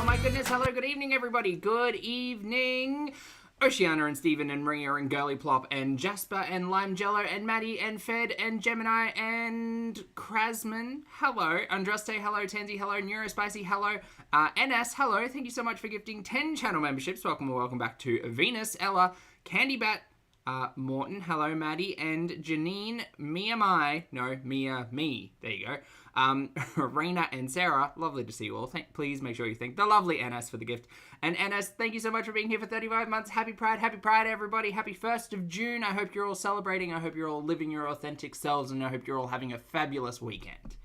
Oh my goodness, hello, good evening everybody. Good evening. Oceana and Stephen and Maria and Girly Plop and Jasper and Lime Jello and Maddie and Fed and Gemini and Krasman. Hello. Andraste, hello. Tansy, hello. Neurospicy, hello. NS, hello. Thank you so much for gifting 10 channel memberships. Welcome back to Venus, Ella, Candy Bat, Morton, hello Maddie, and Janine, Mia, me, there you go. Rena and Sarah, lovely to see you all. Please make sure you thank the lovely NS for the gift. And NS, thank you so much for being here for 35 months. Happy Pride everybody. Happy 1st of June. I hope you're all celebrating. I hope you're all living your authentic selves, and I hope you're all having a fabulous weekend.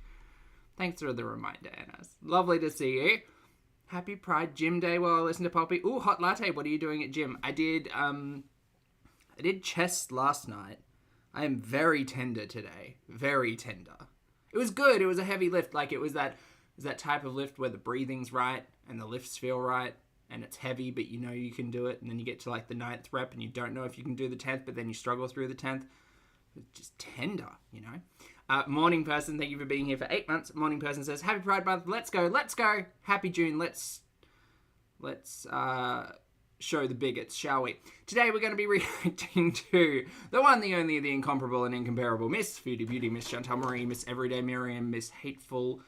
Thanks for the reminder, NS. Lovely to see you. Happy Pride Gym Day while I listen to Poppy. Ooh, hot latte. What are you doing at gym? I did chest last night. I am very tender today. Very tender. It was good. It was a heavy lift. Like, it was that type of lift where the breathing's right and the lifts feel right and it's heavy, but you know you can do it. And then you get to like the 9th rep and you don't know if you can do the 10th, but then you struggle through the 10th. It's just tender, you know. Morning person, thank you for being here for 8 months. Morning person says, Happy Pride Month. Let's go. Happy June. Let's show the bigots, shall we? Today we're going to be reacting to the one, the only, the incomparable and incomparable Miss Foodie Beauty, Miss Chantal Marie, Miss Everyday Miriam, Miss Hateful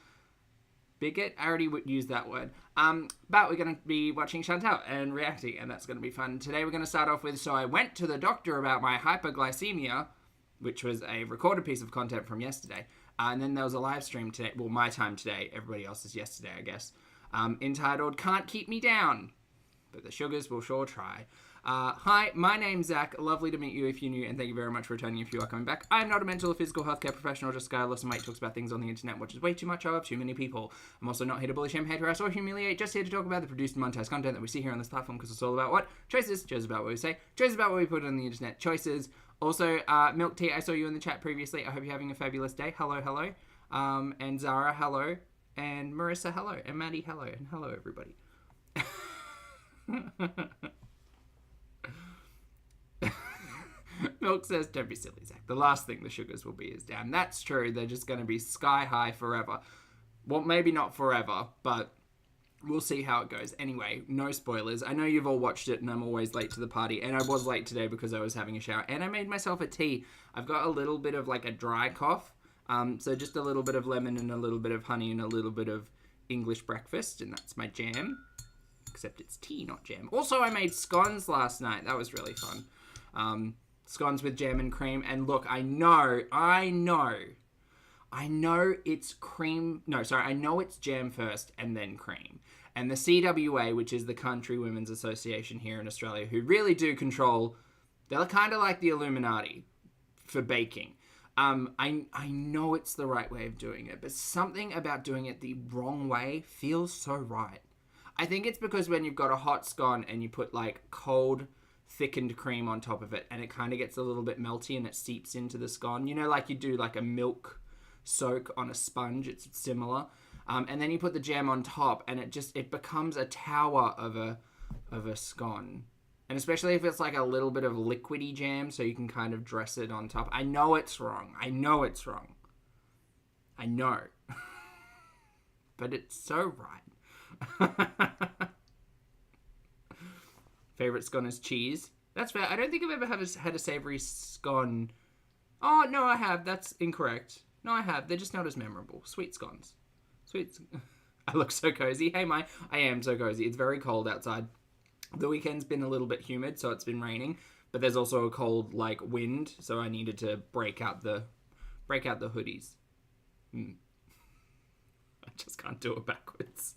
Bigot. I already used that word. But we're going to be watching Chantal and reacting, and that's going to be fun. Today we're going to start off with, so I went to the doctor about my hyperglycemia, which was a recorded piece of content from yesterday. And then there was a live stream today, well, my time today, everybody else's yesterday, I guess, entitled Can't Keep Me Down. But the sugars will sure try. Hi, my name's Zach. Lovely to meet you if you're new, and thank you very much for returning if you are coming back. I am not a mental or physical healthcare professional, just a guy who loves and talks about things on the internet, watches way too much of too many people. I'm also not here to bully, shame, hate, harass, or humiliate, just here to talk about the produced and monetized content that we see here on this platform, because it's all about what? Choices. Choices about what we say. Choices about what we put on the internet. Choices. Also, Milk Tea, I saw you in the chat previously. I hope you're having a fabulous day. Hello. And Zara, hello. And Marissa, hello. And Maddie, hello. And hello, everybody. Milk says, don't be silly, Zach. The last thing the sugars will be is down. That's true. They're just going to be sky high forever. Well, maybe not forever, but we'll see how it goes. Anyway, no spoilers. I know you've all watched it, and I'm always late to the party. And I was late today because I was having a shower. And I made myself a tea. I've got a little bit of like a dry cough. So just a little bit of lemon and a little bit of honey and a little bit of English breakfast. And that's my jam. Except it's tea, not jam. Also, I made scones last night. That was really fun. Scones with jam and cream. And look, I know it's cream. No, sorry. I know it's jam first and then cream. And the CWA, which is the Country Women's Association here in Australia, who really do control, they're kind of like the Illuminati for baking. I know it's the right way of doing it, but something about doing it the wrong way feels so right. I think it's because when you've got a hot scone and you put like cold thickened cream on top of it and it kind of gets a little bit melty and it seeps into the scone, you know, like you do like a milk soak on a sponge, it's similar. And then you put the jam on top and it becomes a tower of a scone. And especially if it's like a little bit of liquidy jam so you can kind of dress it on top. I know it's wrong. I know. But it's so right. Favorite scone is cheese. That's fair. I don't think I've ever had a savory scone. Oh, no, I have. That's incorrect. No, I have. They're just not as memorable. Sweet scones. I look so cozy. Hey, I am so cozy. It's very cold outside. The weekend's been a little bit humid, so it's been raining. But there's also a cold, like, wind, so I needed to break out the hoodies. I just can't do it backwards.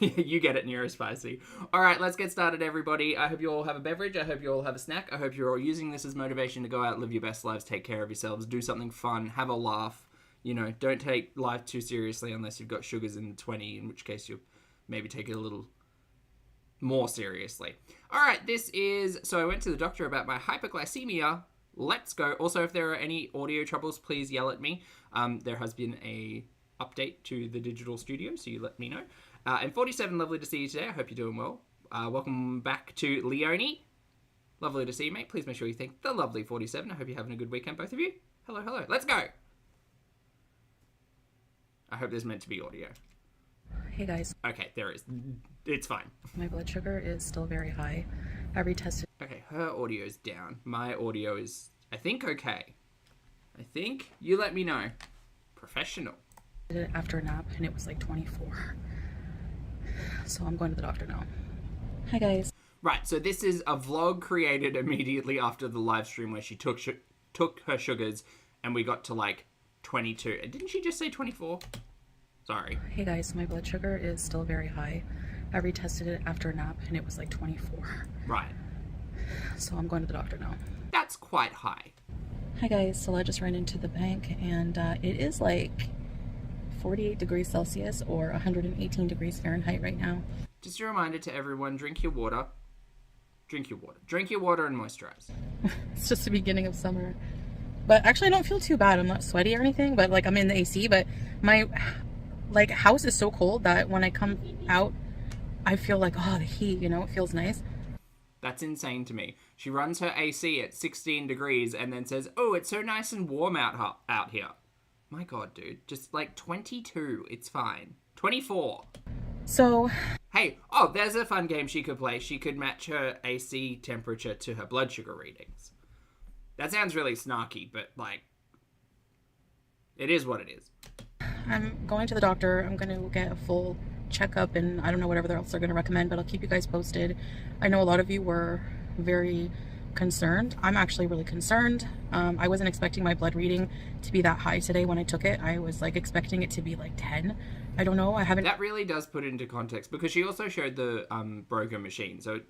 You get it, Neurospicy. All right, let's get started, everybody. I hope you all have a beverage. I hope you all have a snack. I hope you're all using this as motivation to go out, live your best lives, take care of yourselves, do something fun, have a laugh. You know, don't take life too seriously unless you've got sugars in the 20, in which case you'll maybe take it a little more seriously. All right, so I went to the doctor about my hyperglycemia. Let's go. Also, if there are any audio troubles, please yell at me. There has been a update to the digital studio, so you let me know. And 47, lovely to see you today. I hope you're doing well. Welcome back to Leonie. Lovely to see you, mate. Please make sure you thank the lovely 47. I hope you're having a good weekend, both of you. Hello. Let's go. I hope there's meant to be audio. Hey guys. Okay, there is. It's fine. My blood sugar is still very high. I retested. Okay, her audio's down. My audio is, I think, okay. I think. You let me know. Professional. It after a nap and it was like 24. So I'm going to the doctor now. Hi guys. Right, so this is a vlog created immediately after the live stream where she took her sugars and we got to like 22. Didn't she just say 24? Sorry. Hey guys, my blood sugar is still very high. I retested it after a nap and it was like 24. Right. So I'm going to the doctor now. That's quite high. Hi guys, so I just ran into the bank and it is like 48 degrees Celsius or 118 degrees Fahrenheit right now. Just a reminder to everyone, drink your water. Drink your water. Drink your water and moisturize. It's just the beginning of summer. But actually I don't feel too bad. I'm not sweaty or anything, but like I'm in the AC, but my like house is so cold that when I come out, I feel like, oh, the heat, you know, it feels nice. That's insane to me. She runs her AC at 16 degrees and then says, oh, it's so nice and warm out here. My God, dude. Just like 22. It's fine. 24. So... Hey, oh, there's a fun game she could play. She could match her AC temperature to her blood sugar readings. That sounds really snarky, but like, it is what it is. I'm going to the doctor. I'm going to get a full checkup and I don't know whatever else they're going to recommend, but I'll keep you guys posted. I know a lot of you were very concerned. I'm actually really concerned. I wasn't expecting my blood reading to be that high today when I took it. I was like expecting it to be like 10. I don't know. I haven't. That really does put it into context because she also showed the broker machine. So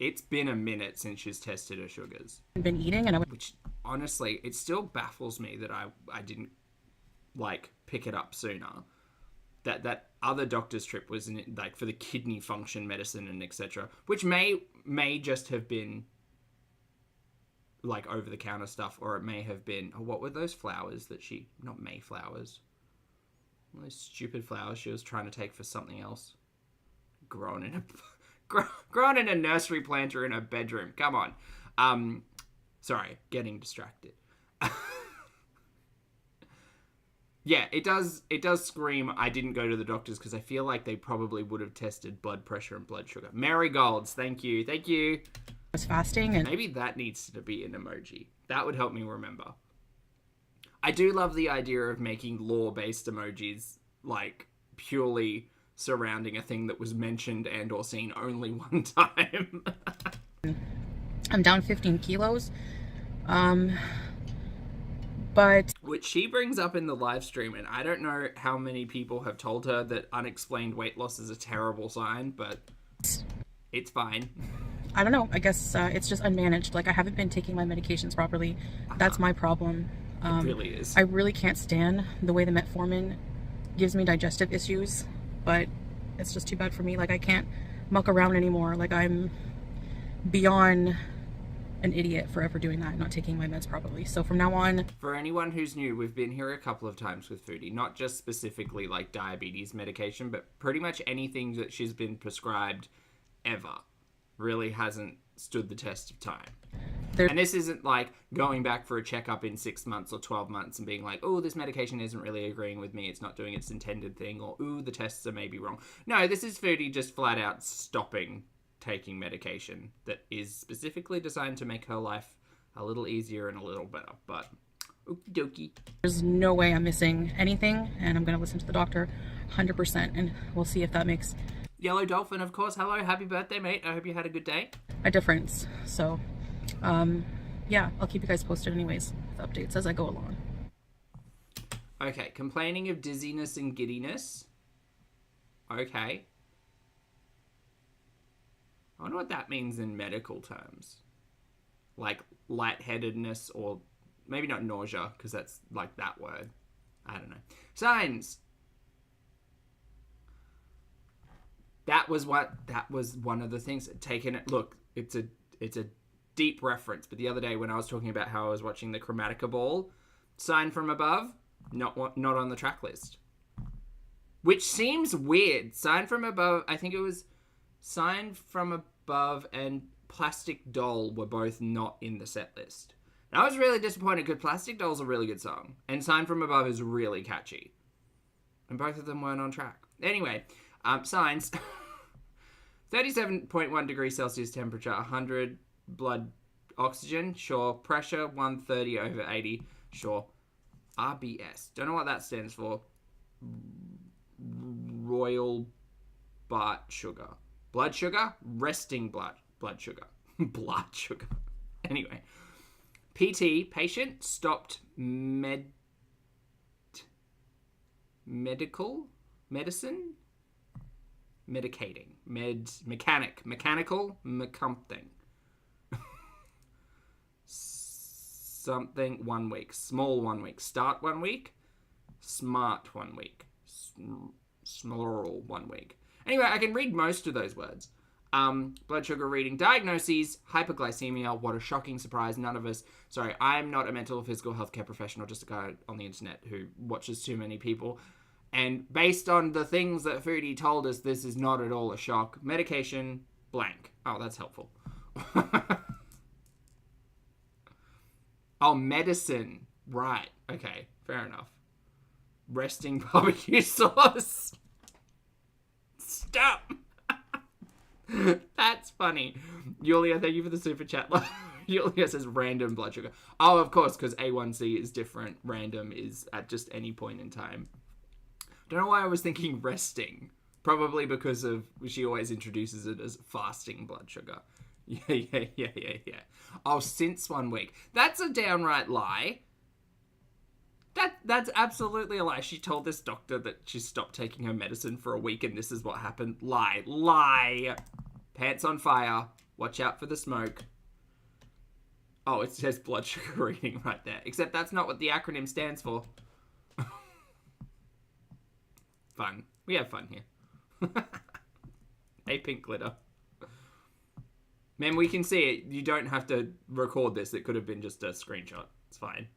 it's been a minute since she's tested her sugars. Been eating and which honestly, it still baffles me that I didn't like pick it up sooner. That other doctor's trip was like for the kidney function medicine and etc. Which may just have been like over-the-counter stuff, or it may have been... Oh, what were those flowers that she... Not Mayflowers. Those stupid flowers she was trying to take for something else. Grown in a nursery planter in her bedroom. Come on. Sorry, getting distracted. Yeah, it does scream I didn't go to the doctors because I feel like they probably would have tested blood pressure and blood sugar. Marigolds, thank you. Thank you. Was fasting and maybe that needs to be an emoji. That would help me remember. I do love the idea of making lore-based emojis like purely surrounding a thing that was mentioned and or seen only one time. I'm down 15 kilos. But which she brings up in the live stream, and I don't know how many people have told her that unexplained weight loss is a terrible sign, but it's fine. I don't know. I guess it's just unmanaged. Like, I haven't been taking my medications properly. That's my problem. It really is. I really can't stand the way the metformin gives me digestive issues, but it's just too bad for me. Like, I can't muck around anymore. Like, I'm beyond an idiot for ever doing that and not taking my meds properly. So from now on... For anyone who's new, we've been here a couple of times with Foodie. Not just specifically, like, diabetes medication, but pretty much anything that she's been prescribed ever really hasn't stood the test of time. And this isn't like going back for a checkup in 6 months or 12 months and being like, oh, this medication isn't really agreeing with me, it's not doing its intended thing, or ooh, the tests are maybe wrong. No, this is Foodie just flat out stopping taking medication that is specifically designed to make her life a little easier and a little better. But okie dokie. There's no way I'm missing anything, and I'm going to listen to the doctor 100%, and we'll see if that makes... Yellow Dolphin, of course. Hello, happy birthday, mate. I hope you had a good day. A difference. So, yeah, I'll keep you guys posted anyways with updates as I go along. Okay, complaining of dizziness and giddiness. Okay. I wonder what that means in medical terms. Like lightheadedness, or maybe not nausea, because that's like that word. I don't know. Signs. That was one of the things taken. Look, it's a deep reference, but the other day when I was talking about how I was watching the Chromatica Ball, sign from above, not on the track list. Which seems weird. Sign from above, I think it was Sign from Above and Plastic Doll were both not in the set list. And I was really disappointed because Plastic Doll's a really good song. And Sign from Above is really catchy. And both of them weren't on track. Anyway, signs. 37.1 degrees Celsius temperature, 100 blood oxygen, sure. Pressure, 130/80, sure. RBS. Don't know what that stands for. Royal Blood Sugar. Blood sugar? Resting blood sugar. Blood sugar. Anyway. PT, patient, stopped medicine? Mechanical? Something 1 week. Small 1 week. Start 1 week. Smart 1 week. Small 1 week. Anyway, I can read most of those words. Blood sugar reading. Diagnoses, hyperglycemia. What a shocking surprise. None of us... Sorry, I'm not a mental or physical healthcare professional, just a guy on the internet who watches too many people. And based on the things that Foodie told us, this is not at all a shock. Medication, blank. Oh, that's helpful. Oh, medicine. Right. Okay, fair enough. Resting barbecue sauce. Stop. That's funny. Julia, thank you for the super chat. Julia says random blood sugar. Oh, of course, because A1C is different. Random is at just any point in time. Don't know why I was thinking resting. Probably because of she always introduces it as fasting blood sugar. Yeah. Oh, since 1 week. That's a downright lie. That's absolutely a lie. She told this doctor that she stopped taking her medicine for a week and this is what happened. Lie. Pants on fire. Watch out for the smoke. Oh, it says blood sugar reading right there. Except that's not what the acronym stands for. Fun. We have fun here. Hey, pink glitter. Man, we can see it. You don't have to record this. It could have been just a screenshot. It's fine.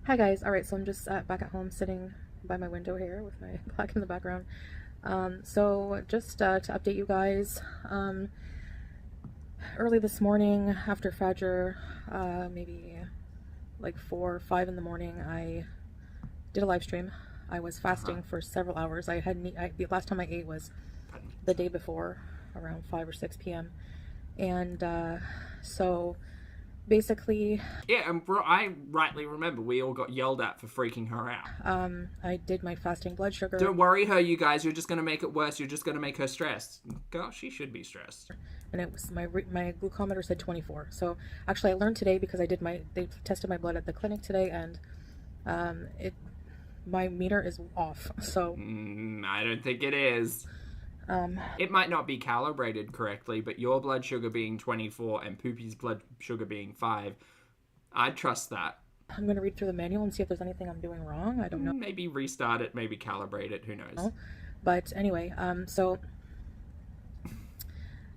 Hi guys. Alright, so I'm just back at home sitting by my window here with my black in the background. So just to update you guys, early this morning after Fajr, maybe like 4 or 5 in the morning, I did a live stream. I was fasting for several hours. The last time I ate was the day before, around 5 or 6 p.m. And so basically... Yeah, and I rightly remember we all got yelled at for freaking her out. I did my fasting blood sugar. Don't worry her, you guys. You're just going to make it worse. You're just going to make her stressed. Gosh, she should be stressed. And it was my glucometer said 24. So actually I learned today because they tested my blood at the clinic today, and my meter is off. So I don't think it is. It might not be calibrated correctly, but your blood sugar being 24 and Poopy's blood sugar being 5, I'd trust that. I'm going to read through the manual and see if there's anything I'm doing wrong. I don't know. Maybe restart it, maybe calibrate it, who knows. No. But anyway, so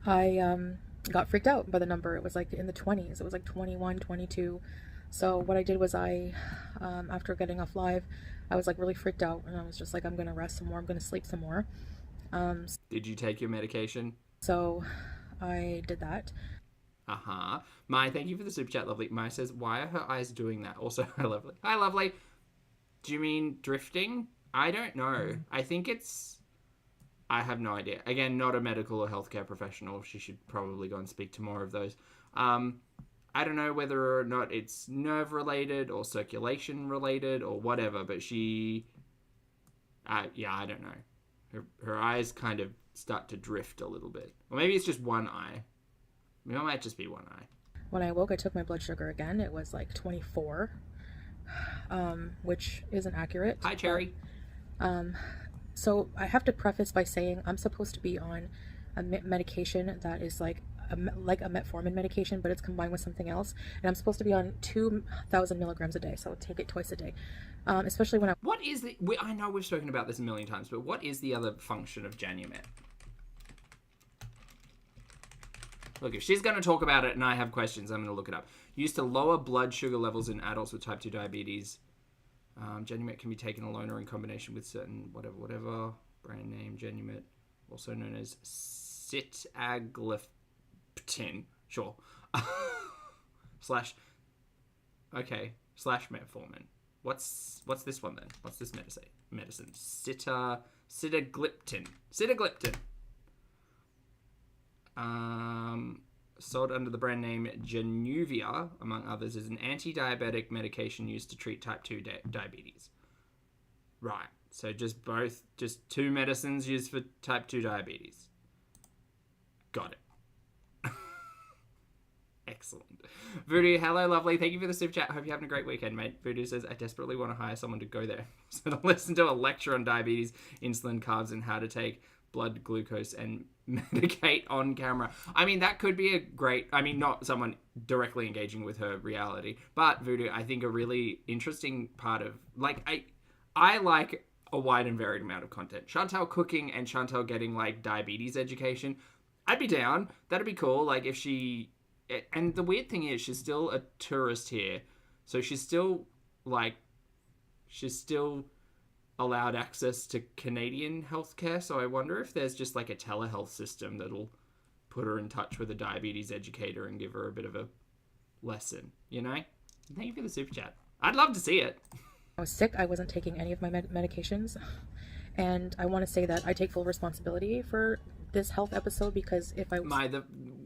I got freaked out by the number. It was like in the 20s. It was like 21, 22. So what I did was after getting off live, I was like really freaked out, and I was just like, I'm going to rest some more. I'm going to sleep some more. Did you take your medication? So I did that. Mai, thank you for the super chat, lovely. Mai says, why are her eyes doing that? Also, hi, lovely. Hi, lovely. Do you mean drifting? I don't know. I think I have no idea. Again, not a medical or healthcare professional. She should probably go and speak to more of those. I don't know whether or not it's nerve related or circulation related or whatever, but I don't know. Her eyes kind of start to drift a little bit. Or maybe it's just one eye. Maybe it might just be one eye. When I woke, I took my blood sugar again. It was like 24, which isn't accurate. Hi, Cherry. So I have to preface by saying I'm supposed to be on a medication that is like a metformin medication, but it's combined with something else. And I'm supposed to be on 2,000 milligrams a day, so I'll take it twice a day. Especially when What is the... I know we've spoken about this a million times, but what is the other function of Janumet? Look, if she's going to talk about it and I have questions, I'm going to look it up. Used to lower blood sugar levels in adults with type 2 diabetes. Janumet can be taken alone or in combination with certain whatever brand name Janumet, also known as sitagliptin. Sure. / metformin. What's this one then? What's this medicine? Sitagliptin. Sitagliptin. Sold under the brand name Januvia, among others, is an anti-diabetic medication used to treat type 2 diabetes. Right. So just two medicines used for type 2 diabetes. Got it. Excellent. Voodoo, hello, lovely. Thank you for the super chat. Hope you're having a great weekend, mate. Voodoo says, I desperately want to hire someone to go there. So to listen to a lecture on diabetes, insulin, carbs, and how to take blood glucose and medicate on camera. I mean, that could be a great, not someone directly engaging with her reality, but Voodoo, I think a really interesting part of, I like a wide and varied amount of content. Chantal cooking and Chantal getting, diabetes education. I'd be down. That'd be cool. If she... And the weird thing is, she's still a tourist here. So she's still allowed access to Canadian healthcare. So I wonder if there's just a telehealth system that'll put her in touch with a diabetes educator and give her a bit of a lesson, you know? Thank you for the super chat. I'd love to see it. I was sick. I wasn't taking any of my medications. And I want to say that I take full responsibility for this health episode, because if I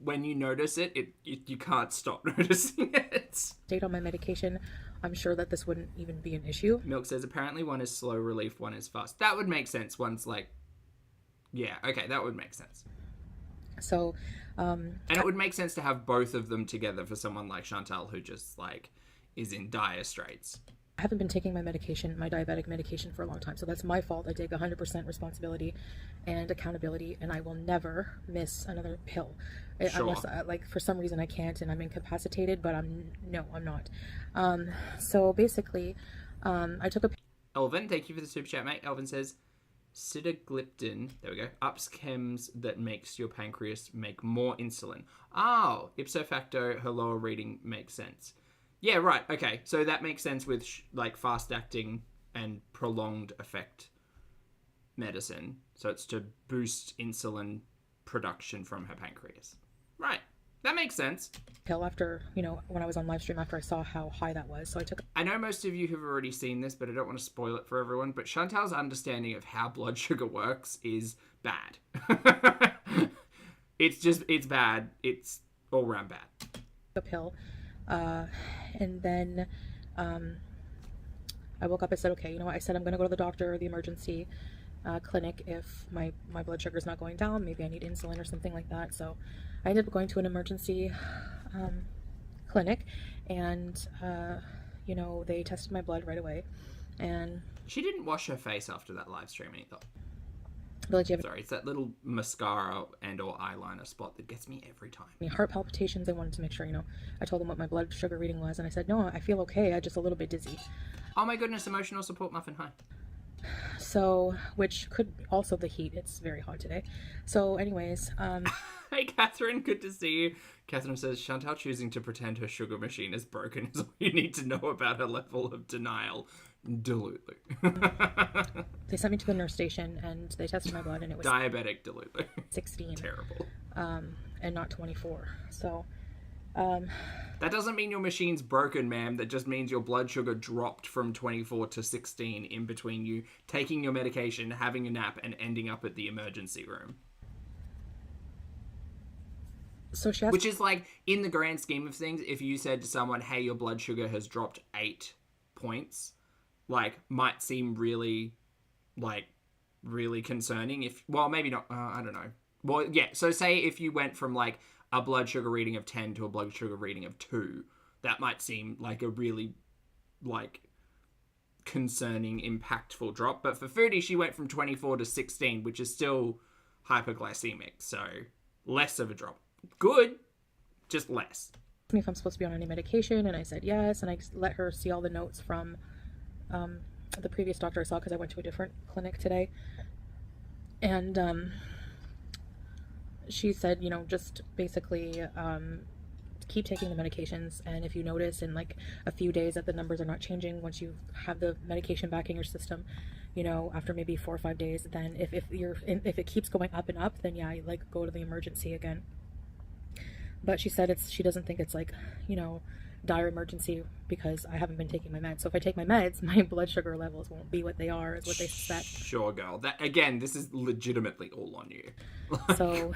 when you notice it, you can't stop noticing it. Stayed on my medication, I'm sure that this wouldn't even be an issue. Milk says apparently one is slow relief, one is fast. That would make sense. One's yeah, okay, that would make sense. So, and it would make sense to have both of them together for someone like Chantal who just is in dire straits. I haven't been taking my medication, my diabetic medication, for a long time, so that's my fault. I take 100% responsibility and accountability, and I will never miss another pill. Sure. Unless, for some reason I can't and I'm incapacitated, but I'm not. So basically, I took a... Elvin, thank you for the super chat, mate. Elvin says, sitagliptin, there we go, ups chems that makes your pancreas make more insulin. Oh, ipso facto, her lower reading makes sense. Yeah, right. Okay. So that makes sense with fast acting and prolonged effect medicine. So it's to boost insulin production from her pancreas. Right. That makes sense. Pill after, when I was on livestream, after I saw how high that was. So I took... I know most of you have already seen this, but I don't want to spoil it for everyone. But Chantal's understanding of how blood sugar works is bad. It's bad. It's all around bad. A pill. And then I woke up, I said, okay, I said I'm going to go to the doctor or the emergency clinic if my blood sugar is not going down. Maybe I need insulin or something like that. So I ended up going to an emergency clinic, and, they tested my blood right away. And she didn't wash her face after that live stream either. Sorry, it's that little mascara and or eyeliner spot that gets me every time. Heart palpitations, I wanted to make sure, I told them what my blood sugar reading was, and I said, no, I feel okay, I'm just a little bit dizzy. Oh my goodness, emotional support muffin, hi. So, which could also the heat, it's very hot today. So anyways, Hey Catherine, good to see you. Catherine says, Chantal choosing to pretend her sugar machine is broken is all you need to know about her level of denial. Delutely. They sent me to the nurse station and they tested my blood and it was diabetic Delutely. 16. Terrible. And not 24. So that doesn't mean your machine's broken, ma'am. That just means your blood sugar dropped from 24 to 16 in between you taking your medication, having a nap, and ending up at the emergency room. So she asked, which is in the grand scheme of things, if you said to someone, hey, your blood sugar has dropped 8 points, might seem really, really concerning. Well, maybe not. I don't know. Well, yeah. So say if you went from a blood sugar reading of 10 to a blood sugar reading of 2, that might seem like a really, concerning, impactful drop. But for Foodie, she went from 24 to 16, which is still hyperglycemic. So less of a drop. Good, just less. Me if I'm supposed to be on any medication, and I said yes, and I let her see all the notes from the previous doctor I saw, because I went to a different clinic today, and she said, just basically keep taking the medications, and if you notice in a few days that the numbers are not changing once you have the medication back in your system, after maybe 4 or 5 days, then if it keeps going up and up, then yeah, go to the emergency again. But she said she doesn't think it's dire emergency because I haven't been taking my meds. So if I take my meds, my blood sugar levels won't be what they are, is what they suspect. Sure, girl. That again, this is legitimately all on you. So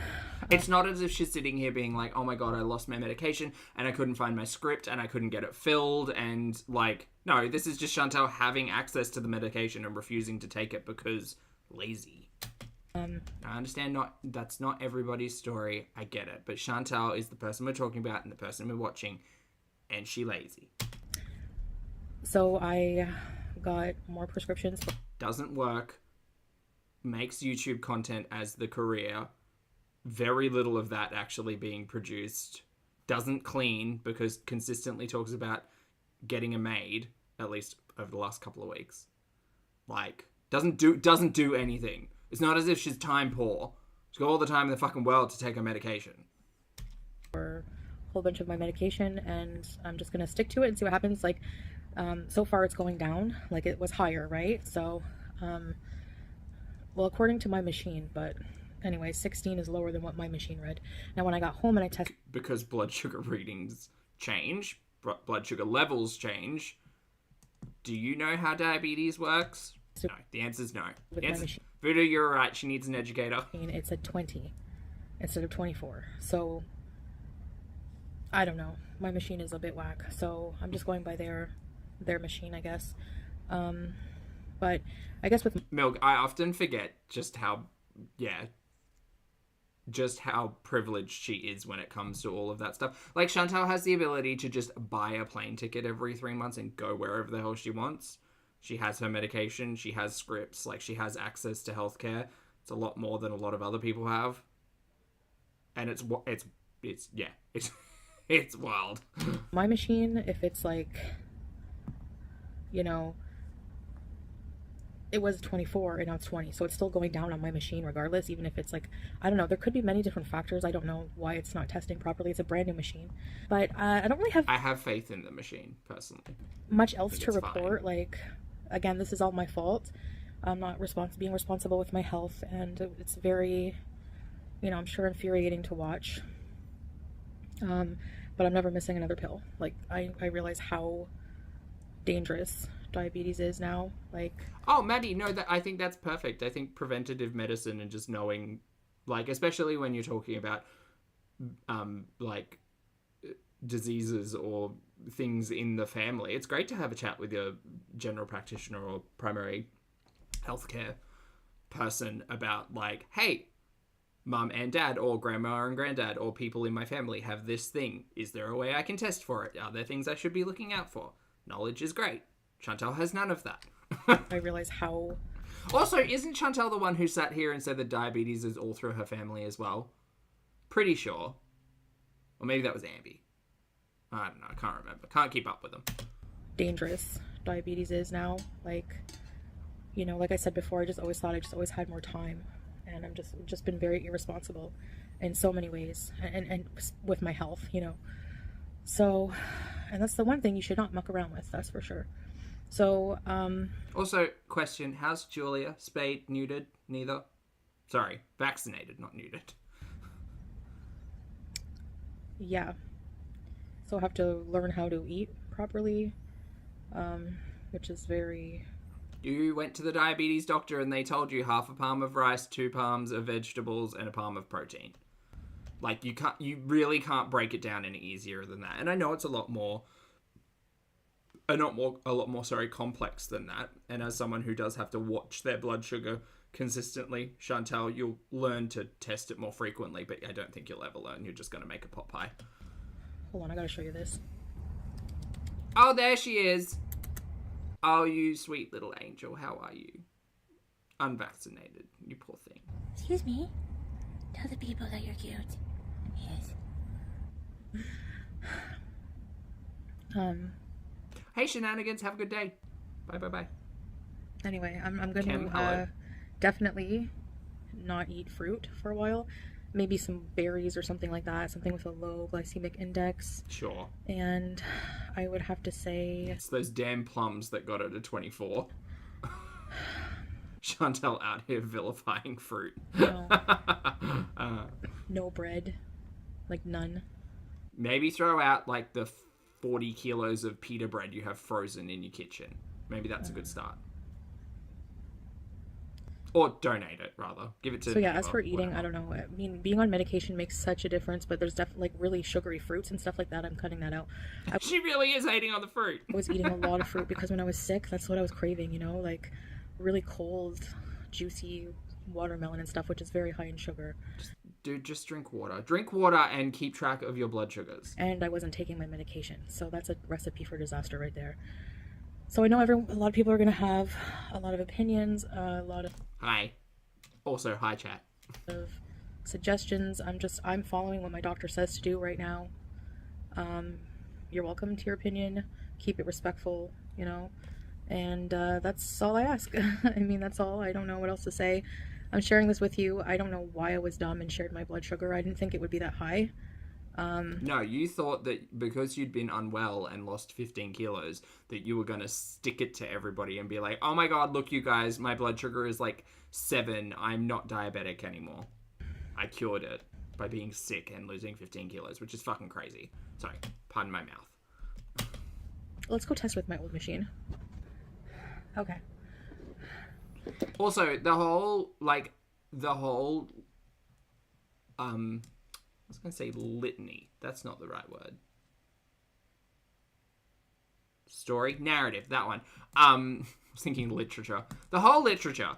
it's not as if she's sitting here being like, oh my god, I lost my medication and I couldn't find my script and I couldn't get it filled, and like, no, this is just Chantal having access to the medication and refusing to take it because lazy. I understand that's not everybody's story. I get it. But Chantal is the person we're talking about and the person we're watching, and she lazy. So I got more prescriptions. Doesn't work. Makes YouTube content as the career. Very little of that actually being produced. Doesn't clean because consistently talks about getting a maid, at least over the last couple of weeks. Like, doesn't do anything. It's not as if she's time poor. She's got all the time in the fucking world to take her medication. For a whole bunch of my medication, and I'm just gonna stick to it and see what happens. Like, so far it's going down. Like, it was higher, right? So, well, according to my machine, but anyway, 16 is lower than what my machine read. Now, when I got home and I tested, because blood sugar readings change, blood sugar levels change. Do you know how diabetes works? No, the answer's no. Voodoo, you're right. She needs an educator. It's a 20 instead of 24. So, I don't know. My machine is a bit whack. So, I'm just going by their machine, I guess. But I guess with Milk, I often forget just how privileged she is when it comes to all of that stuff. Like, Chantal has the ability to just buy a plane ticket every 3 months and go wherever the hell she wants. She has her medication. She has scripts. Like, she has access to healthcare. It's a lot more than a lot of other people have. And it's wild. My machine, if it's like, it was 24 and now it's 20. So it's still going down on my machine regardless, even if it's like, I don't know. There could be many different factors. I don't know why it's not testing properly. It's a brand new machine. But I don't really I have faith in the machine, personally. Much else to report. Fine. Like, again, this is all my fault. I'm not being responsible with my health, and it's very, I'm sure infuriating to watch. But I'm never missing another pill. Like, I realize how dangerous diabetes is now. Like, oh, Maddie, no, I think that's perfect. I think preventative medicine and just knowing, like, especially when you're talking about like diseases or things in the family, it's great to have a chat with your general practitioner or primary healthcare person about, like, hey, mum and dad or grandma and granddad or people in my family have this thing. Is there a way I can test for it? Are there things I should be looking out for? Knowledge is great. Chantal has none of that. I realize how... Also, isn't Chantal the one who sat here and said that diabetes is all through her family as well? Pretty sure. Or maybe that was Ambi. I don't know. I can't remember. Can't keep up with them. Dangerous diabetes is now. Like, like I said before, I just always thought I just always had more time. And I'm just been very irresponsible in so many ways. And with my health, So, and that's the one thing you should not muck around with, that's for sure. So, also, question, how's Julia? Spayed, neutered, neither? Sorry, vaccinated, not neutered. Yeah. So I have to learn how to eat properly, which is very... You went to the diabetes doctor and they told you half a palm of rice, 2 palms of vegetables, and a palm of protein. Like, you really can't break it down any easier than that. And I know it's a lot more complex than that. And as someone who does have to watch their blood sugar consistently, Chantal, you'll learn to test it more frequently, but I don't think you'll ever learn. You're just going to make a pot pie. Hold on, I gotta show you this. Oh, there she is. Oh, you sweet little angel. How are you? Unvaccinated, you poor thing. Excuse me? Tell the people that you're cute. Yes. Hey, shenanigans. Have a good day. Bye. Anyway, I'm going to definitely not eat fruit for a while. Maybe some berries or something like that. Something with a low glycemic index. Sure. And I would have to say... It's those damn plums that got her to 24. Chantal out here vilifying fruit. No. No bread. Like, none. Maybe throw out, like, the 40 kilos of pita bread you have frozen in your kitchen. Maybe that's a good start. Or donate it, rather. Give it to So yeah, neighbor, as for eating, whatever. I don't know. I mean, being on medication makes such a difference, but there's definitely like really sugary fruits and stuff like that. I'm cutting that out. I She really is hating on the fruit. was eating a lot of fruit because when I was sick, that's what I was craving, you know, like really cold, juicy watermelon and stuff, which is very high in sugar. Dude, just drink water. Drink water and keep track of your blood sugars. And I wasn't taking my medication, so that's a recipe for disaster right there. So I know a lot of people are gonna have a lot of opinions, a lot of Hi. Also, hi, chat. suggestions. I'm following what my doctor says to do right now. You're welcome to your opinion. Keep it respectful, you know. And that's all I ask. I mean, that's all. I don't know what else to say. I'm sharing this with you. I don't know why I was dumb and shared my blood sugar. I didn't think it would be that high. No, you thought that because you'd been unwell and lost 15 kilos, that you were going to stick it to everybody and be like, oh my god, look you guys, my blood sugar is like 7. I'm not diabetic anymore. I cured it by being sick and losing 15 kilos, which is fucking crazy. Sorry, pardon my mouth. Let's go test with my old machine. Okay. Also, the whole, I was going to say litany. That's not the right word. Story? Narrative, that one. I was thinking literature. The whole literature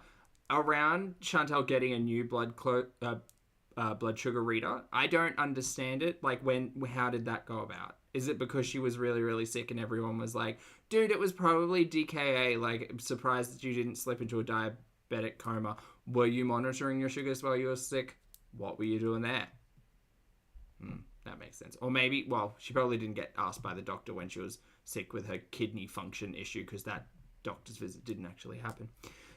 around Chantal getting a new blood sugar reader, I don't understand it. Like, how did that go about? Is it because she was really, really sick and everyone was like, dude, it was probably DKA. Like, I'm surprised that you didn't slip into a diabetic coma. Were you monitoring your sugars while you were sick? What were you doing there? That makes sense. Or maybe, well, she probably didn't get asked by the doctor when she was sick with her kidney function issue because that doctor's visit didn't actually happen.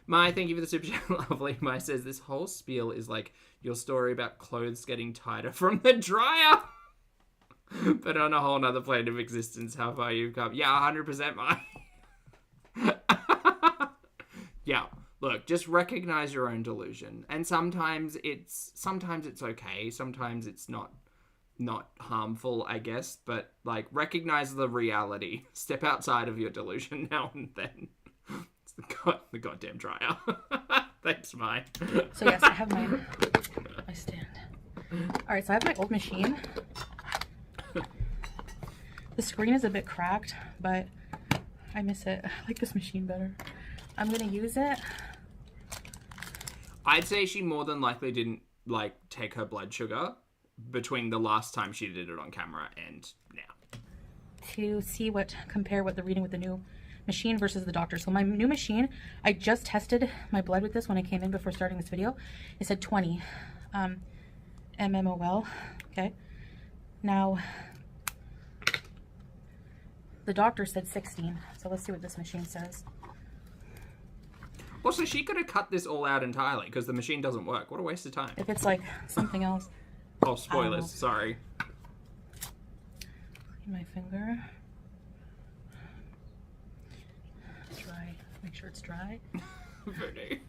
Mai, thank you for the super chat. Lovely. Mai says, this whole spiel is like your story about clothes getting tighter from the dryer. But on a whole nother plane of existence, how far you've come. Yeah, 100% Mai. Yeah. Look, just recognize your own delusion. And sometimes it's okay. Sometimes it's not harmful, I guess, but like recognize the reality. Step outside of your delusion now and then. It's the goddamn dryer. Thanks, Mai. So yes, I have my stand. All right, so I have my old machine. The screen is a bit cracked, but I miss it. I like this machine better. I'm gonna use it. I'd say she more than likely didn't like take her blood sugar between the last time she did it on camera and now. To see compare what the reading with the new machine versus the doctor. So my new machine, I just tested my blood with this when I came in before starting this video. It said 20 mmol. Okay. Now the doctor said 16. So let's see what this machine says. Also, she could have cut this all out entirely because the machine doesn't work. What a waste of time. If it's like something else. Oh, spoilers. Sorry. Clean my finger. Dry. Make sure it's dry. Voodoo.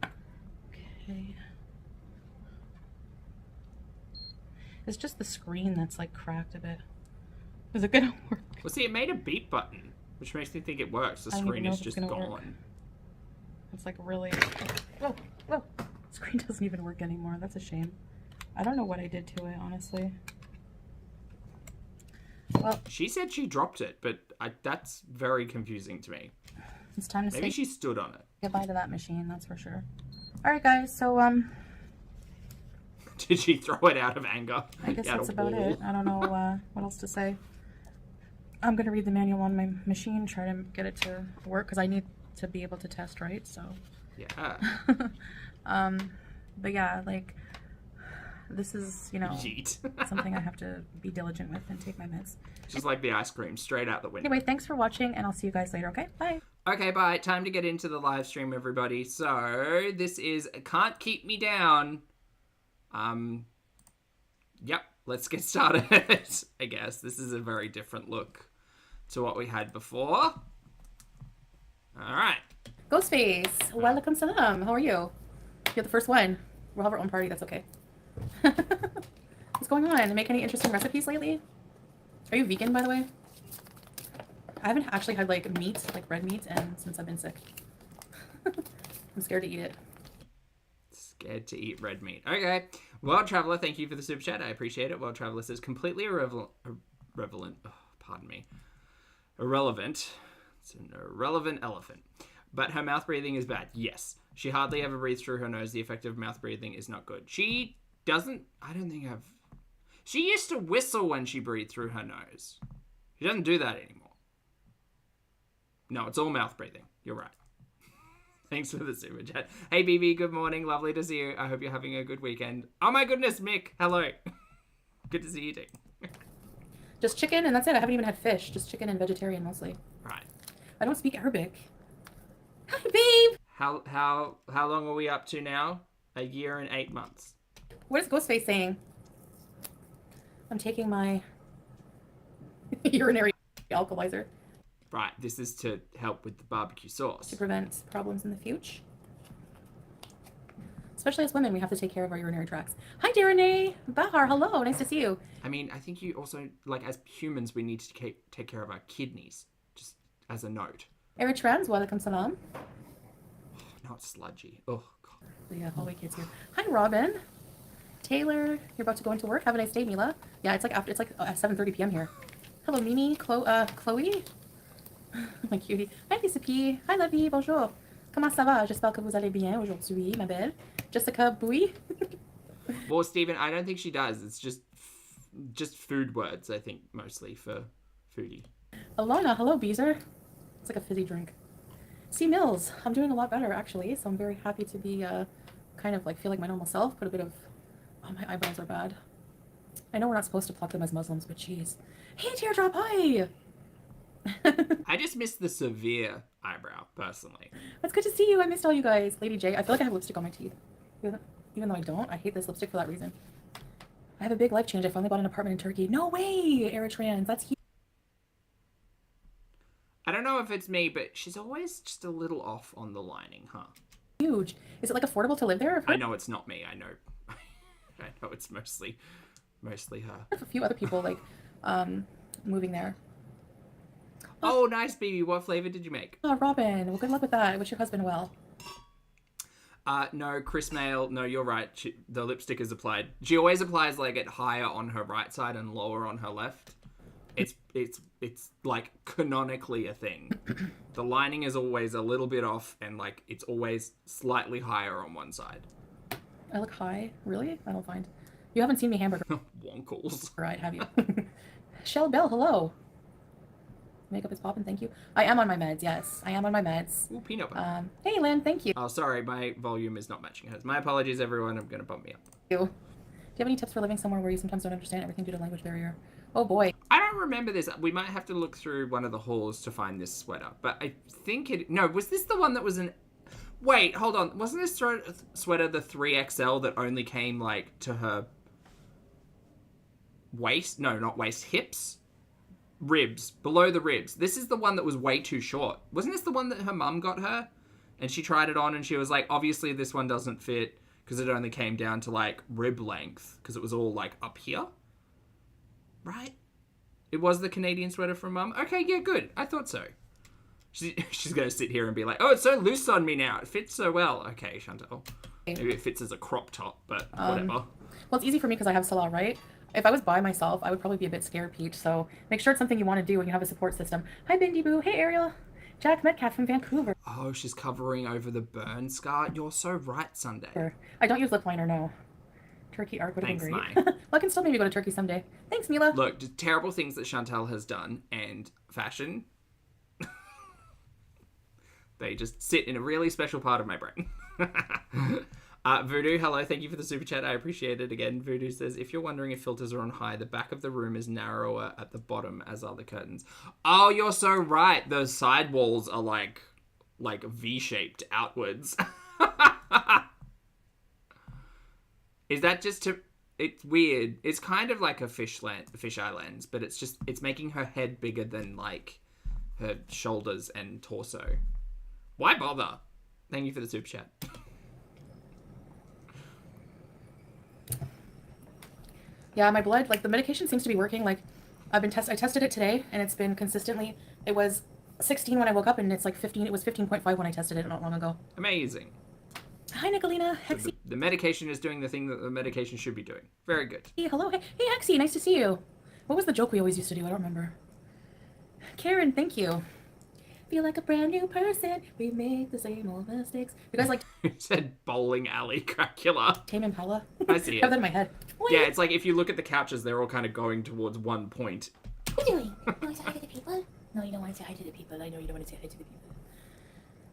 Okay. It's just the screen that's like cracked a bit. Is it gonna work? Well, see, it made a beep button, which makes me think it works. The screen is just gone. It's like really... Whoa, whoa. The screen doesn't even work anymore. That's a shame. I don't know what I did to it, honestly. Well, she said she dropped it, but that's very confusing to me. It's time to Maybe she stood on it. Goodbye to that machine, that's for sure. Alright guys, so Did she throw it out of anger? I guess that's about it. I don't know what else to say. I'm going to read the manual on my machine, try to get it to work, because I need to be able to test, right? So, yeah. But yeah, like, this is, you know, something I have to be diligent with and take my meds. Just like the ice cream, straight out the window. Anyway, thanks for watching, and I'll see you guys later, okay? Bye! Okay, bye. Time to get into the live stream, everybody. So, this is Can't Keep Me Down. Yep, let's get started, I guess. This is a very different look to what we had before. Alright. Ghostface, welcome salam. How are you? You're the first one. We'll have our own party, that's okay. Let's What's going on? Make any interesting recipes lately? Are you vegan, by the way? I haven't actually had like meat, like red meat, and since I've been sick. I'm scared to eat it. Scared to eat red meat. Okay. World Traveler, thank you for the super chat. I appreciate it. World Traveler says completely irrelevant. Irrelevant. It's an irrelevant elephant. But her mouth breathing is bad. Yes. She hardly ever breathes through her nose. The effect of mouth breathing is not good. She doesn't... I don't think I've... She used to whistle when she breathed through her nose. She doesn't do that anymore. No, it's all mouth breathing. You're right. Thanks for the super chat. Hey, BB, good morning. Lovely to see you. I hope you're having a good weekend. Oh my goodness, Mick. Hello. Good to see you too. Just chicken, and that's it. I haven't even had fish. Just chicken and vegetarian mostly. Right. I don't speak Arabic. Hi, babe. How long are we up to now? 1 year and 8 months. What is Ghostface saying? I'm taking my urinary alkalizer. Right, this is to help with the barbecue sauce. To prevent problems in the future. Especially as women, we have to take care of our urinary tracts. Hi, Darren Bahar. Hello. Nice to see you. I mean, I think you also, like, as humans, we need to take care of our kidneys. Just as a note. Eritrans, walaikum salam. Oh, not sludgy. Oh, God. Yeah, hallway kids here. Hi, Robin. Taylor, you're about to go into work. Have a nice day, Mila. Yeah, it's like 7:30 p.m. here. Hello, Mimi. Chloe. My cutie. Hi, Lisa P. Hi, Lovey. Bonjour. Comment ça va? J'espère que vous allez bien aujourd'hui, ma belle. Jessica Bouy. Well, Stephen, I don't think she does. It's just food words, I think, mostly for Foodie. Alana, hello, Beezer. It's like a fizzy drink. C. Mills, I'm doing a lot better, actually, so I'm very happy to be kind of like feel like my normal self, put a bit of... Oh, my eyebrows are bad. I know we're not supposed to pluck them as Muslims, but jeez. Hey, Teardrop, hi! I just missed the severe eyebrow, personally. It's good to see you. I missed all you guys. Lady J, I feel like I have lipstick on my teeth. Even though I don't, I hate this lipstick for that reason. I have a big life change. I finally bought an apartment in Turkey. No way, Eritrans. That's huge. I don't know if it's me, but she's always just a little off on the lining, huh? Huge. Is it like affordable to live there? I know it's not me. I know. I know it's mostly her. I have a few other people like moving there. Oh, nice, baby. What flavor did you make? Oh, Robin. Well, good luck with that. I wish your husband well. No, Chris Mail. No, you're right. The lipstick is applied. She always applies like it higher on her right side and lower on her left. It's like canonically a thing. The lining is always a little bit off, and like it's always slightly higher on one side. I look high? Really? I don't find. You haven't seen me hamburger. Wonkles. Right, have you? Shell Bell, hello. Makeup is popping, thank you. I am on my meds, yes. I am on my meds. Ooh, peanut butter. Hey, Lynn, thank you. Oh, sorry, my volume is not matching hers. My apologies, everyone. I'm going to bump me up. Do you have any tips for living somewhere where you sometimes don't understand everything due to language barrier? Oh, boy. I don't remember this. We might have to look through one of the halls to find this sweater. But I think it... No, was this the one that was an... Wait, hold on. Wasn't this sweater the 3XL that only came, like, to her waist? No, not waist. Hips? Ribs. Below the ribs. This is the one that was way too short. Wasn't this the one that her mum got her? And she tried it on and she was like, obviously this one doesn't fit because it only came down to, like, rib length because it was all, like, up here. Right? It was the Canadian sweater from mum? Okay, yeah, good. I thought so. She's going to sit here and be like, oh, it's so loose on me now. It fits so well. Okay, Chantal. Maybe it fits as a crop top, but whatever. Well, it's easy for me because I have Salah, right? If I was by myself, I would probably be a bit scared, Peach. So make sure it's something you want to do when you have a support system. Hi, Bindi Boo. Hey, Ariel. Jack Metcalf from Vancouver. Oh, she's covering over the burn scar. You're so right, Sunday. I don't use lip liner, no. Turkey arc would have been great. Well, I can still maybe go to Turkey someday. Thanks, Mila. Look, just terrible things that Chantal has done and fashion. They just sit in a really special part of my brain. Voodoo, hello. Thank you for the super chat. I appreciate it again. Voodoo says, if you're wondering if filters are on high, the back of the room is narrower at the bottom as are the curtains. Oh, you're so right. The side walls are like V-shaped outwards. Is that just to... It's weird. It's kind of like a fisheye lens, but it's making her head bigger than like her shoulders and torso. Why bother? Thank you for the super chat. Yeah, my blood, like the medication seems to be working. Like I tested it today and it's been consistently, it was 16 when I woke up and it's like 15, it was 15.5 when I tested it not long ago. Amazing. Hi, Nicolina. So Hexy. the medication is doing the thing that the medication should be doing. Very good. Hey, hello. Hey, Hexy, nice to see you. What was the joke we always used to do? I don't remember. Karen, thank you. Feel like a brand new person. We make the same old mistakes. You guys like You said bowling alley Dracula. Tame Impala? I see it. I have that in my head. Yeah, it's like if you look at the couches, they're all kind of going towards one point. What are you doing? You want to say hi to the people? No, you don't want to say hi to the people. I know you don't want to say hi to the people.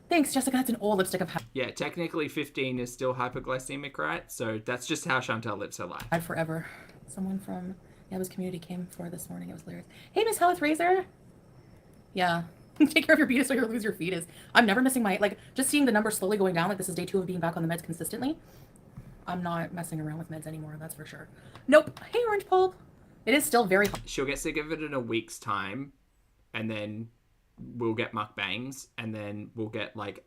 Thanks, Jessica. That's an old lipstick I've Yeah, technically 15 is still hyperglycemic, right? So that's just how Chantal lives her life. had forever. Someone from this community came for this morning. It was hilarious. Hey, Miss Health Razor. Yeah. Take care of your beatus or you'll lose your fetus. I'm never missing my, like, just seeing the numbers slowly going down. Like, this is day 2 of being back on the meds consistently. I'm not messing around with meds anymore, that's for sure. Nope. Hey, Orange Pulp. It is still very hot. She'll get sick of it in a week's time, and then we'll get mukbangs, and then we'll get, like,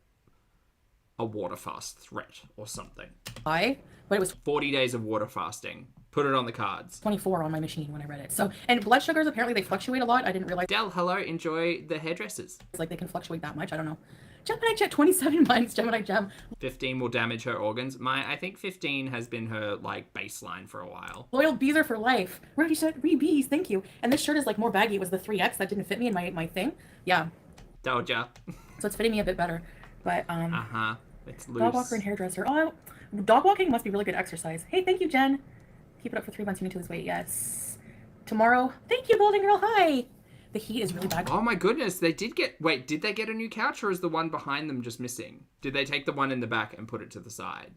a water fast threat or something. But it was 40 days of water fasting. Put it on the cards. 24 on my machine when I read it. So, and blood sugars, apparently they fluctuate a lot. I didn't realize Del, hello. Enjoy the hairdressers. like they can fluctuate that much. I don't know. Gemini Jet, 27 months. Gemini Gem. 15 will damage her organs. I think 15 has been her, like, baseline for a while. Loyal bees are for life. Ready set, bees, thank you. And this shirt is like more baggy. It was the 3X that didn't fit me in my thing. Yeah. Told ya. So it's fitting me a bit better. But, Uh-huh. It's loose. dog walker and hairdresser. Oh, dog walking must be really good exercise. Hey, thank you, Jen. Keep it up for 3 months. You need to lose weight. Yes. Tomorrow. Thank you, Golden Girl. Hi. The heat is really bad. Oh my goodness, they did get... Wait, did they get a new couch, or is the one behind them just missing? Did they take the one in the back and put it to the side?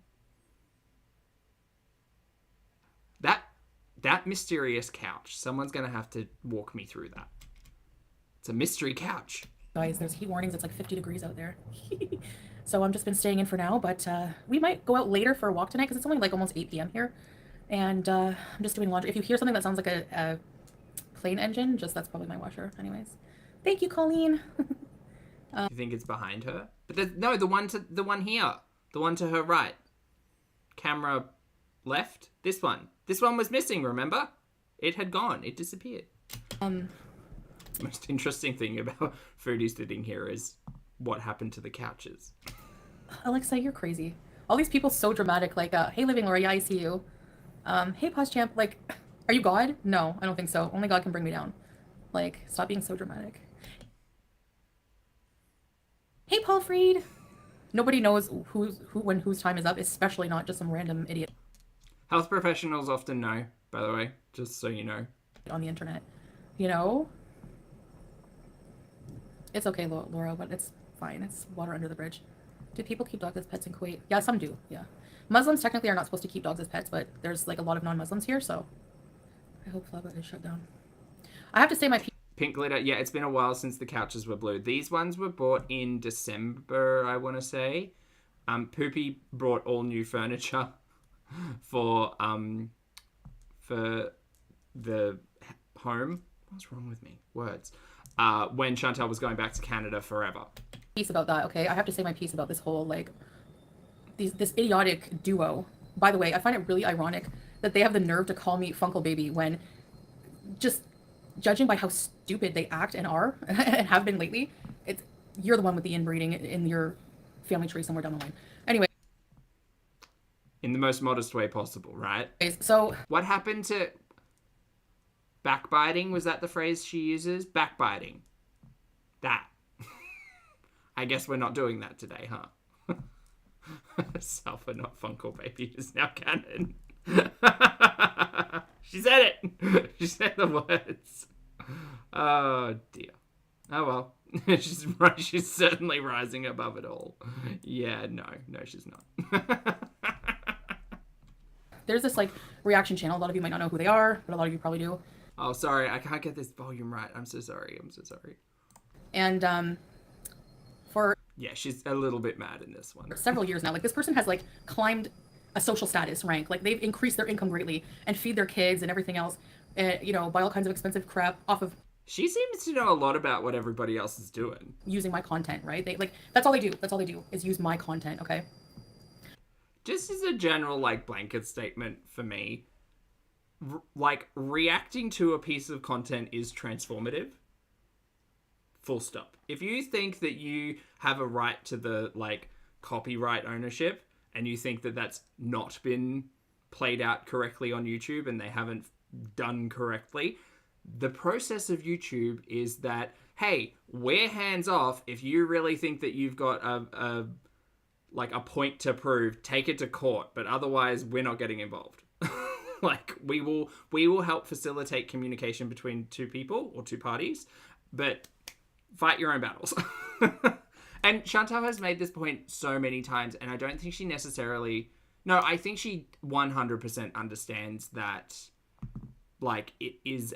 That mysterious couch. Someone's going to have to walk me through that. It's a mystery couch. Guys, there's heat warnings. It's like 50 degrees out there. So I've just been staying in for now, but we might go out later for a walk tonight because it's only like almost 8 p.m. here. And I'm just doing laundry. If you hear something that sounds like a plane engine, that's probably my washer. Anyways, thank you, Colleen. Do you think it's behind her? But no, the one here. The one to her right. Camera left. This one. This one was missing, remember? It had gone. It disappeared. The most interesting thing about Foodie sitting here is what happened to the couches. Alexa, you're crazy. All these people so dramatic, like, hey, Living Laura, yeah, I see you. Hey, Pause Champ, like, are you God? No, I don't think so. Only God can bring me down. Like, stop being so dramatic. Hey, Paul Freed. Nobody knows whose time is up, especially not just some random idiot Health professionals often know, by the way, just so you know. on the internet. You know? It's okay, Laura, but it's fine. It's water under the bridge. Do people keep dogs as pets in Kuwait? Yeah, some do, yeah. Muslims technically are not supposed to keep dogs as pets, but there's like a lot of non-Muslims here, so I hope Flava is shut down. I have to say my Pink glitter. Yeah, it's been a while since the couches were blue. These ones were bought in December, I want to say. Poopy brought all new furniture for the home. What's wrong with me? Words. When Chantal was going back to Canada forever. piece about that, okay? I have to say my piece about this whole, like, this idiotic duo. By the way, I find it really ironic that they have the nerve to call me Funkle Baby when, just judging by how stupid they act and are and have been lately, you're the one with the inbreeding in your family tree somewhere down the line. Anyway. In the most modest way possible, right? So what happened to backbiting? Was that the phrase she uses? Backbiting. That. I guess we're not doing that today, huh? Salva, not Funkle Baby, is now canon. She said it. She said the words. Oh dear. Oh well. She's certainly rising above it all. Yeah, no, she's not. There's this, like, reaction channel. A lot of you might not know who they are, but a lot of you probably do. Oh, sorry, I can't get this volume right. I'm so sorry. And for yeah, she's a little bit mad in this one. several years now, like, this person has, like, climbed a social status rank. Like, they've increased their income greatly and feed their kids and everything else, you know, buy all kinds of expensive crap off of She seems to know a lot about what everybody else is doing. using my content, right? They, like, that's all they do. That's all they do is use my content, okay? Just as a general, like, blanket statement for me, like, reacting to a piece of content is transformative. Full stop. If you think that you have a right to the, like, copyright ownership, and you think that that's not been played out correctly on YouTube and they haven't done correctly, the process of YouTube is that, hey, we're hands off. If you really think that you've got a point to prove, take it to court, but otherwise we're not getting involved. Like, we will help facilitate communication between two people or two parties, but fight your own battles. And Chantal has made this point so many times, and I don't think she necessarily... No, I think she 100% understands that, like, it's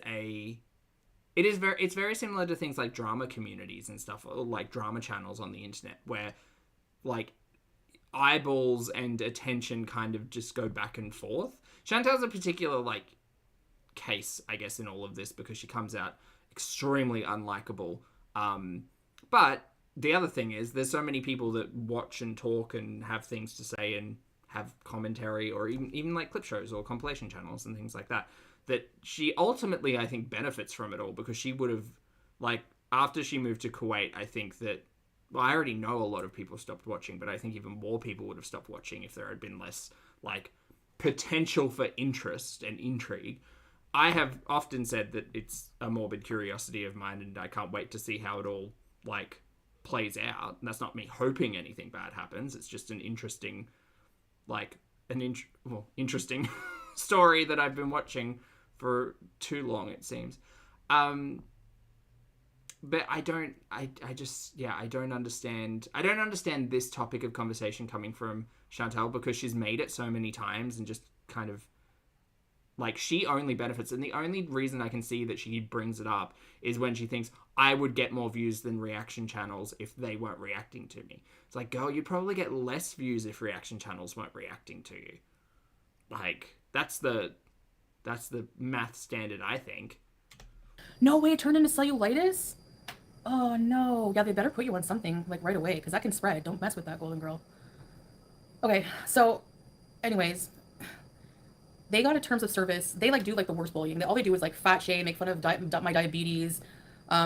very similar to things like drama communities and stuff, or like drama channels on the internet, where, like, eyeballs and attention kind of just go back and forth. Chantal's a particular, like, case, I guess, in all of this, because she comes out extremely unlikable. But the other thing is, there's so many people that watch and talk and have things to say and have commentary, or even like clip shows or compilation channels and things like that, that she ultimately, I think, benefits from it all, because she would have, like, after she moved to Kuwait, I think that, well, I already know a lot of people stopped watching, but I think even more people would have stopped watching if there had been less, like, potential for interest and intrigue. I have often said that it's a morbid curiosity of mine, and I can't wait to see how it all, like, plays out. And that's not me hoping anything bad happens. It's just an interesting, like, interesting story that I've been watching for too long, it seems. But I don't understand this topic of conversation coming from Chantal, because she's made it so many times and just kind of, like, she only benefits. And the only reason I can see that she brings it up is when she thinks, I would get more views than reaction channels if they weren't reacting to me. It's like, girl, you'd probably get less views if reaction channels weren't reacting to you. Like, that's the math standard, I think. No way, it turned into cellulitis? Oh no. Yeah, they better put you on something, like, right away, because that can spread. Don't mess with that, golden girl. Okay, so anyways, they got a terms of service. They, like, do, like, the worst bullying. All they do is, like, fat shame, make fun of my diabetes,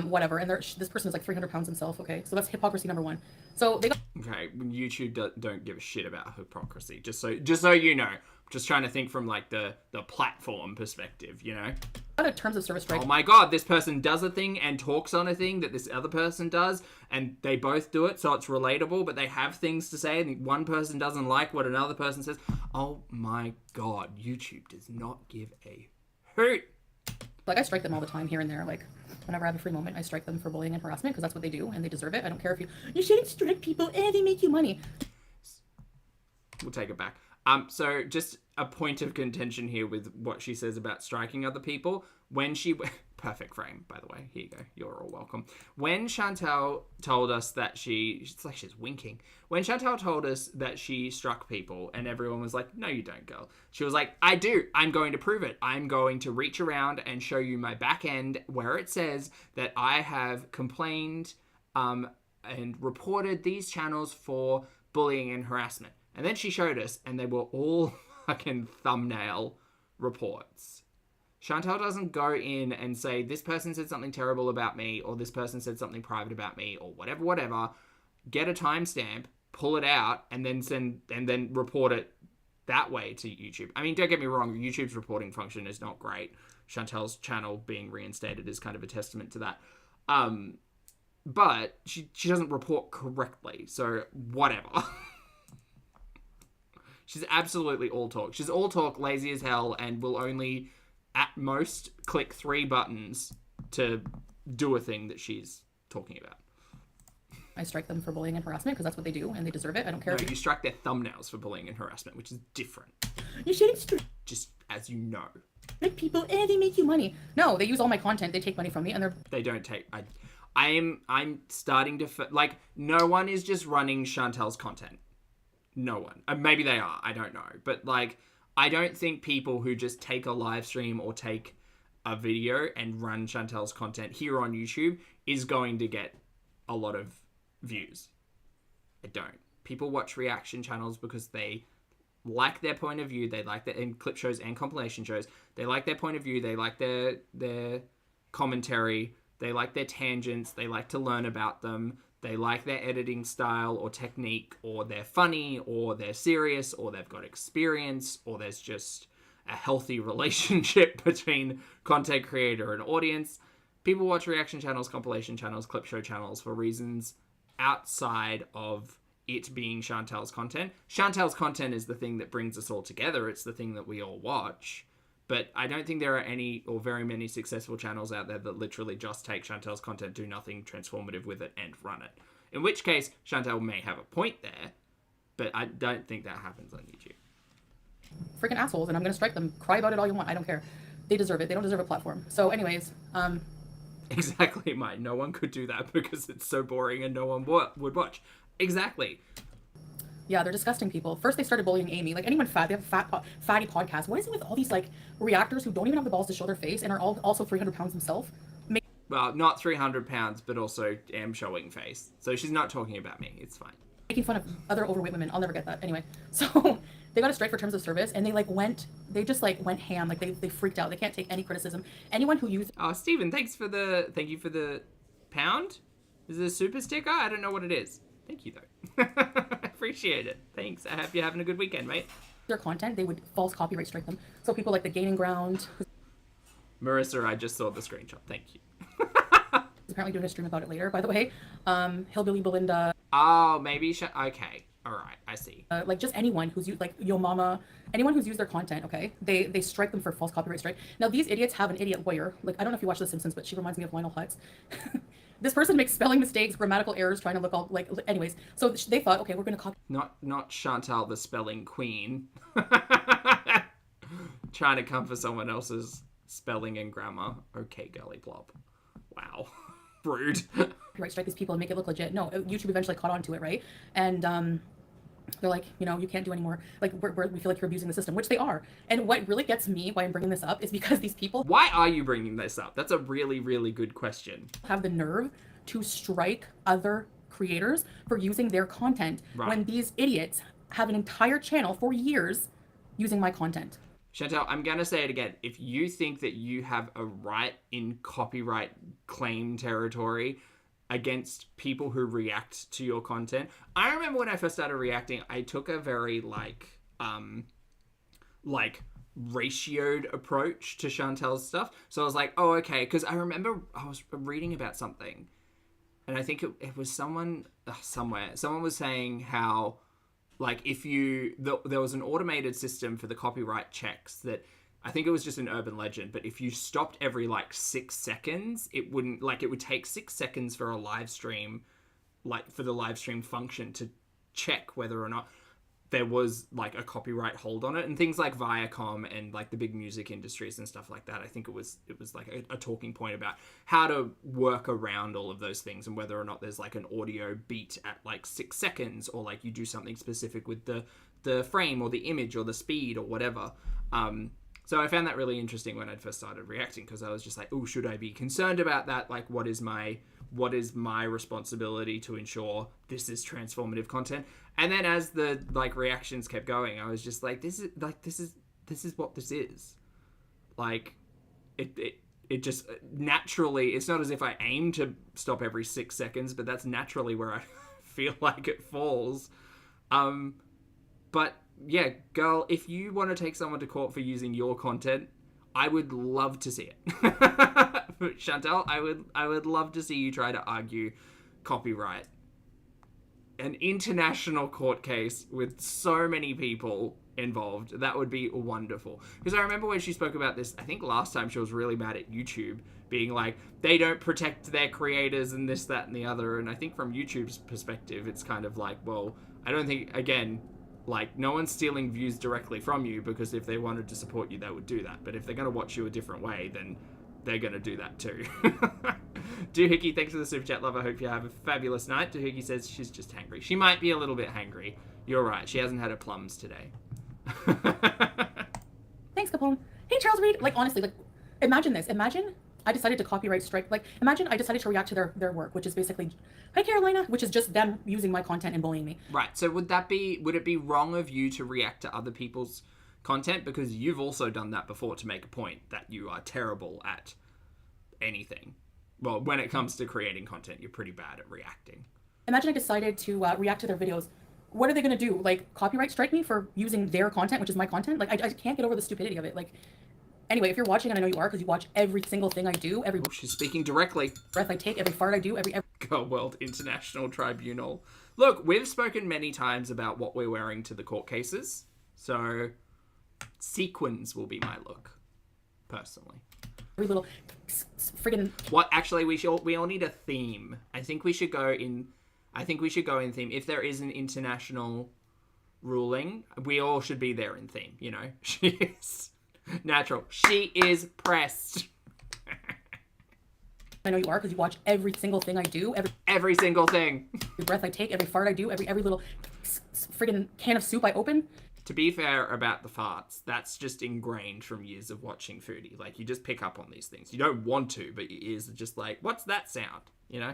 whatever. And this person is, like, 300 pounds himself. Okay, so that's hypocrisy number one. So they got... Okay, YouTube don't give a shit about hypocrisy. Just so you know. Just trying to think from, like, the platform perspective, you know? a terms of service strike. Oh my god, this person does a thing and talks on a thing that this other person does, and they both do it, so it's relatable, but they have things to say, and one person doesn't like what another person says. Oh my god, YouTube does not give a hoot. Like, I strike them all the time here and there. Like, whenever I have a free moment, I strike them for bullying and harassment, because that's what they do, and they deserve it. I don't care if you shouldn't strike people, and they make you money. We'll take it back. So just a point of contention here with what she says about striking other people. When she... Perfect frame, by the way. Here you go. You're all welcome. When Chantal told us that it's like she's winking. When Chantal told us that she struck people and everyone was like, no, you don't, girl. She was like, I do. I'm going to prove it. I'm going to reach around and show you my back end where it says that I have complained and reported these channels for bullying and harassment. And then she showed us, and they were all fucking thumbnail reports. Chantal doesn't go in and say, this person said something terrible about me, or this person said something private about me, or whatever. Get a timestamp, pull it out, and then report it that way to YouTube. I mean, don't get me wrong, YouTube's reporting function is not great. Chantal's channel being reinstated is kind of a testament to that. But she doesn't report correctly, so whatever. She's absolutely all talk. She's all talk, lazy as hell, and will only, at most, click 3 buttons to do a thing that she's talking about. I strike them for bullying and harassment, because that's what they do, and they deserve it. I don't care. No, you strike their thumbnails for bullying and harassment, which is different. You shouldn't strike. Just as you know. Like, people, and they make you money. No, they use all my content. They take money from me, and They don't take... I'm starting to... Like, no one is just running Chantal's content. No one. Maybe they are. I don't know. But, like, I don't think people who just take a live stream or take a video and run Chantal's content here on YouTube is going to get a lot of views. I don't. People watch reaction channels because they like their point of view. They like their, in clip shows and compilation shows, they like their point of view. They like their commentary. They like their tangents. They like to learn about them. They like their editing style or technique, or they're funny, or they're serious, or they've got experience, or there's just a healthy relationship between content creator and audience. People watch reaction channels, compilation channels, clip show channels for reasons outside of it being Chantel's content. Chantel's content is the thing that brings us all together. It's the thing that we all watch. But I don't think there are any or very many successful channels out there that literally just take Chantel's content, do nothing transformative with it, and run it. In which case, Chantel may have a point there, but I don't think that happens on YouTube. Freaking assholes, and I'm going to strike them. Cry about it all you want. I don't care. They deserve it. They don't deserve a platform. So anyways, Exactly, Mike. No one could do that because it's so boring and no one would watch. Exactly. yeah, they're disgusting people. First, they started bullying Amy. Like, anyone fat, they have a fatty podcast. What is it with all these, like, reactors who don't even have the balls to show their face and are all also 300 pounds themselves? Well, not 300 pounds, but also am showing face. So she's not talking about me. It's fine. Making fun of other overweight women. I'll never get that. Anyway, so they got a strike for terms of service, and they just went ham. Like, they freaked out. They can't take any criticism. Anyone who used... Oh, Stephen, thank you for the pound. Is it a super sticker? I don't know what it is. Thank you, though. Appreciate it. Thanks. I hope you're having a good weekend, mate. their content, they would false copyright strike them. So people like the Gaining Ground... Marissa, I just saw the screenshot. Thank you. apparently doing a stream about it later, by the way. Hillbilly Belinda. Oh, maybe okay. All right, I see. Like just anyone who's used, like Yo Mama, anyone who's used their content, okay? They strike them for false copyright strike. Now these idiots have an idiot lawyer. Like, I don't know if you watch The Simpsons, but she reminds me of Lionel Hutz. This person makes spelling mistakes, grammatical errors, trying to look all like. Anyways, so they thought, okay, we're gonna copy. Not Chantal the spelling queen. Trying to come for someone else's spelling and grammar. Okay, girly plop. Wow. Rude. Right, strike these people and make it look legit. No, YouTube eventually caught on to it, right? And they're like, you know, you can't do anymore. Like, we feel like you're abusing the system, which they are. And what really gets me, why I'm bringing this up, is because these people... Why are you bringing this up? That's a really, really good question. ...have the nerve to strike other creators for using their content when these idiots have an entire channel for years using my content. Chantal, I'm going to say it again. If you think that you have a right in copyright claim territory against people who react to your content, I remember when I first started reacting, I took a very ratioed approach to Chantel's stuff. So I was like, oh, okay. Because I remember I was reading about something, and I think it was someone somewhere. Someone was saying how, like, if there was an automated system for the copyright checks that, I think it was just an urban legend, but if you stopped every 6 seconds, it would take 6 seconds for a live stream, for the live stream function to check whether or not there was a copyright hold on it, and things like Viacom and the big music industries and stuff like that. I think it was a talking point about how to work around all of those things and whether or not there's an audio beat at 6 seconds, or you do something specific with the frame or the image or the speed or whatever. So I found that really interesting when I first started reacting, because I was just like, oh, should I be concerned about that? What is my responsibility to ensure this is transformative content? And then as the reactions kept going, I was just like, this is what this is. It just naturally, it's not as if I aim to stop every 6 seconds, but that's naturally where I feel like it falls. But yeah, girl, if you want to take someone to court for using your content, I would love to see it. Chantal, I would love to see you try to argue copyright. An international court case with so many people involved. That would be wonderful. Because I remember when she spoke about this, I think last time she was really mad at YouTube, being like, they don't protect their creators and this, that, and the other. And I think from YouTube's perspective, it's kind of well, I don't think, again, no one's stealing views directly from you, because if they wanted to support you, they would do that. But if they're going to watch you a different way, then they're going to do that too. Doohickey, thanks for the super chat, love. I hope you have a fabulous night. Doohickey says she's just hangry. She might be a little bit hangry. You're right. She hasn't had her plums today. Thanks, Capone. Hey, Charles Reed. Honestly, imagine this. Imagine I decided to copyright strike, like imagine I decided to react to their work, which is basically, hi Carolina, which is just them using my content and bullying me. Right. So would it be wrong of you to react to other people's content? Because you've also done that before to make a point that you are terrible at anything. Well, when it comes to creating content, you're pretty bad at reacting. Imagine I decided to react to their videos. What are they going to do? Like copyright strike me for using their content, which is my content? Like I can't get over the stupidity of it. Like, anyway, if you're watching, and I know you are because you watch every single thing I do, every She's speaking directly. breath I take, every fart I do, every World International Tribunal. Look, we've spoken many times about what we're wearing to the court cases, so sequins will be my look, personally. little friggin' What? Actually, we all need a theme. I think we should go in theme. If there is an international ruling, we all should be there in theme. You know, she is natural. She is pressed. I know you are because you watch every single thing I do, every single thing. Every breath I take, every fart I do, every little friggin' can of soup I open. To be fair about the farts, that's just ingrained from years of watching Foodie. Like, you just pick up on these things. You don't want to, but your ears are just like, what's that sound? You know?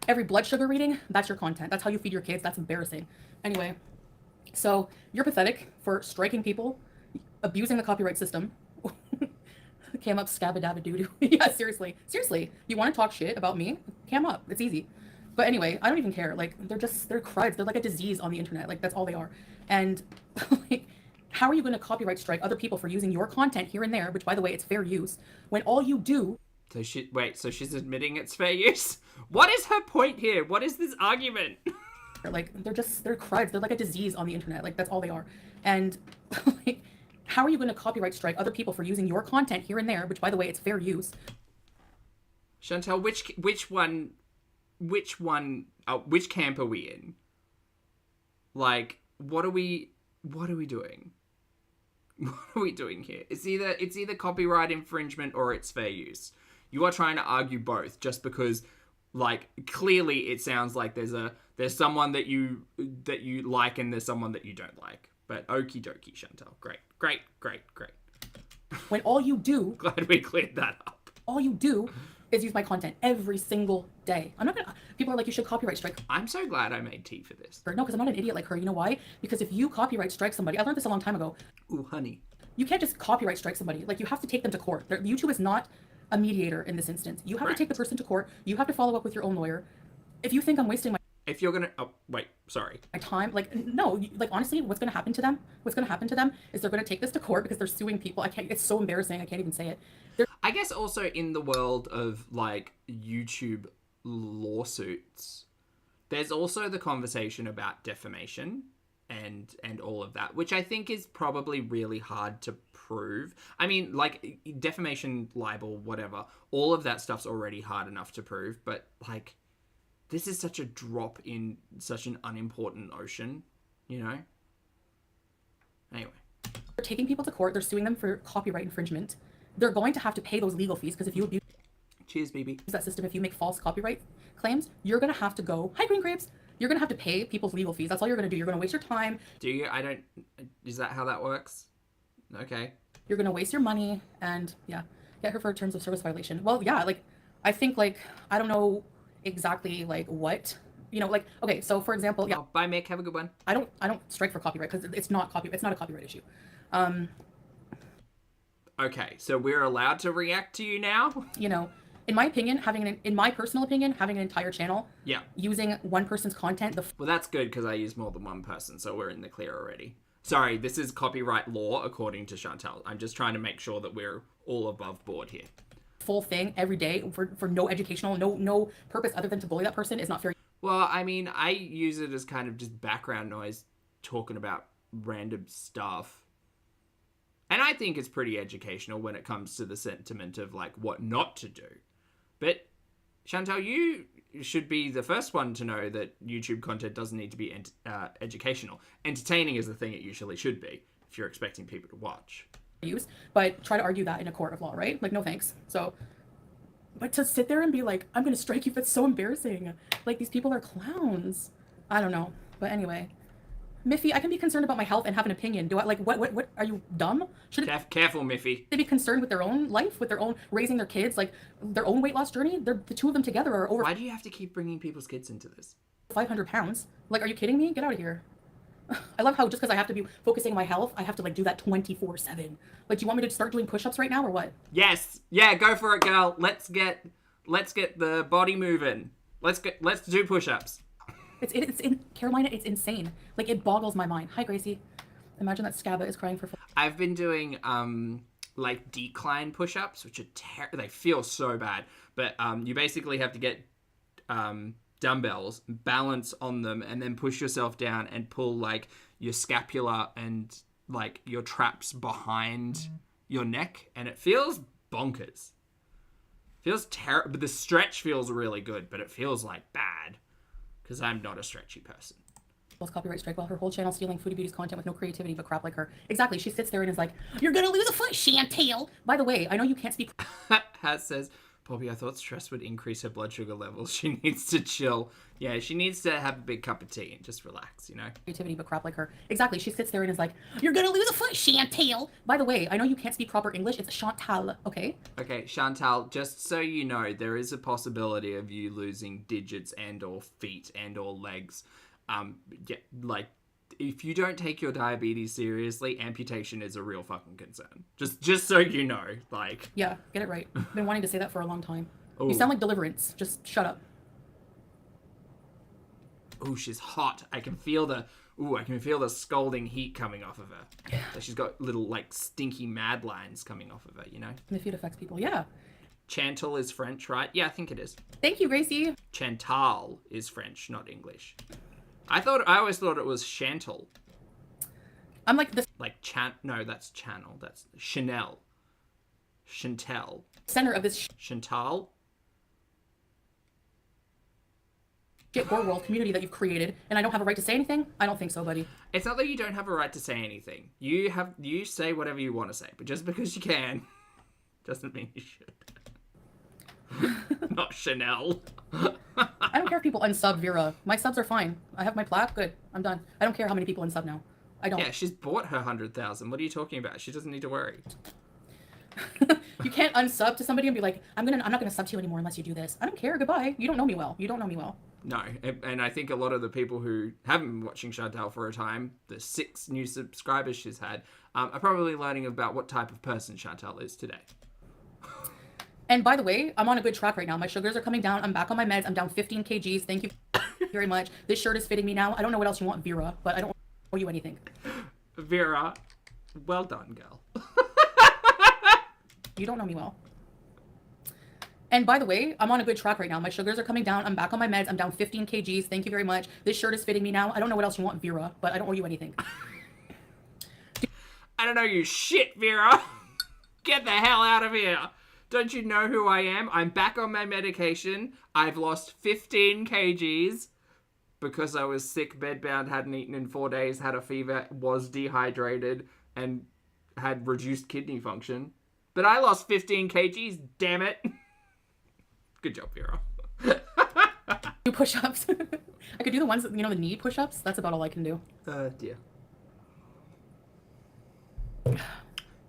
Every blood sugar reading, that's your content. That's how you feed your kids. That's embarrassing. Anyway, so you're pathetic for striking people, abusing the copyright system. Cam up, scabba-dabba-doo-doo. Yeah, seriously. Seriously. You want to talk shit about me? Cam up. It's easy. But anyway, I don't even care. Like, they're cruds. They're like a disease on the internet. Like, that's all they are. And, like, how are you going to copyright strike other people for using your content here and there, which, by the way, it's fair use, when all you do... So she's admitting it's fair use? What is her point here? What is this argument? Like, they're cruds. They're like a disease on the internet. Like, that's all they are. And, like... How are you going to copyright strike other people for using your content here and there, which, by the way, it's fair use? Chantal, which camp are we in? Like, what are we doing? What are we doing here? It's either copyright infringement or it's fair use. You are trying to argue both just because, like, clearly it sounds like there's someone that you like and there's someone that you don't like. But okie dokie, Chantal. Great. When all you do... Glad we cleared that up. All you do is use my content every single day. I'm not gonna... People are like, you should copyright strike. I'm so glad I made tea for this. No, because I'm not an idiot like her. You know why? Because if you copyright strike somebody... I learned this a long time ago. Ooh, honey. You can't just copyright strike somebody. Like, you have to take them to court. YouTube is not a mediator in this instance. You have to take the person to court. You have to follow up with your own lawyer. If you think I'm wasting my... If you're gonna... Oh, wait, sorry. My time, like, no, like, honestly, what's gonna happen to them is they're gonna take this to court because they're suing people. It's so embarrassing, I can't even say it. I guess also in the world of, like, YouTube lawsuits, there's also the conversation about defamation and all of that, which I think is probably really hard to prove. I mean, like, defamation, libel, whatever, all of that stuff's already hard enough to prove, but, like... This is such a drop in such an unimportant ocean, you know? Anyway. They're taking people to court. They're suing them for copyright infringement. They're going to have to pay those legal fees because if you abuse... Cheers, BB. ...that system, if you make false copyright claims, you're going to have to go... Hi, Green Grapes! You're going to have to pay people's legal fees. That's all you're going to do. You're going to waste your time. Do you? I don't... Is that how that works? Okay. You're going to waste your money and, yeah, get her for a terms of service violation. Well, yeah, like, I think, like, I don't know... exactly like what, you know, like, okay, so for example, yeah. Oh, bye, Mick. Have a good one. I don't strike for copyright because it's not a copyright issue. Okay, so we're allowed to react to you now? You know, in my opinion, in my personal opinion, having an entire channel, yeah, using one person's content. Well, that's good because I use more than one person, so we're in the clear already. Sorry, this is copyright law according to Chantal. I'm just trying to make sure that we're all above board here. Full thing every day for no educational, no purpose other than to bully that person is not fair. Well, I mean, I use it as kind of just background noise talking about random stuff. And I think it's pretty educational when it comes to the sentiment of, like, what not to do. But, Chantal, you should be the first one to know that YouTube content doesn't need to be educational. Entertaining is the thing it usually should be if you're expecting people to watch. Use, but try to argue that in a court of law, right? Like, no thanks. So, but to sit there and be like, I'm gonna strike you, that's so embarrassing. Like, these people are clowns. I don't know. But anyway, Miffy, I can be concerned about my health and have an opinion. Do I, like, what, are you dumb? Should Careful, Miffy. they be concerned with their own life, with their own, raising their kids, like, their own weight loss journey? The two of them together are over Why do you have to keep bringing people's kids into this? 500 pounds. Like, are you kidding me? Get out of here. I love how just because I have to be focusing on my health, I have to, like, do that 24/7. Like, do you want me to start doing push-ups right now or what? Yes. Yeah, go for it, girl. Let's get the body moving. Let's do push-ups. It's in Carolina, it's insane. Like, it boggles my mind. Hi, Gracie. Imagine that Scabba is crying for I've been doing like decline push-ups, which are they feel so bad, but you basically have to get dumbbells, balance on them, and then push yourself down and pull like your scapula and like your traps behind your neck, and it feels bonkers. Feels terrible, but the stretch feels really good, but it feels like bad because I'm not a stretchy person. Copyright strike while her whole channel stealing Foodie Beauty's content with no creativity but crap like her. Exactly. She sits there and is like, "You're gonna lose a foot, Chantel." By the way, I know you can't speak. Has says, Poppy, I thought stress would increase her blood sugar levels. She needs to chill. Yeah, she needs to have a big cup of tea and just relax, you know? Creativity but crap like her. Exactly. She sits there and is like, "You're gonna lose a foot, Chantel." By the way, I know you can't speak proper English. It's Chantal, okay? Okay, Chantal, just so you know, there is a possibility of you losing digits and or feet and or legs. Yeah, like, if you don't take your diabetes seriously, amputation is a real fucking concern. Just so you know, like. Yeah, get it right. I've been wanting to say that for a long time. Ooh. You sound like Deliverance. Just shut up. Ooh, she's hot. I can feel the scalding heat coming off of her. Yeah. So she's got little, like, stinky mad lines coming off of her, you know? And if it affects people, yeah. Chantal is French, right? Yeah, I think it is. Thank you, Gracie. Chantal is French, not English. I always thought it was Chantal. I'm like the Like no, that's Channel. That's Chanel. Chantel. center of this Chantal. shit world community that you've created, and I don't have a right to say anything? I don't think so, buddy. It's not that you don't have a right to say anything. You say whatever you want to say, but just because you can doesn't mean you should. Not Chanel. I don't care if people unsub Vera. My subs are fine. I have my plaque. Good. I'm done. I don't care how many people unsub now. I don't. Yeah, she's bought her 100,000. What are you talking about? She doesn't need to worry. You can't unsub to somebody and be like, I'm not gonna sub to you anymore unless you do this. I don't care. Goodbye. You don't know me well. You don't know me well. No, and I think a lot of the people who haven't been watching Chantal for a time, the 6 new subscribers she's had, are probably learning about what type of person Chantal is today. And by the way, I'm on a good track right now. My sugars are coming down. I'm back on my meds. I'm down 15 kgs. Thank you very much. This shirt is fitting me now. I don't know what else you want, Vera, but I don't owe you anything. Vera, well done, girl. You don't know me well. And by the way, I'm on a good track right now. My sugars are coming down. I'm back on my meds. I'm down 15 kgs. Thank you very much. This shirt is fitting me now. I don't know what else you want, Vera, but I don't owe you anything. I don't know you shit, Vera. Get the hell out of here. Don't you know who I am? I'm back on my medication. I've lost 15 kgs because I was sick, bedbound, hadn't eaten in 4 days, had a fever, was dehydrated, and had reduced kidney function. But I lost 15 kgs, damn it. Good job, Vera. Do push-ups. I could do the ones, the knee push-ups. That's about all I can do. Dear.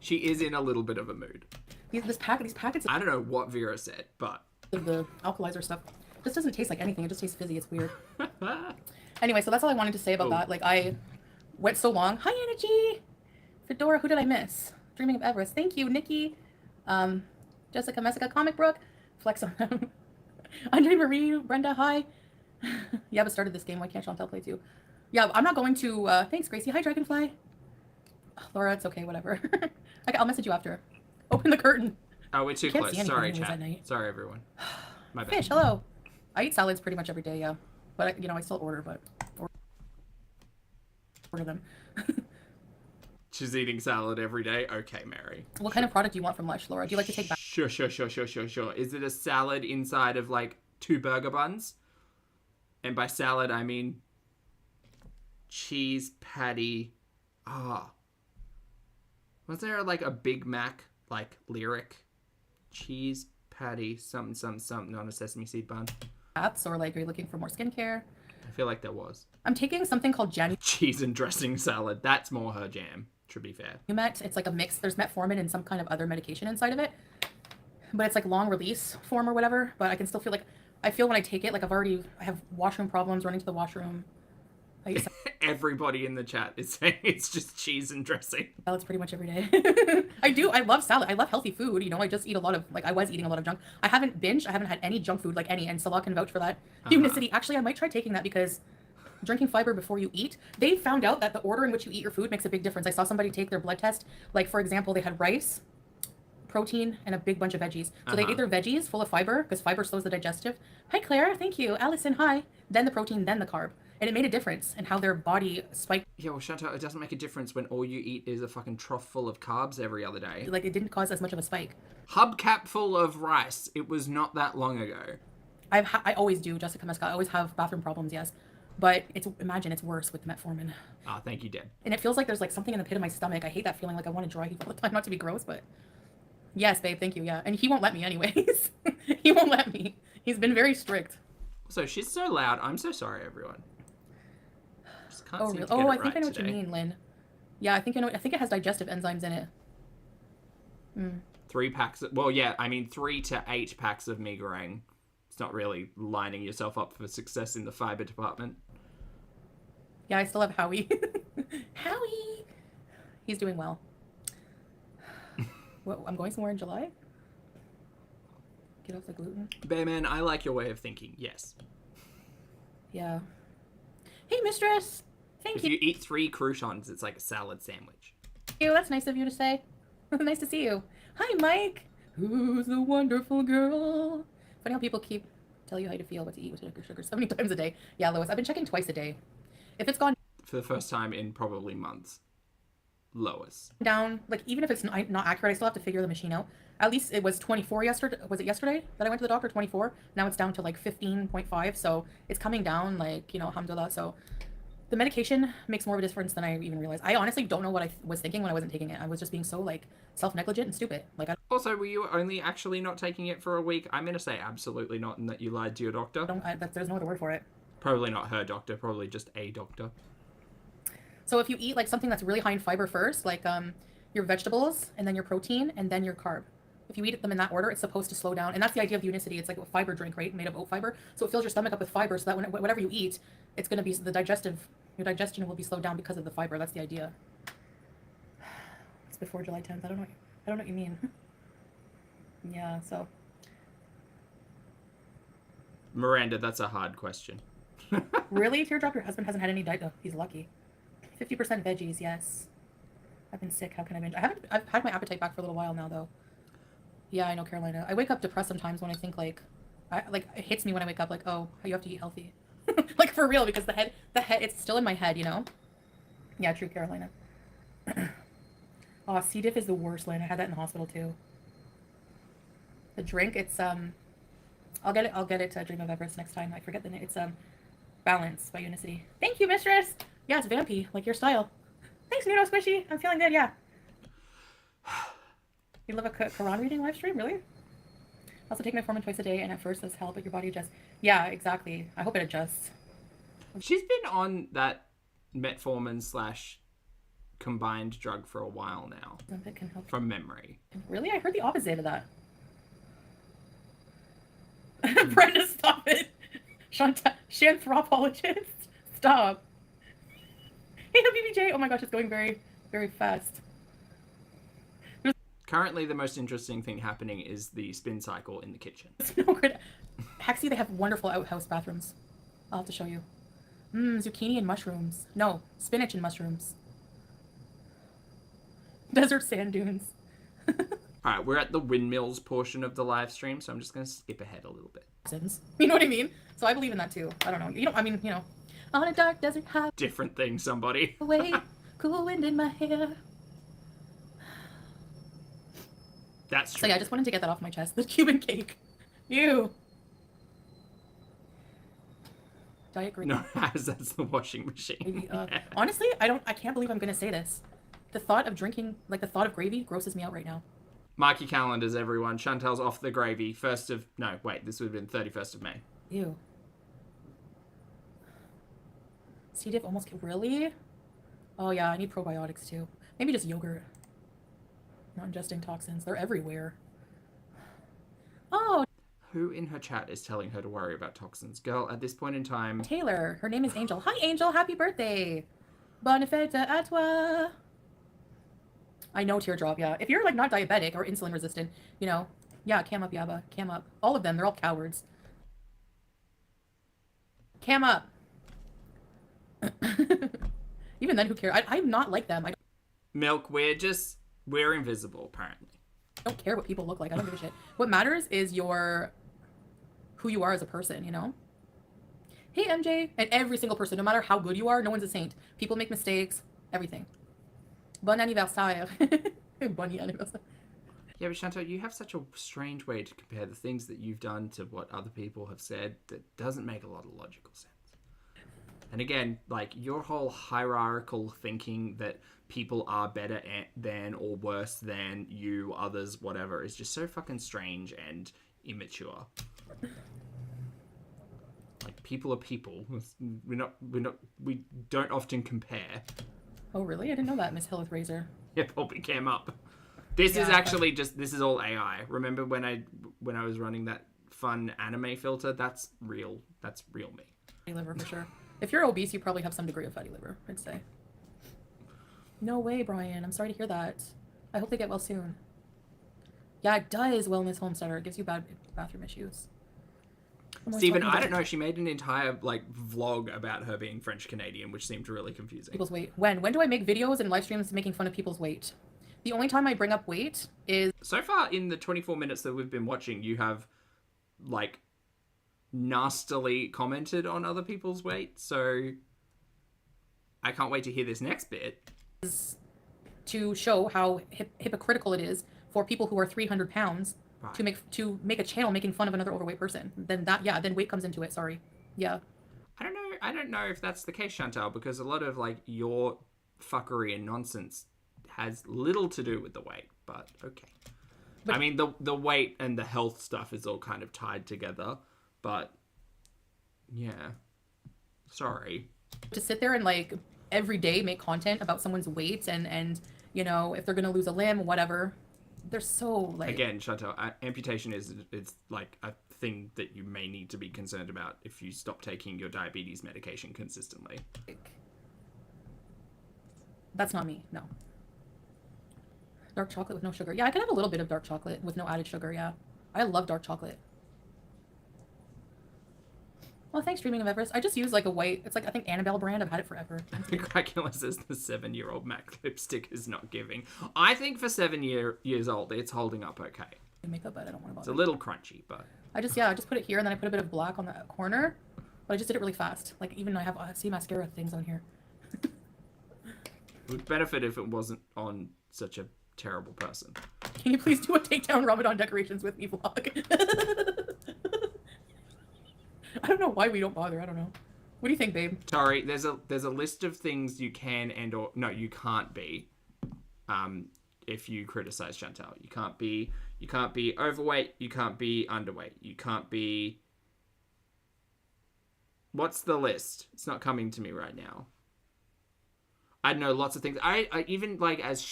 She is in a little bit of a mood. These packets I don't know what Vera said, but of the alkalizer stuff just doesn't taste like anything. It just tastes fizzy. It's weird. Anyway, so that's all I wanted to say about that. Like, I went so long. Hi, Energy. Fedora, who did I miss? Dreaming of Everest. Thank you, Nikki. Jessica, Messica, Comic Brook. Flex on them. Andre Marie, Brenda, hi. Yeah, but started this game. Why can't Chantal play too? Yeah, I'm not going to. Thanks, Gracie. Hi, Dragonfly. Oh, Laura, it's okay. Whatever. I'll message you after. Open the curtain. Oh, we're too Can't close. see Sorry, anything chat. anyways at night. Sorry, everyone. My bad. Fish, hello. I eat salads pretty much every day, yeah. But, I still order, order them. She's eating salad every day? Okay, Mary. What kind of product do you want from Lush, Laura? Do you like to take back? Sure. Is it a salad inside of, like, 2 burger buns? And by salad, I mean cheese patty. Was there, like, a Big Mac, like, lyric? Cheese patty, something on a sesame seed bun. Or, like, are you looking for more skincare? I feel like there was. I'm taking something called Cheese and dressing salad. That's more her jam, to be fair. It's like a mix. There's metformin and some kind of other medication inside of it. But it's like long release form or whatever. But I can still feel like, I feel when I take it, like I have washroom problems, running to the washroom. Everybody in the chat is saying it's just cheese and dressing. Salads pretty much every day. I love salad. I love healthy food. You know, I just eat a lot of, like, I was eating a lot of junk. I haven't binged. I haven't had any junk food, like any, and Salah can vouch for that. Unicity. Actually, I might try taking that because drinking fiber before you eat, they found out that the order in which you eat your food makes a big difference. I saw somebody take their blood test. Like, for example, they had rice, protein, and a big bunch of veggies. So they ate their veggies full of fiber because fiber slows the digestive. Hi, Claire. Thank you. Allison, hi. Then the protein, then the carb. And it made a difference in how their body spiked. Yeah, well, Chantal, it doesn't make a difference when all you eat is a fucking trough full of carbs every other day. Like, it didn't cause as much of a spike. Hubcap full of rice. It was not that long ago. I always do, Jessica Mescott. I always have bathroom problems, yes. But imagine it's worse with the metformin. Ah, thank you, Deb. And it feels like there's like something in the pit of my stomach. I hate that feeling, like I want to dry heave all the time, not to be gross, but yes, babe, thank you, yeah. And he won't let me anyways. He won't let me. He's been very strict. So she's so loud. I'm so sorry, everyone. Just can't seem to get Oh, I it think right I know what today. you mean, Lynn. Yeah, I think I know. I think it has digestive enzymes in it. 3 packs. Well, yeah, I mean 3 to 8 packs of migraine. It's not really lining yourself up for success in the fiber department. Yeah, I still have Howie. Howie! He's doing well. What, I'm going somewhere in July? Get off the gluten? Bearman, I like your way of thinking. Yes. Yeah. Hey, mistress! Thank If you. you eat 3 croutons, it's like a salad sandwich. That's nice of you to say. Nice to see you. Hi, Mike! Who's the wonderful girl? Funny how people keep tell you how to feel, what to eat with sugar 70 times a day. Yeah, Lois, I've been checking twice a day. If it's gone For the first time in probably months. Lois. down, like even if it's not accurate, I still have to figure the machine out. At least it was 24 yesterday. Was it yesterday that I went to the doctor? 24. Now it's down to like 15.5. So it's coming down, like, you know, alhamdulillah. So the medication makes more of a difference than I even realized. I honestly don't know what I was thinking when I wasn't taking it. I was just being so like self-negligent and stupid. Like Also, were you only actually not taking it for a week? I'm going to say absolutely not, and that you lied to your doctor. There's no other word for it. Probably not her doctor, probably just a doctor. So if you eat like something that's really high in fiber first, like your vegetables and then your protein and then your carb. If you eat them in that order, it's supposed to slow down. And that's the idea of Unicity. It's like a fiber drink, right? Made of oat fiber. So it fills your stomach up with fiber so that whatever you eat, it's going to be your digestion will be slowed down because of the fiber. That's the idea. It's before July 10th. I don't know what you mean. Yeah, so. Miranda, that's a hard question. Really? Teardrop, your husband hasn't had any diet. Oh, he's lucky. 50% veggies, yes. I've been sick. How can I binge? I've had my appetite back for a little while now, though. Yeah, I know, Carolina. I wake up depressed sometimes when I think like it hits me when I wake up like, oh, you have to eat healthy. Like for real, because the head, it's still in my head, you know? Yeah, true, Carolina. Oh, C. diff is the worst, Lynn. I had that in the hospital too. The drink, it's I'll get it to Dream of Everest next time. I forget the name. It's Balance by Unicity. Thank you, mistress. Yeah, it's vampy, like your style. Thanks, Nuno Squishy. I'm feeling good, yeah. You love a Quran reading live stream, really? Also take metformin twice a day, and at first this help, but your body adjusts. Yeah, exactly. I hope it adjusts. She's been on that metformin / combined drug for a while now. It can help. From memory. Really? I heard the opposite of that. Brenda, stop it. Shanthropologist. Stop. Hey, BBJ. Oh my gosh, it's going very, very fast. Currently, the most interesting thing happening is the spin cycle in the kitchen. It's no good. Hexie, they have wonderful outhouse bathrooms. I'll have to show you. Zucchini and mushrooms. No, spinach and mushrooms. Desert sand dunes. Alright, we're at the windmills portion of the live stream, so I'm just going to skip ahead a little bit. You know what I mean? So I believe in that too. I don't know. On a dark desert highway. Different thing, somebody. Cool wind in my hair. That's true. So yeah, I just wanted to get that off my chest. The Cuban cake. Ew. Diet Greek. No, as that's the washing machine. Honestly, I can't believe I'm gonna say this. The thought of drinking, like the thought of gravy, grosses me out right now. Mark your calendars, everyone. Chantal's off the gravy. This would have been 31st of May. Ew. C. diff almost really? Oh yeah, I need probiotics too. Maybe just yogurt. Not ingesting toxins. They're everywhere. Oh, Who in her chat is telling her to worry about toxins? Girl, at this point in time... Taylor. Her name is Angel. Hi, Angel. Happy birthday. Bonne fête à toi. I know, teardrop, yeah. If you're, like, not diabetic or insulin resistant, you know, yeah, cam up, Yaba. Cam up. All of them. They're all cowards. Cam up. Even then, who cares? I'm not like them. I Milk, we're invisible, apparently. don't care what people look like. I don't give a shit. What matters is who you are as a person, you know? Hey, MJ. And every single person, no matter how good you are, no one's a saint. People make mistakes. Everything. Bon anniversaire. Bon anniversaire. Yeah, but Chantal, you have such a strange way to compare the things that you've done to what other people have said that doesn't make a lot of logical sense. And again, like, your whole hierarchical thinking that people are better than or worse than you, others, whatever, is just so fucking strange and immature. Like, people are people. We don't often compare. Oh, really? I didn't know that, Miss Hillith Razor. Yeah, probably came up. This is actually this is all AI. Remember when I was running that fun anime filter? That's real me. Fatty liver for sure. If you're obese, you probably have some degree of fatty liver, I'd say. No way, Brian. I'm sorry to hear that. I hope they get well soon. Yeah, it does, Wellness Homesteader. It gives you bad bathroom issues. Stephen, I don't know. She made an entire vlog about her being French Canadian, which seemed really confusing. People's weight. When do I make videos and live streams making fun of people's weight? The only time I bring up weight is... So far, in the 24 minutes that we've been watching, you have, nastily commented on other people's weight, so I can't wait to hear this next bit. To show how hypocritical it is for people who are 300 pounds to make a channel making fun of another overweight person. Then weight comes into it, sorry. Yeah. I don't know if that's the case, Chantal, because a lot of, your fuckery and nonsense has little to do with the weight, but okay. I mean, the weight and the health stuff is all kind of tied together, but yeah. Sorry. To sit there and, every day make content about someone's weight and you know, if they're going to lose a limb, whatever. They're so, Again, Chantal, amputation is a thing that you may need to be concerned about if you stop taking your diabetes medication consistently. That's not me, no. Dark chocolate with no sugar. Yeah, I can have a little bit of dark chocolate with no added sugar, yeah. I love dark chocolate. Well, thanks, Dreaming of Everest. I just use a white, it's I think Annabelle brand. I've had it forever. Dracula says the 7-year-old MAC lipstick is not giving. I think for 7 years old, it's holding up okay. Makeup, but I don't want to bother. It's a little crunchy, but... I just put it here, and then I put a bit of black on the corner. But I just did it really fast. Even I have see mascara things on here. It would benefit if it wasn't on such a terrible person. Can you please do a takedown Ramadan decorations with me vlog? I don't know why we don't bother. I don't know. What do you think, babe? Tori, there's a list of things you can and/or no, you can't be. If you criticize Chantal, you can't be overweight. You can't be underweight. You can't be. What's the list? It's not coming to me right now. I know lots of things. I even as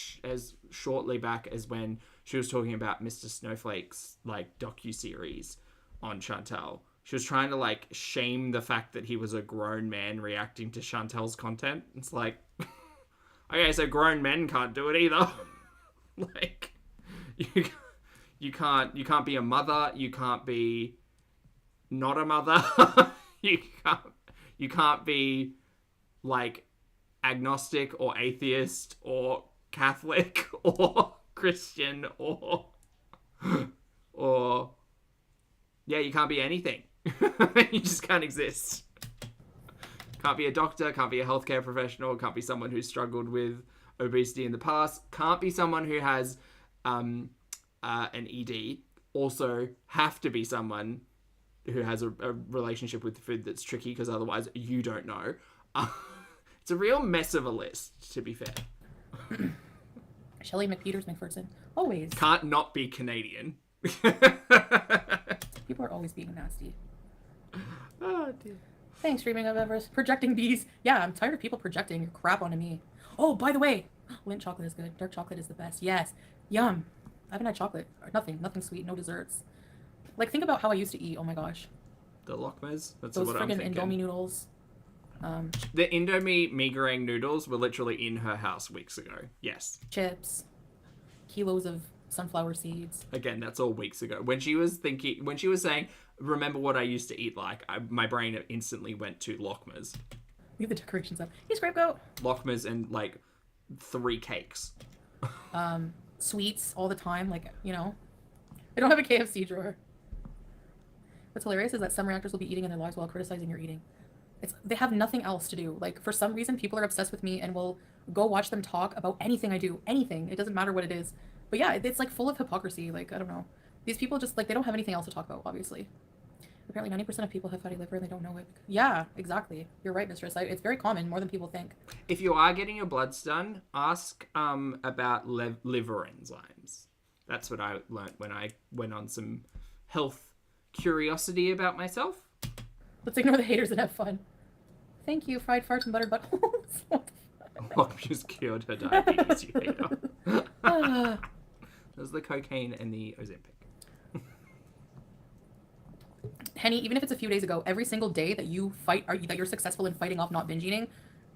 shortly back as when she was talking about Mr. Snowflake's docuseries on Chantal. She was trying to shame the fact that he was a grown man reacting to Chantal's content. It's okay, so grown men can't do it either. you can't be a mother. You can't be not a mother. you can't be agnostic or atheist or Catholic or Christian or yeah, you can't be anything. You just can't exist. Can't be a doctor, can't be a healthcare professional, can't be someone who's struggled with obesity in the past, can't be someone who has an ED. Also have to be someone who has a relationship with food that's tricky, because otherwise you don't know. It's a real mess of a list, to be fair. Shelley McPeters McPherson. Always. Can't not be Canadian. People are always being nasty. Oh, dear. Thanks, Streaming of Evers. Projecting bees. Yeah, I'm tired of people projecting your crap onto me. Oh, by the way, Lindt chocolate is good. Dark chocolate is the best. Yes. Yum. I haven't had chocolate. Nothing sweet. No desserts. Like, think about how I used to eat. Oh my gosh. The Lokmas? That's Those what I'm friggin' thinking. Indomie noodles. The Indomie mee goreng noodles were literally in her house weeks ago. Yes. Chips. Kilos of sunflower seeds. Again, that's all weeks ago. When she was saying, remember what I used to eat like, my brain instantly went to Lokmas. Leave the decorations up. Hey, Scrape Goat. Lokmas and, like, 3 cakes. Sweets all the time. Like, you know. I don't have a KFC drawer. What's hilarious is that some reactors will be eating in their lives while criticizing your eating. They have nothing else to do. Like, for some reason, people are obsessed with me and will go watch them talk about anything I do. Anything. It doesn't matter what it is. But yeah, it's like full of hypocrisy. Like, I don't know. These people just, like, they don't have anything else to talk about, obviously. Apparently 90% of people have fatty liver and they don't know it. Yeah, exactly. You're right, mistress. It's very common, more than people think. If you are getting your bloods done, ask about liver enzymes. That's what I learned when I went on some health curiosity about myself. Let's ignore the haters and have fun. Thank you, fried farts and buttered buttholes. Mom just cured her diabetes, you hater. That was the cocaine and the Ozempic. Henny, even if it's a few days ago, every single day that you fight, that you're successful in fighting off not binge eating,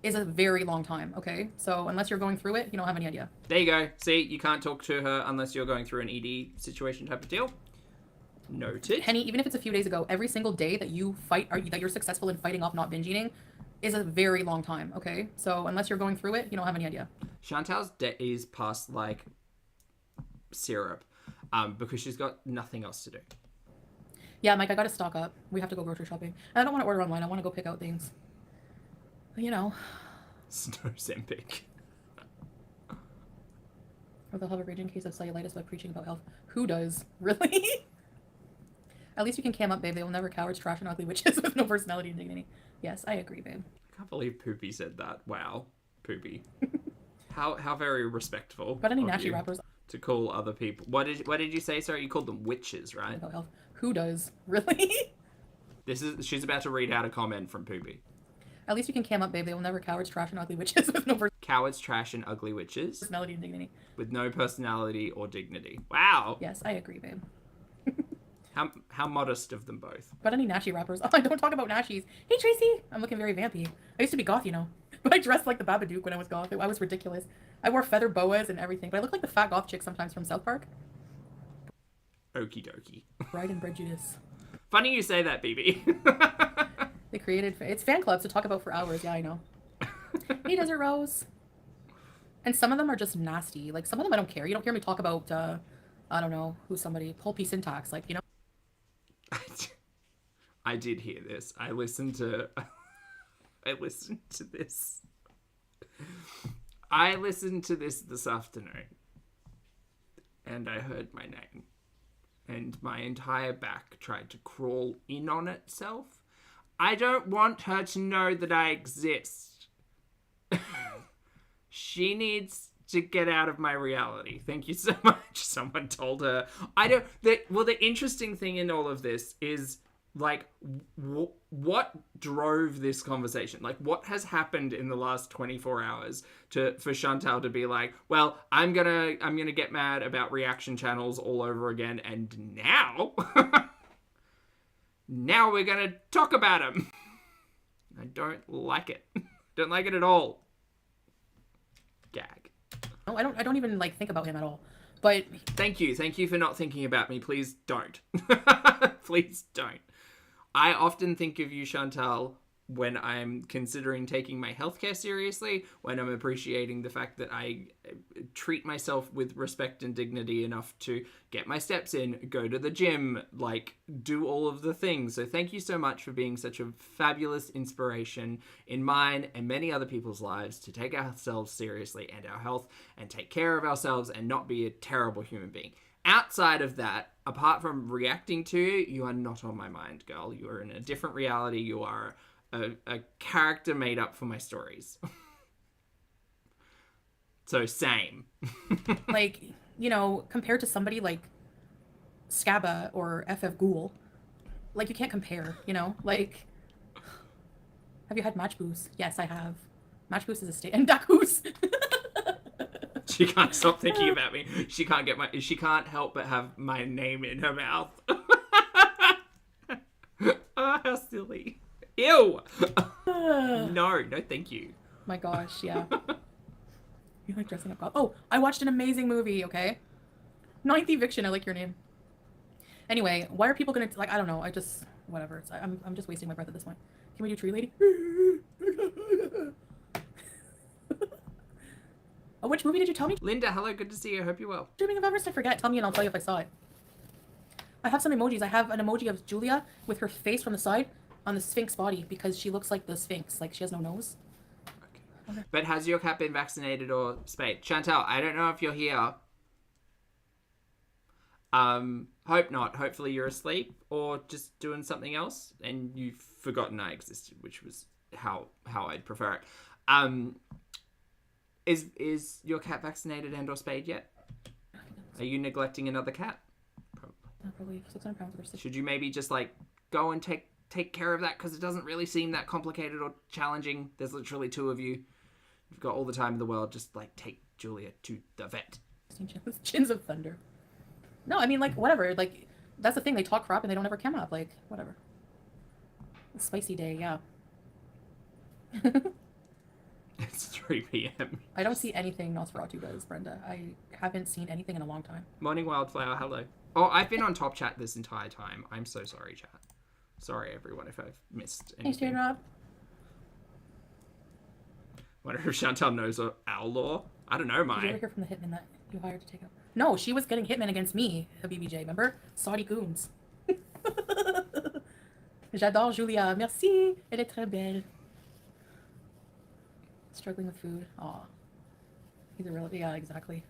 is a very long time, okay? So unless you're going through it, you don't have any idea. There you go. See, you can't talk to her unless you're going through an ED situation type of deal. Noted. Henny, even if it's a few days ago, every single day that you fight, that you're successful in fighting off not binge eating, is a very long time, okay? So unless you're going through it, you don't have any idea. Chantal's debt is past, like, syrup, because she's got nothing else to do. Yeah, Mike, I gotta stock up. We have to go grocery shopping. And I don't want to order online. I want to go pick out things. You know. Snow Zempic. Or they'll have a raging case of cellulitis by preaching about health. Who does? Really? At least you can cam up, babe. They will never cowards, trash, and ugly witches with no personality and dignity. Yes, I agree, babe. I can't believe Poopy said that. Wow. Poopy. How very respectful. Got any of nasty you rappers? To call other people. What did you say? Sorry, you called them witches, right? About health. Who does? Really? She's about to read out a comment from Poopy. At least you can cam up, babe. They will never cowards, trash, and ugly witches with no Cowards, trash, and ugly witches. personality and dignity. With no personality or dignity. Wow. Yes, I agree, babe. How modest of them both. Got any Nashi rappers? Oh, I don't talk about Nashies. Hey, Tracy. I'm looking very vampy. I used to be goth, you know. But I dressed like the Babadook when I was goth. I was ridiculous. I wore feather boas and everything. But I look like the fat goth chick sometimes from South Park. Okie dokie. Pride and Prejudice. Funny you say that, BB. They created... It's fan clubs to talk about for hours. Yeah, I know. Hey, Desert Rose. And some of them are just nasty. Like, some of them I don't care. You don't hear me talk about, I don't know, who's somebody. Pulpy Syntax. Like, you know. I did hear this. I listened to this. I listened to this afternoon. And I heard my name. And my entire back tried to crawl in on itself. I don't want her to know that I exist. She needs to get out of my reality. Thank you so much. Someone told her. The interesting thing in all of this is, like, what drove this conversation? Like, what has happened in the last 24 hours for Chantal to be like, well, I'm gonna get mad about reaction channels all over again, and now now we're gonna talk about them. I don't like it. Don't like it at all. Gag. No, I don't even, like, think about him at all. But... Thank you for not thinking about me. Please don't. Please don't. I often think of you, Chantal, when I'm considering taking my healthcare seriously, when I'm appreciating the fact that I treat myself with respect and dignity enough to get my steps in, go to the gym, like, do all of the things. So thank you so much for being such a fabulous inspiration in mine and many other people's lives to take ourselves seriously and our health and take care of ourselves and not be a terrible human being. Outside of that, apart from reacting to you, you are not on my mind, girl. You are in a different reality. You are a character made up for my stories. So same. Like, you know, compared to somebody like Scabba or FF Ghoul, like, you can't compare, you know? Like, Have you had Match Boost? Yes, I have. Match Boost is a state. And Dakus! She can't stop thinking about me. She can't help but have my name in her mouth. Oh, how silly. Ew! No, thank you. My gosh, yeah. You like dressing up? Oh, I watched an amazing movie, okay? Ninth Eviction, I like your name. Anyway, why are people gonna, like, I don't know, whatever. I'm just wasting my breath at this point. Can we do Tree Lady? Oh, which movie did you tell me? Linda, hello, good to see you. I hope you're well. Streaming of Everest, I forget. Tell me and I'll tell you if I saw it. I have some emojis. I have an emoji of Julia with her face from the side on the Sphinx body because she looks like the Sphinx. Like, she has no nose. Okay. But has your cat been vaccinated or spayed? Chantal, I don't know if you're here. Hope not. Hopefully you're asleep or just doing something else and you've forgotten I existed, which was how I'd prefer it. Is your cat vaccinated and or spayed yet? Are you neglecting another cat? Probably 600 pounds versus. Should you maybe just like go and take care of that because it doesn't really seem that complicated or challenging. There's literally 2 of you. You've got all the time in the world. Just like take Julia to the vet. Chins of thunder. No, I mean, like, whatever. Like, that's the thing. They talk crap and they don't ever come up. Like, whatever. A spicy day, yeah. It's 3 p.m. I don't see anything Nosferatu does, Brenda. I haven't seen anything in a long time. Morning Wildflower, hello. Oh, I've been on top chat this entire time. I'm so sorry, chat. Sorry, everyone, if I've missed anything. Thanks, Rob. Wonder if Chantal knows our law. I don't know, Did you ever hear from the hitman that you hired to take up? No, she was getting hitman against me, BBJ, remember? Saudi goons. J'adore Julia. Merci. Elle est très belle. Struggling with food. Aw. He's a real... Yeah, exactly.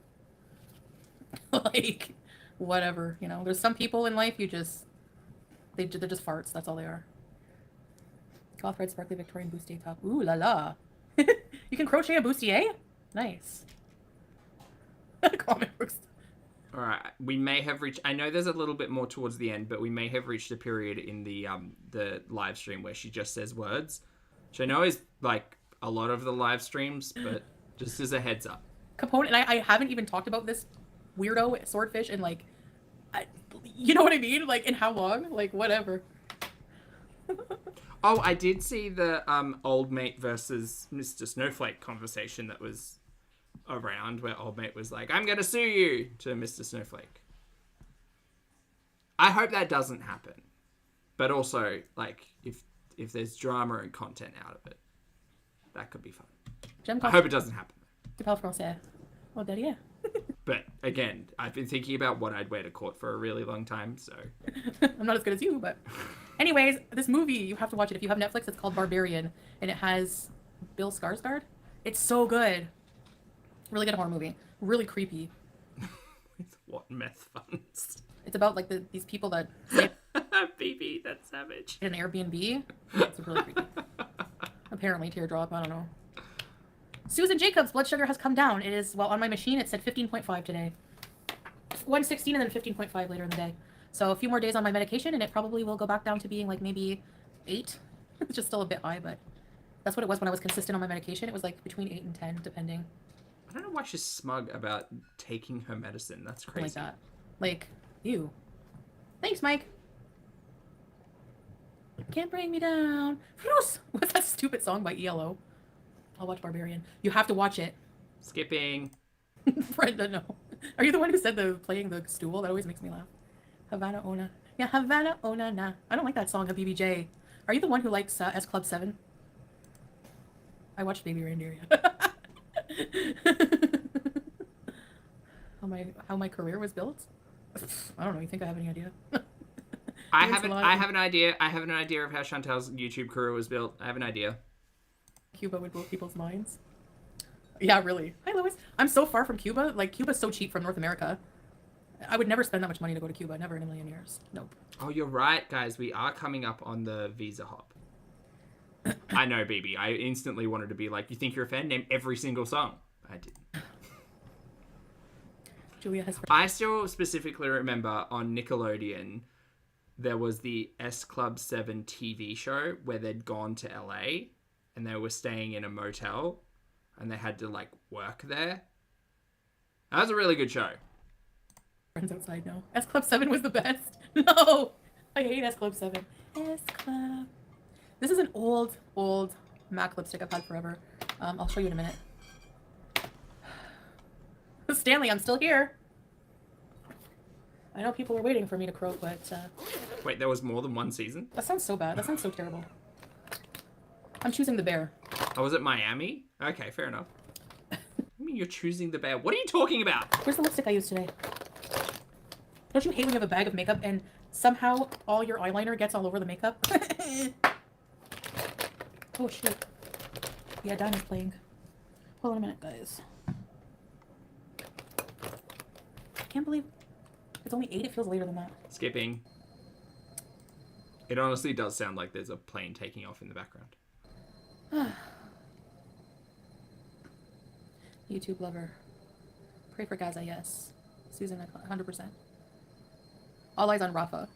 Like, whatever, you know? There's some people in life you just... They're just farts. That's all they are. Goth red sparkly Victorian bustier top. Ooh la la. You can crochet a bustier? Nice. Comic books. All right, we may have reached. I know there's a little bit more towards the end, but we may have reached a period in the live stream where she just says words, which I know is like a lot of the live streams, but just as a heads up. Capone, and I haven't even talked about this weirdo swordfish in like, you know what I mean? Like in how long? Like whatever. Oh, I did see the old mate versus Mr. Snowflake conversation that was around where old mate was like, I'm gonna sue you to Mr. Snowflake. I hope that doesn't happen. But also, like, if there's drama and content out of it, that could be fun. I hope it doesn't happen. Tu parles français. Oh, derrière. But again, I've been thinking about what I'd wear to court for a really long time, so I'm not as good as you, but anyways, this movie, you have to watch it. If you have Netflix, it's called Barbarian, and it has Bill Skarsgård. It's so good. Really good horror movie. Really creepy. With what meth funds? It's about like these people that BB, that's savage. in an Airbnb. It's really creepy. Apparently, teardrop. I don't know. Susan Jacobs' blood sugar has come down. It is, well, on my machine, it said 15.5 today. 116 and then 15.5 later in the day. So a few more days on my medication, and it probably will go back down to being like maybe 8. It's just still a bit high, but that's what it was when I was consistent on my medication. It was like between 8 and 10, depending. I don't know why she's smug about taking her medicine. That's crazy. Like that. Like, ew. Thanks, Mike. Can't bring me down. What's that stupid song by ELO? I'll watch Barbarian. You have to watch it. Skipping. Brenda, no. Are you the one who said playing the stool? That always makes me laugh. Havana Ona. Yeah, Havana Ona na. I don't like that song, BBJ. Are you the one who likes S Club 7? I watched Baby Reindeer. How my career was built? I don't know. You think I have any idea? I have an idea. I have an idea of how Chantal's YouTube career was built. I have an idea. Cuba would blow people's minds. Yeah, really. Hi, Lois. I'm so far from Cuba. Like, Cuba's so cheap from North America. I would never spend that much money to go to Cuba. Never in a million years. Nope. Oh, you're right, guys. We are coming up on the visa hop. I know, BB. I instantly wanted to be like, you think you're a fan? Name every single song. I didn't. Julia has... I still specifically remember on Nickelodeon, there was the S Club 7 TV show where they'd gone to LA and they were staying in a motel and they had to like work there. That was a really good show. Friends outside now. S Club 7 was the best. No, I hate S Club 7. S Club. This is an old MAC lipstick I've had forever. I'll show you in a minute. Stanley, I'm still here. I know people were waiting for me to croak, but Wait, there was more than one season? that sounds so bad. That sounds so terrible. I'm choosing the bear. Oh, was it Miami? Okay, fair enough. I mean, you're choosing the bear. What are you talking about? Where's the lipstick I used today? Don't you hate when you have a bag of makeup and somehow all your eyeliner gets all over the makeup? Oh, shoot. Yeah, Dinah's playing. Hold on a minute, guys. I can't believe it's only 8. It feels later than that. Skipping. It honestly does sound like there's a plane taking off in the background. YouTube lover. Pray for Gaza, yes. Susan, 100%. All eyes on Rafa.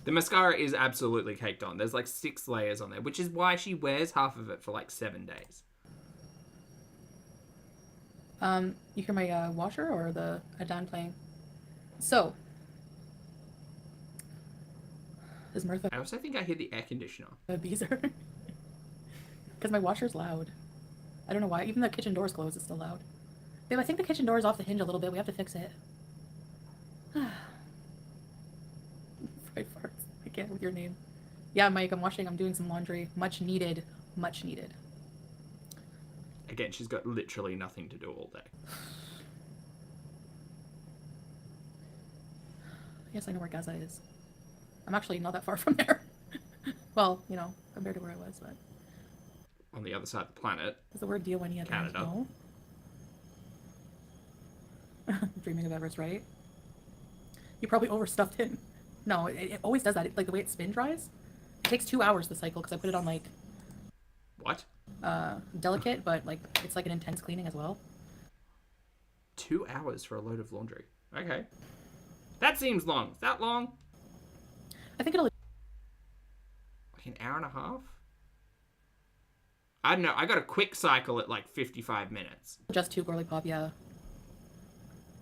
The mascara is absolutely caked on. There's like 6 layers on there, which is why she wears half of it for like 7 days. You hear my washer or the Adan playing? So, is Martha I also think I hear the air conditioner. a beezer? Because my washer's loud. I don't know why. Even the kitchen door's closed, it's still loud. Babe, I think the kitchen door is off the hinge a little bit. We have to fix it. Fried farts. I can't with your name. Yeah, Mike, I'm washing. I'm doing some laundry. Much needed. Much needed. Again, she's got literally nothing to do all day. I guess I know where Gaza is. I'm actually not that far from there. Well, you know, compared to where I was, but... On the other side of the planet. Is the word deal when you have Canada. No? Dreaming of Everest, right? You probably overstuffed it. No, it always does that. Like the way it spin dries. It takes 2 hours to cycle because I put it on like... What? Delicate, but like it's like an intense cleaning as well. 2 hours for a load of laundry. Okay. That seems long. Is that long? I think it'll... Like an hour and a half? I don't know. I got a quick cycle at like 55 minutes. Just 2 girly pop, yeah.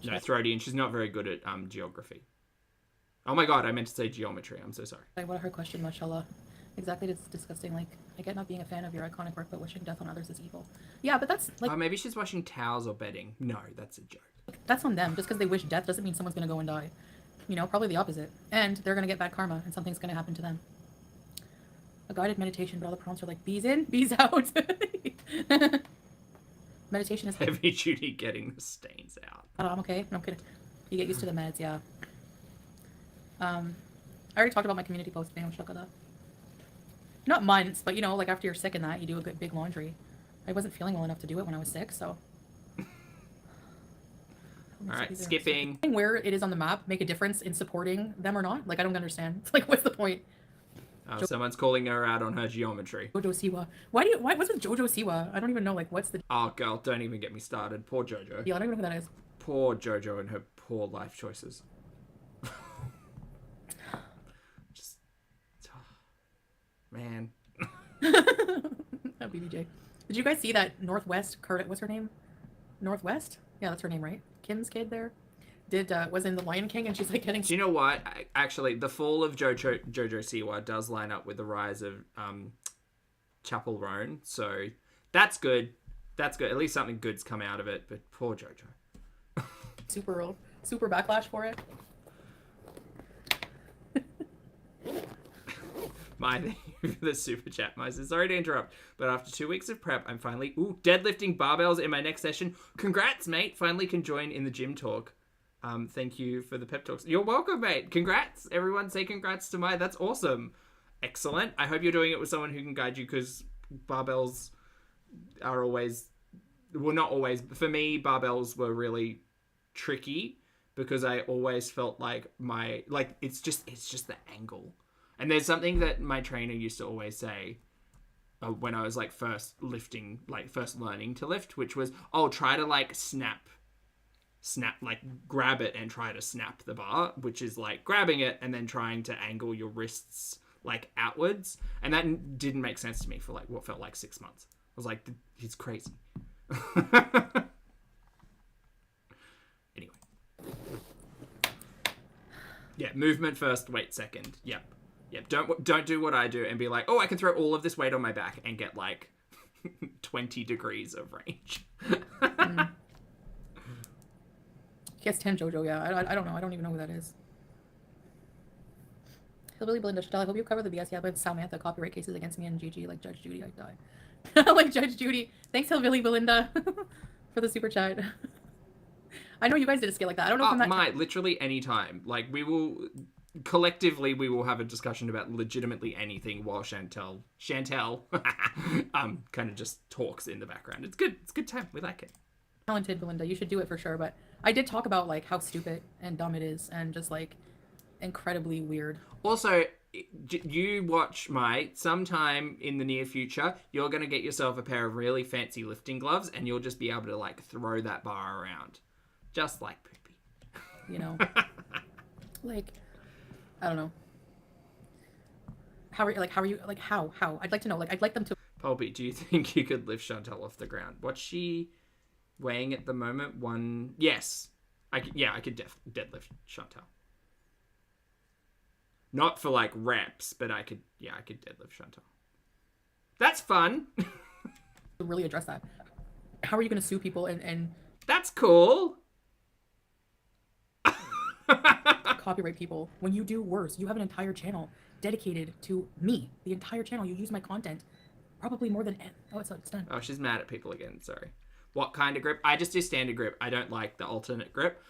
No, throaty, and she's not very good at geography. Oh my god, I meant to say geometry. I'm so sorry. What a hard question, mashallah. Exactly, it's disgusting. Like, I get not being a fan of your iconic work, but wishing death on others is evil. Yeah, but that's like... Maybe she's washing towels or bedding. No, that's a joke. That's on them. Just because they wish death doesn't mean someone's going to go and die. You know, probably the opposite. And they're going to get bad karma, and something's going to happen to them. A guided meditation, but all the prompts are like, bees in, bees out. Meditation is... Heavy duty getting the stains out. I'm okay. No, I'm kidding. You get used to the meds, yeah. I already talked about my community post. Not months, but you know, like after you're sick and that, you do a good big laundry. I wasn't feeling well enough to do it when I was sick, so... Alright, skipping. Where it is on the map make a difference in supporting them or not? Like, I don't understand. It's like, what's the point? Someone's calling her out on her geometry. Jojo Siwa. What's with Jojo Siwa? I don't even know, like, what's the... Oh, girl, don't even get me started. Poor Jojo. Yeah, I don't even know who that is. Poor Jojo and her poor life choices. Just... Man. BBJ. Did you guys see that Northwest, what's her name? Northwest? Yeah, that's her name, right? Kim's kid there? Was in The Lion King, and she's like getting... Do you know what? Actually, the fall of Jojo Siwa does line up with the rise of Chapel Roan, so that's good. That's good. At least something good's come out of it, but poor Jojo. Super backlash for it. Thank you for the super chat, Moses. Sorry to interrupt, but after 2 weeks of prep, I'm finally deadlifting barbells in my next session. Congrats, mate. Finally can join in the gym talk. Thank you for the pep talks. You're welcome, mate. Congrats. Everyone say congrats to That's awesome. Excellent. I hope you're doing it with someone who can guide you, because barbells are always... Well, not always. For me, barbells were really tricky because I always felt like it's just the angle. And there's something that my trainer used to always say when I was like first learning to lift, which was, try to like snap grab it and try to snap the bar, which is like grabbing it and then trying to angle your wrists like outwards. And that didn't make sense to me for like what felt like 6 months. I was like, he's crazy. Anyway. Yeah, movement first, weight second. Yep. Don't do what I do and be like, oh, I can throw all of this weight on my back and get like 20 degrees of range. He has 10 JoJo, yeah. I don't know. I don't even know who that is. Hillbilly Belinda Chantal, I hope you cover the BS. Yeah, but Samantha copyright cases against me and Gigi, like Judge Judy, I die. Like Judge Judy. Thanks, Hillbilly Belinda, for the super chat. I know you guys did a skit like that. I don't know if I'm that... literally any time. Like, we will have a discussion about legitimately anything while Chantel kind of just talks in the background. It's good. It's a good time. We like it. Talented Belinda, you should do it for sure. But I did talk about like how stupid and dumb it is, and just like incredibly weird. Also, you watch sometime in the near future, you're gonna get yourself a pair of really fancy lifting gloves, and you'll just be able to like throw that bar around, just like Poopy. You know, like I don't know. How are you? Like how? I'd like to know. Like I'd like them to. Poopy, do you think you could lift Chantel off the ground? What's she weighing at the moment? Yes, I could deadlift Chantel. Not for like reps, but I could deadlift Chantel. That's fun. Really address that. How are you going to sue people and That's cool. Copyright people? When you do worse, you have an entire channel dedicated to me. The entire channel, you use my content. Probably more than... Oh, it's done. Oh, she's mad at people again. Sorry. What kind of grip? I just do standard grip. I don't like the alternate grip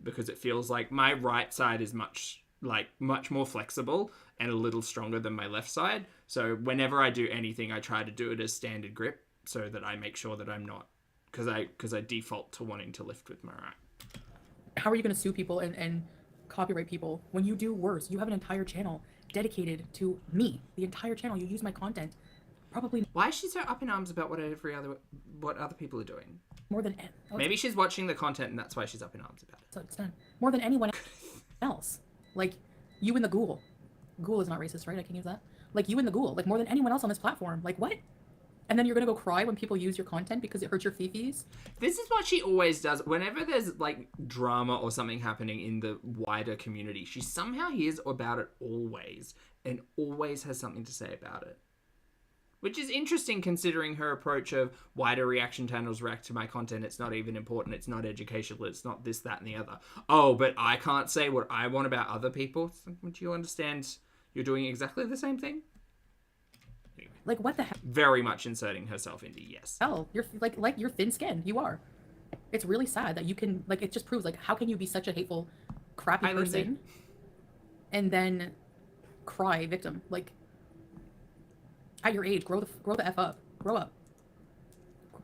because it feels like my right side is much more flexible and a little stronger than my left side. So whenever I do anything, I try to do it as standard grip so that I make sure that I'm not... Because I default to wanting to lift with my right. How are you going to sue people and copyright people? When you do worse, you have an entire channel dedicated to me. The entire channel, you use my content. Probably... Why is she so up in arms about what other people are doing? More than... Oh, maybe she's watching the content and that's why she's up in arms about it. So it's done. More than anyone else. Like, you and the ghoul. Ghoul is not racist, right? I can use that. Like, you and the ghoul. Like, more than anyone else on this platform. Like, what? And then you're gonna go cry when people use your content because it hurts your fifis? This is what she always does. Whenever there's, like, drama or something happening in the wider community, she somehow hears about it always and always has something to say about it. Which is interesting considering her approach of wider reaction channels react to my content. It's not even important. It's not educational. It's not this, that, and the other. Oh, but I can't say what I want about other people. Would you understand you're doing exactly the same thing? Anyway, like, what the hell? Very much inserting herself into yes. Hell, you're like you're thin-skinned. You are. It's really sad that you can, like, it just proves, like, how can you be such a hateful, crappy person and then cry victim? Like, at your age, grow the F up. Grow up.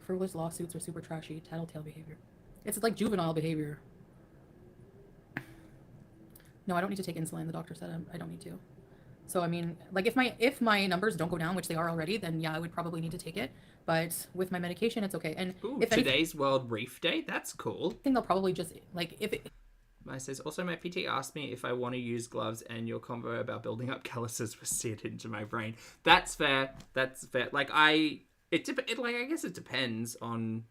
Frivolous lawsuits are super trashy. Tattletale behavior. It's like juvenile behavior. No, I don't need to take insulin. The doctor said I don't need to. So, I mean, like, if my numbers don't go down, which they are already, then yeah, I would probably need to take it. But with my medication, it's okay. And if today's World Reef Day, that's cool. I think they'll probably just, like, if it... I says, also my PT asked me if I want to use gloves and your convo about building up calluses was seared into my brain. That's fair. That's fair. Like, I guess it depends on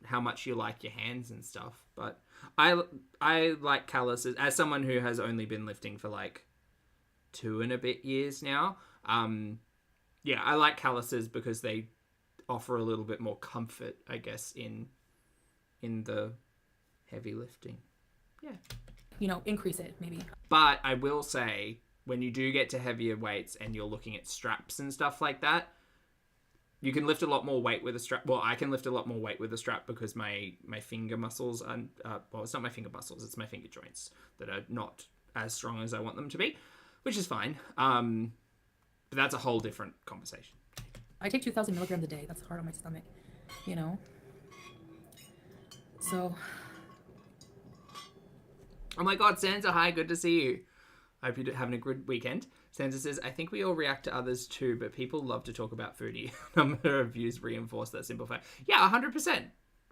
how much you like your hands and stuff. But I like calluses as someone who has only been lifting for like 2 and a bit years now. Yeah, I like calluses because they offer a little bit more comfort, I guess, in the heavy lifting. Yeah. You know, increase it, maybe. But I will say, when you do get to heavier weights and you're looking at straps and stuff like that, you can lift a lot more weight with a strap. Well, I can lift a lot more weight with a strap because my finger muscles are... well, it's not my finger muscles, it's my finger joints that are not as strong as I want them to be, which is fine. But that's a whole different conversation. I take 2,000 milligrams a day. That's hard on my stomach, you know? So... Oh my god, Sansa, hi, good to see you. I hope you're having a good weekend. Sansa says, I think we all react to others too, but people love to talk about foodie. Number of views reinforce that simple fact. Yeah, 100%.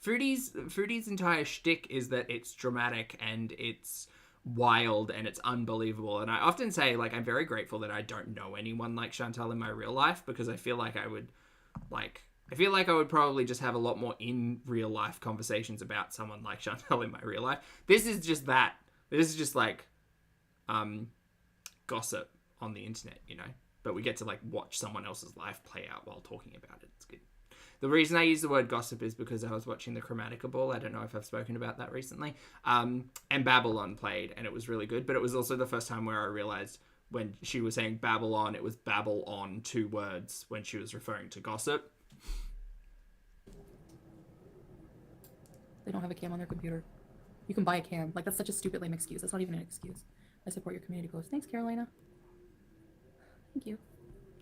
Foodie's entire shtick is that it's dramatic and it's wild and it's unbelievable. And I often say, like, I'm very grateful that I don't know anyone like Chantal in my real life, because I feel like I would probably just have a lot more in real life conversations about someone like Chantal in my real life. This is just that. This is just like gossip on the internet, you know? But we get to like watch someone else's life play out while talking about it. It's good. The reason I use the word gossip is because I was watching the Chromatica Ball. I don't know if I've spoken about that recently. And Babylon played, and it was really good. But it was also the first time where I realized when she was saying Babylon, it was Babble on, 2 words, when she was referring to gossip. They don't have a cam on their computer. You can buy a cam. Like, that's such a stupid, lame excuse. That's not even an excuse. I support your community post. Thanks, Carolina. Thank you.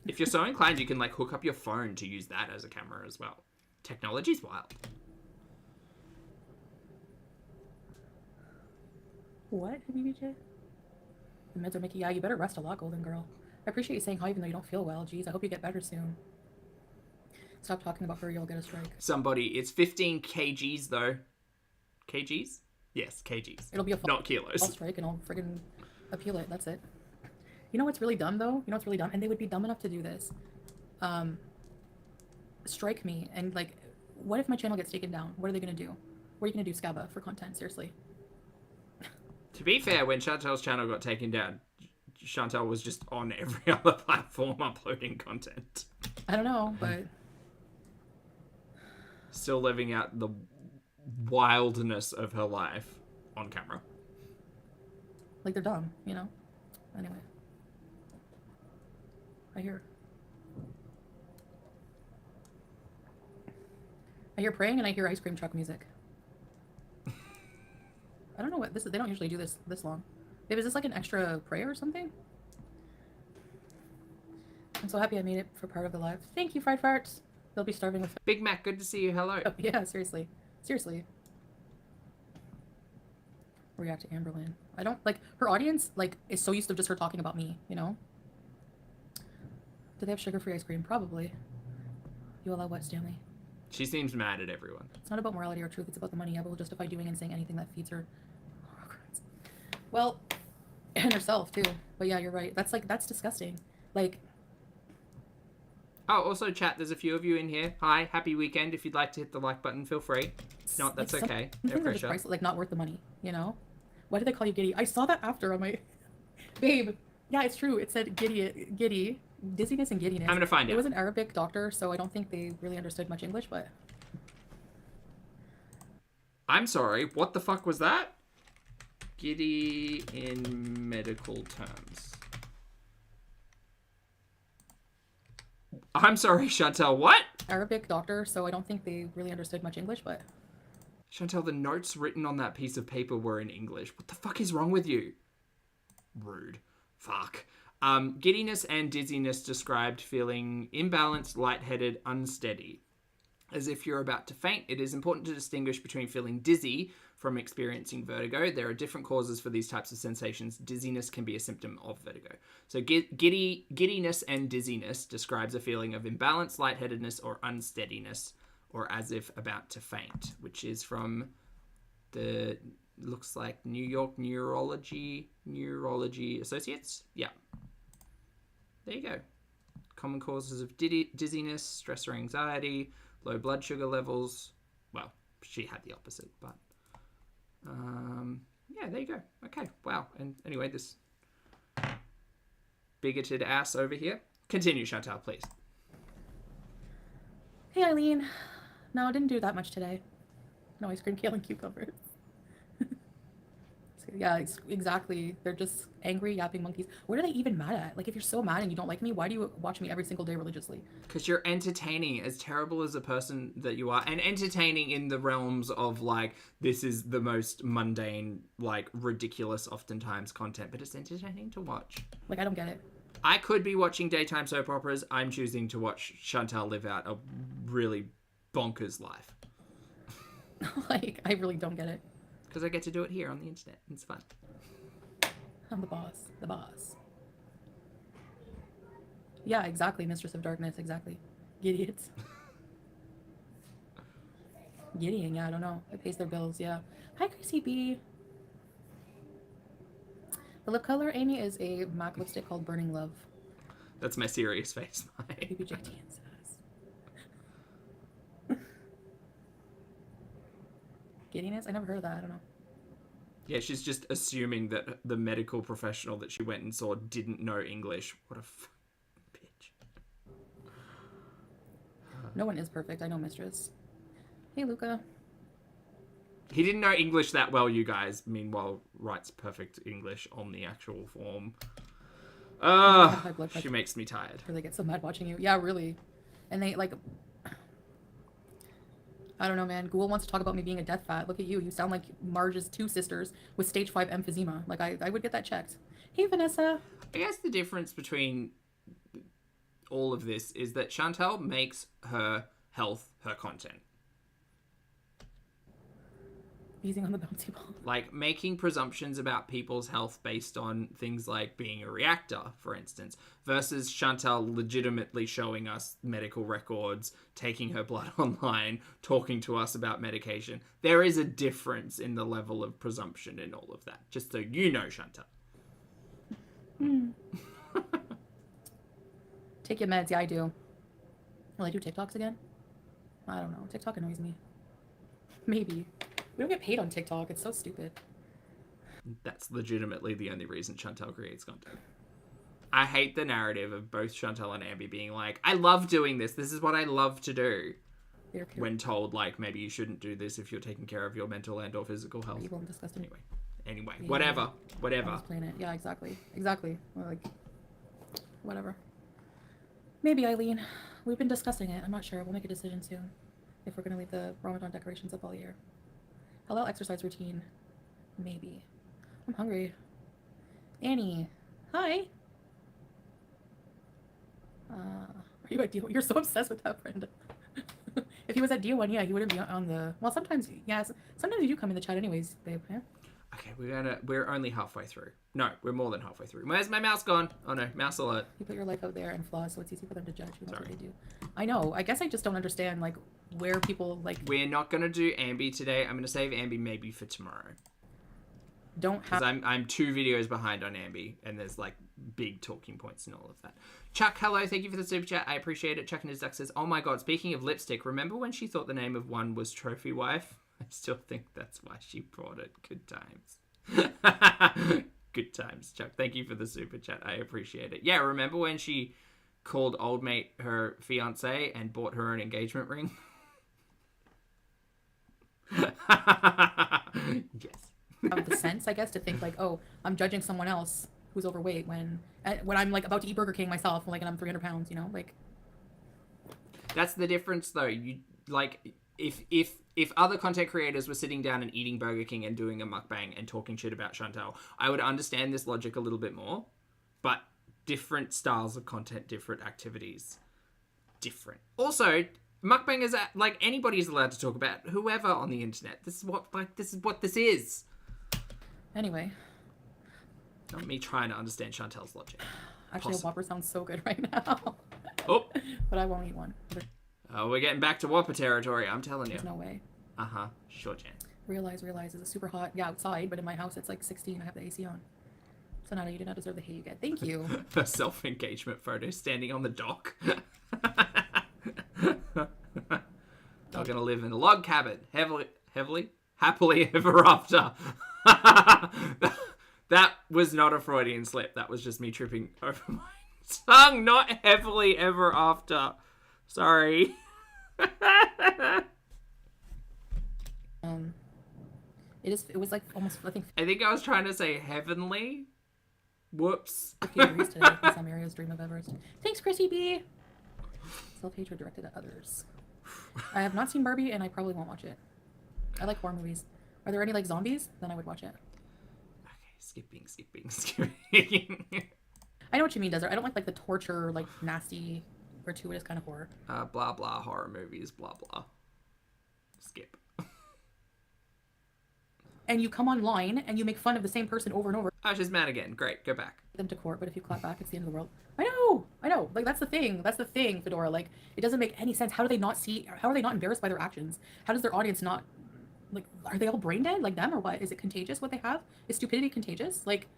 If you're so inclined, you can like hook up your phone to use that as a camera as well. Technology's wild. What, BBJ? The meds are making... Yeah, you better rest a lot, Golden Girl. I appreciate you saying hi even though you don't feel well. Jeez, I hope you get better soon. Stop talking about her, you'll get a strike. Somebody, it's 15 kgs though. Kgs? Yes, kgs. It'll be a not kilos. I'll strike and I'll friggin' appeal it. That's it. You know what's really dumb though? You know what's really dumb? And they would be dumb enough to do this. Strike me and like, what if my channel gets taken down? What are they gonna do? What are you gonna do, Scabba, for content? Seriously. To be fair, when Chantal's channel got taken down, Chantal was just on every other platform uploading content. I don't know, but... Still living out the wildness of her life on camera. Like, they're dumb, you know? Anyway. I hear praying and I hear ice cream truck music. I don't know what this is. They don't usually do this long. Babe, is this like an extra prayer or something? I'm so happy I made it for part of the live. Thank you, Fried Farts. They'll be starving with... Big Mac, good to see you. Hello. Oh, yeah, seriously. Seriously. React to Amberlynn. I don't... Like, her audience, like, is so used to just her talking about me, you know? Do they have sugar-free ice cream? Probably. You allow what, Stanley? She seems mad at everyone. It's not about morality or truth. It's about the money. Abba will justify doing and saying anything that feeds her. Well, and herself, too. But yeah, you're right. That's, like, that's disgusting. Like... Oh, also, chat, there's a few of you in here. Hi, happy weekend. If you'd like to hit the like button, feel free. If not, that's okay. No pressure. Like, not worth the money, you know? Why did they call you giddy? I saw that after on my... Babe, yeah, it's true. It said giddy, dizziness and giddiness. I'm gonna find it. It was an Arabic doctor, so I don't think they really understood much English, but... I'm sorry, what the fuck was that? Giddy in medical terms. I'm sorry, Chantal, what? Arabic doctor, so I don't think they really understood much English, but... Chantal, the notes written on that piece of paper were in English. What the fuck is wrong with you? Rude. Fuck. Giddiness and dizziness described feeling imbalanced, lightheaded, unsteady. As if you're about to faint, it is important to distinguish between feeling dizzy from experiencing vertigo. There are different causes for these types of sensations. Dizziness can be a symptom of vertigo. So giddiness and dizziness describes a feeling of imbalance, lightheadedness, or unsteadiness, or as if about to faint, which is from the, looks like New York Neurology Associates. Yeah. There you go. Common causes of dizziness, stress or anxiety, low blood sugar levels. Well, she had the opposite, but yeah, there you go. Okay, wow. And anyway, this bigoted ass over here. Continue, Chantal, please. Hey, Eileen. No, I didn't do that much today. No ice cream, kale, and cucumbers. Yeah, exactly. They're just angry, yapping monkeys. What are they even mad at? Like, if you're so mad and you don't like me, why do you watch me every single day religiously? Because you're entertaining, as terrible as a person that you are, and entertaining in the realms of, like, this is the most mundane, like, ridiculous, oftentimes, content, but it's entertaining to watch. Like, I don't get it. I could be watching daytime soap operas. I'm choosing to watch Chantal live out a really bonkers life. Like, I really don't get it. Because I get to do it here on the internet. It's fun. I'm the boss. The boss. Yeah, exactly. Mistress of Darkness. Exactly. Idiots. Gideon, yeah, I don't know. It pays their bills, yeah. Hi, Chrissy B. The lip color, Amy, is a MAC lipstick called Burning Love. That's my serious face, mate. BBJT says. Giddiness? I never heard of that. I don't know. Yeah, she's just assuming that the medical professional that she went and saw didn't know English. What a bitch. No one is perfect. I know, mistress. Hey, Luca. He didn't know English that well, you guys. Meanwhile, writes perfect English on the actual form. She makes me tired. Or they get so mad watching you. Yeah, really. And they, like... I don't know, man. Google wants to talk about me being a death fat. Look at you. You sound like Marge's two sisters with stage 5 emphysema. Like, I would get that checked. Hey, Vanessa. I guess the difference between all of this is that Chantal makes her health her content. Easing on the bouncy ball. Like, making presumptions about people's health based on things like being a reactor, for instance, versus Chantal legitimately showing us medical records, taking her blood online, talking to us about medication. There is a difference in the level of presumption in all of that, just so you know, Chantal. Take your meds. Yeah, I do. Will I do TikToks again? I don't know. TikTok annoys me. Maybe. We don't get paid on TikTok. It's so stupid. That's legitimately the only reason Chantal creates content. I hate the narrative of both Chantal and Ambi being like, I love doing this. This is what I love to do. When told, like, maybe you shouldn't do this if you're taking care of your mental and or physical health. Evil and disgusting. Anyway, Yeah, whatever. Planet. Yeah, exactly. Well, like, whatever. Maybe, Eileen. We've been discussing it. I'm not sure. We'll make a decision soon. If we're going to leave the Ramadan decorations up all year. Hello, exercise routine. Maybe. I'm hungry. Annie. Hi. Are you at D1? You're so obsessed with that, Brenda. If he was at D1, yeah, he wouldn't be on the... Well, sometimes, yes. Sometimes you do come in the chat anyways, babe. Yeah? Okay, we're only halfway through. No, we're more than halfway through. Where's my mouse gone? Oh no, mouse alert. You put your life out there and flaws, so it's easy for them to judge who knows what they do. I know. I guess I just don't understand, like, where people, like... We're not going to do Ambi today. I'm going to save Ambi maybe for tomorrow. Because I'm 2 videos behind on Ambi, and there's, like, big talking points and all of that. Chuck, hello. Thank you for the super chat. I appreciate it. Chuck and his duck says, oh my god, speaking of lipstick, remember when she thought the name of one was Trophy Wife? I still think that's why she brought it. Good times. Good times, Chuck. Thank you for the super chat. I appreciate it. Yeah, remember when she called old mate her fiance and bought her an engagement ring? Yes. Of the sense, I guess, to think like, oh, I'm judging someone else who's overweight when I'm like about to eat Burger King myself, like, and I'm 300 pounds, you know, like. That's the difference, though. You like if other content creators were sitting down and eating Burger King and doing a mukbang and talking shit about Chantal, I would understand this logic a little bit more. But different styles of content, different activities, different. Also, mukbangers, like, anybody's allowed to talk about whoever on the internet. This is what this is. Anyway. Not me trying to understand Chantal's logic. Actually, a Whopper sounds so good right now. Oh. But I won't eat one. Oh, we're getting back to Whopper territory, I'm telling you. There's no way. Uh-huh. Sure, Jan. Realize it's super hot. Yeah, outside, but in my house it's like 16. I have the AC on. So Nana, you do not deserve the hate you get. Thank you. A self-engagement photo standing on the dock. I'm gonna live in a log cabin. Happily ever after. That was not a Freudian slip. That was just me tripping over my tongue. Not heavily ever after. Sorry. It was like almost, I think I was trying to say heavenly. Whoops. 50 degrees today in some areas. Dream of Everest. Thanks, Chrissy B. Self-hatred directed at others. I have not seen Barbie, and I probably won't watch it. I like horror movies. Are there any like zombies? Then I would watch it. Okay, skipping. I know what you mean, Desert. I don't like the torture, like nasty, gratuitous kind of horror. Blah blah horror movies. Blah blah. Skip. And you come online and you make fun of the same person over and over. Oh, she's mad again. Great, go back. Them to court, but if you clap back, it's the end of the world. I know. I know. Like, that's the thing. That's the thing, Fedora. Like, it doesn't make any sense. How do they not see? How are they not embarrassed by their actions? How does their audience not, like, are they all brain dead like them or what? Is it contagious what they have? Is stupidity contagious? Like,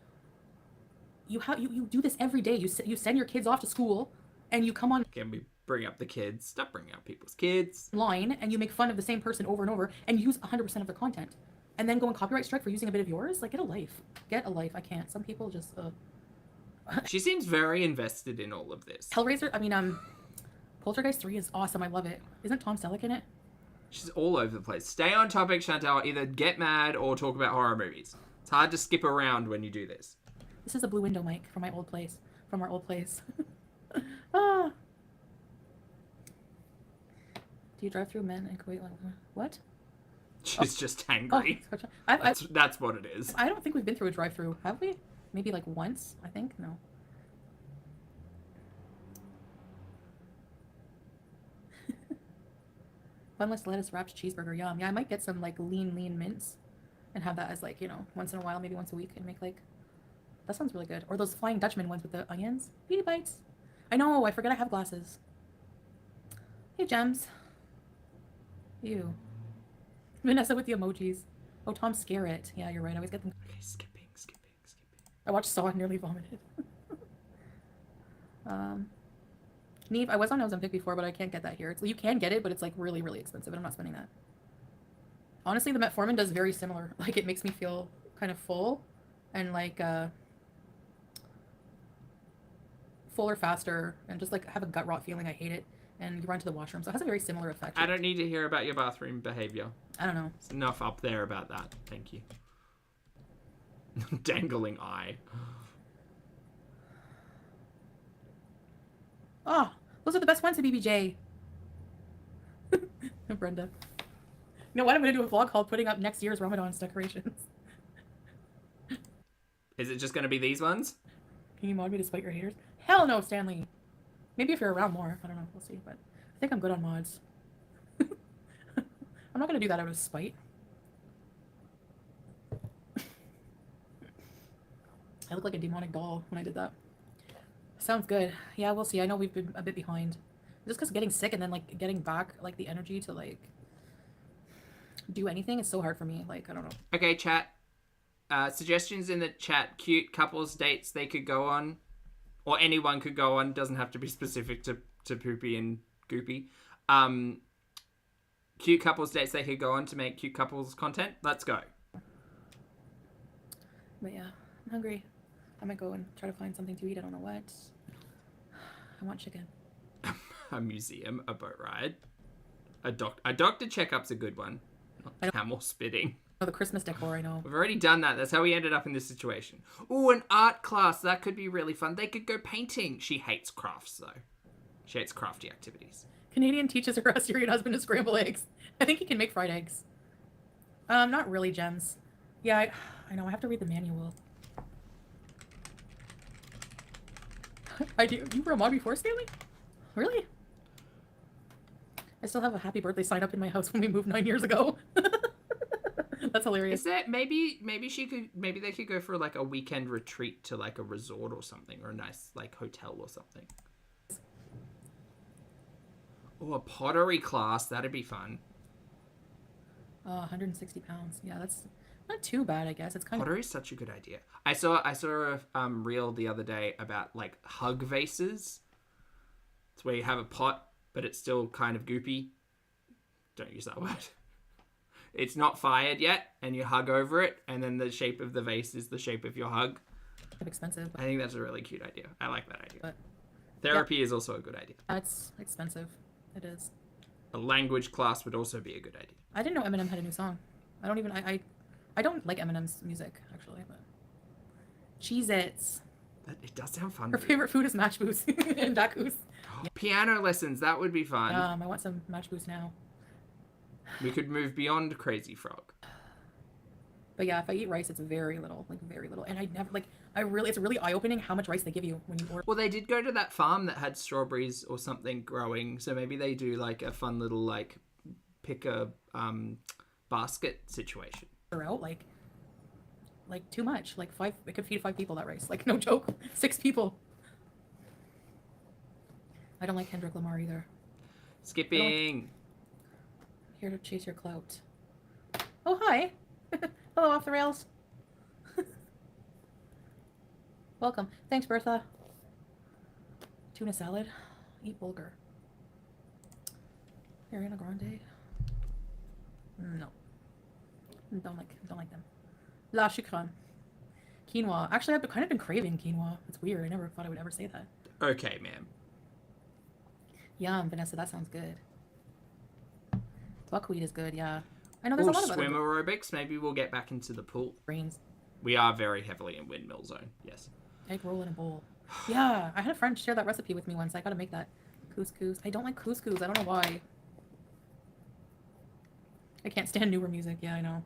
you do this every day. You send your kids off to school, and you come Can we bring up the kids? Stop bringing up people's kids. online and you make fun of the same person over and over and use 100% of their content, and then go on copyright strike for using a bit of yours. Like, get a life. Get a life. I can't. Some people just. She seems very invested in all of this. Hellraiser. I mean, Poltergeist 3 is awesome. I love it. Isn't Tom Selleck in it? She's all over the place. Stay on topic, Chantal. Either get mad or talk about horror movies. It's hard to skip around when you do this. This is a Blue Window mic from my old place. From our old place. Ah. Do you drive through men in Kuwait? What? She's just angry. Oh, That's what it is. I don't think we've been through a drive-through, have we? Maybe like once, I think. No. Bunless lettuce wrapped cheeseburger, yum. Yeah, I might get some like lean mints and have that as like, you know, once in a while, maybe once a week, and make like, that sounds really good. Or those Flying Dutchman ones with the onions. Beauty bites. I know, I forget I have glasses. Hey, Gems. Ew. Vanessa with the emojis. Oh, Tom Skerritt. Yeah, you're right. I always get them. Okay, skipping. I watched Saw and nearly vomited. Neve, I was on Ozempic before, but I can't get that here. You can get it, but it's like really, really expensive, and I'm not spending that. Honestly, the metformin does very similar. Like, it makes me feel kind of full and like fuller faster, and just like have a gut rot feeling. I hate it, and you run to the washroom, so it has a very similar effect. I don't need to hear about your bathroom behavior. I don't know. It's enough up there about that. Thank you. Dangling eye. Oh, those are the best ones to BBJ. Brenda. You know what? I'm going to do a vlog called Putting Up Next Year's Ramadan's Decorations. Is it just going to be these ones? Can you mod me to spite your haters? Hell no, Stanley. Maybe if you're around more. I don't know. We'll see. But I think I'm good on mods. I'm not going to do that out of spite. I look like a demonic doll when I did that. Sounds good. Yeah, we'll see. I know we've been a bit behind. Just because getting sick and then like getting back like the energy to like do anything is so hard for me. Like, I don't know. Okay, chat. Suggestions in the chat. Cute couples dates they could go on. Or anyone could go on. Doesn't have to be specific to Poopy and Goopy. Cute couples dates they could go on to make cute couples content. Let's go. But yeah, I'm hungry. I might go and try to find something to eat. I don't know what. I want chicken. A museum, a boat ride. A doctor checkup's a good one. Not camel spitting. Oh, the Christmas decor, I know. We've already done that. That's how we ended up in this situation. Ooh, an art class. That could be really fun. They could go painting. She hates crafts, though. She hates crafty activities. Canadian teaches her Assyrian husband to scramble eggs. I think he can make fried eggs. Not really, Gems. Yeah, I know. I have to read the manual. I do. You were a mod before, Stanley? Really? I still have a happy birthday sign up in my house when we moved 9 years ago. That's hilarious. Is that maybe they could go for like a weekend retreat to like a resort or something, or a nice like hotel or something. Oh, a pottery class, that'd be fun. 160 pounds. Yeah, that's not too bad, I guess. It's kind Pottery is such a good idea. I saw a reel the other day about like hug vases. It's where you have a pot, but it's still kind of goopy. Don't use that word. It's not fired yet, and you hug over it, and then the shape of the vase is the shape of your hug. expensive. I think that's a really cute idea. I like that idea. But Therapy is also a good idea. it's expensive. It is. A language class would also be a good idea. I didn't know Eminem had a new song. I don't like Eminem's music, actually, but Cheez-Its. It does sound fun. Her favorite food is match boots and dakus. Piano lessons, that would be fun. I want some match boots now. We could move beyond Crazy Frog. But yeah, if I eat rice, it's very little, like very little. And it's really eye-opening how much rice they give you when you order. Well, they did go to that farm that had strawberries or something growing, so maybe they do like a fun little like pick a basket situation. Out like too much. Like it could feed 5 people, that rice. Like, no joke. 6 people. I don't like Kendrick Lamar either. Skipping. Here to chase your clout. Oh, hi. Hello, Off the Rails. Welcome. Thanks, Bertha. Tuna salad. Eat bulgur. Ariana Grande. No. Don't like them. La chicron. Quinoa. Actually, I've kind of been craving quinoa. It's weird. I never thought I would ever say that. Okay, ma'am. Yum, Vanessa. That sounds good. Buckwheat is good. Yeah. I know there's a lot of swim other aerobics. Maybe we'll get back into the pool. brains. We are very heavily in windmill zone. Yes. Egg roll in a bowl. Yeah, I had a friend share that recipe with me once. I gotta make that. Couscous. I don't like couscous. I don't know why. I can't stand newer music. Yeah, I know.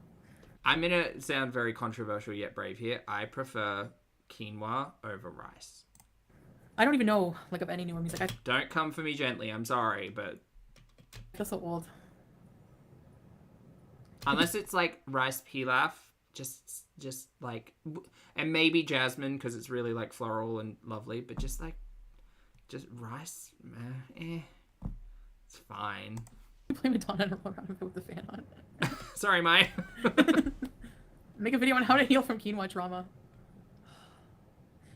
I'm gonna sound very controversial yet brave here. I prefer quinoa over rice. I don't even know like of any newer music. I Don't come for me gently. I'm sorry, but feel so old. unless it's like rice pilaf, just like, and maybe jasmine because it's really like floral and lovely, but just rice, it's fine. Play Madonna and roll around a bit with the fan on. Sorry, Mai. Make a video on how to heal from quinoa trauma.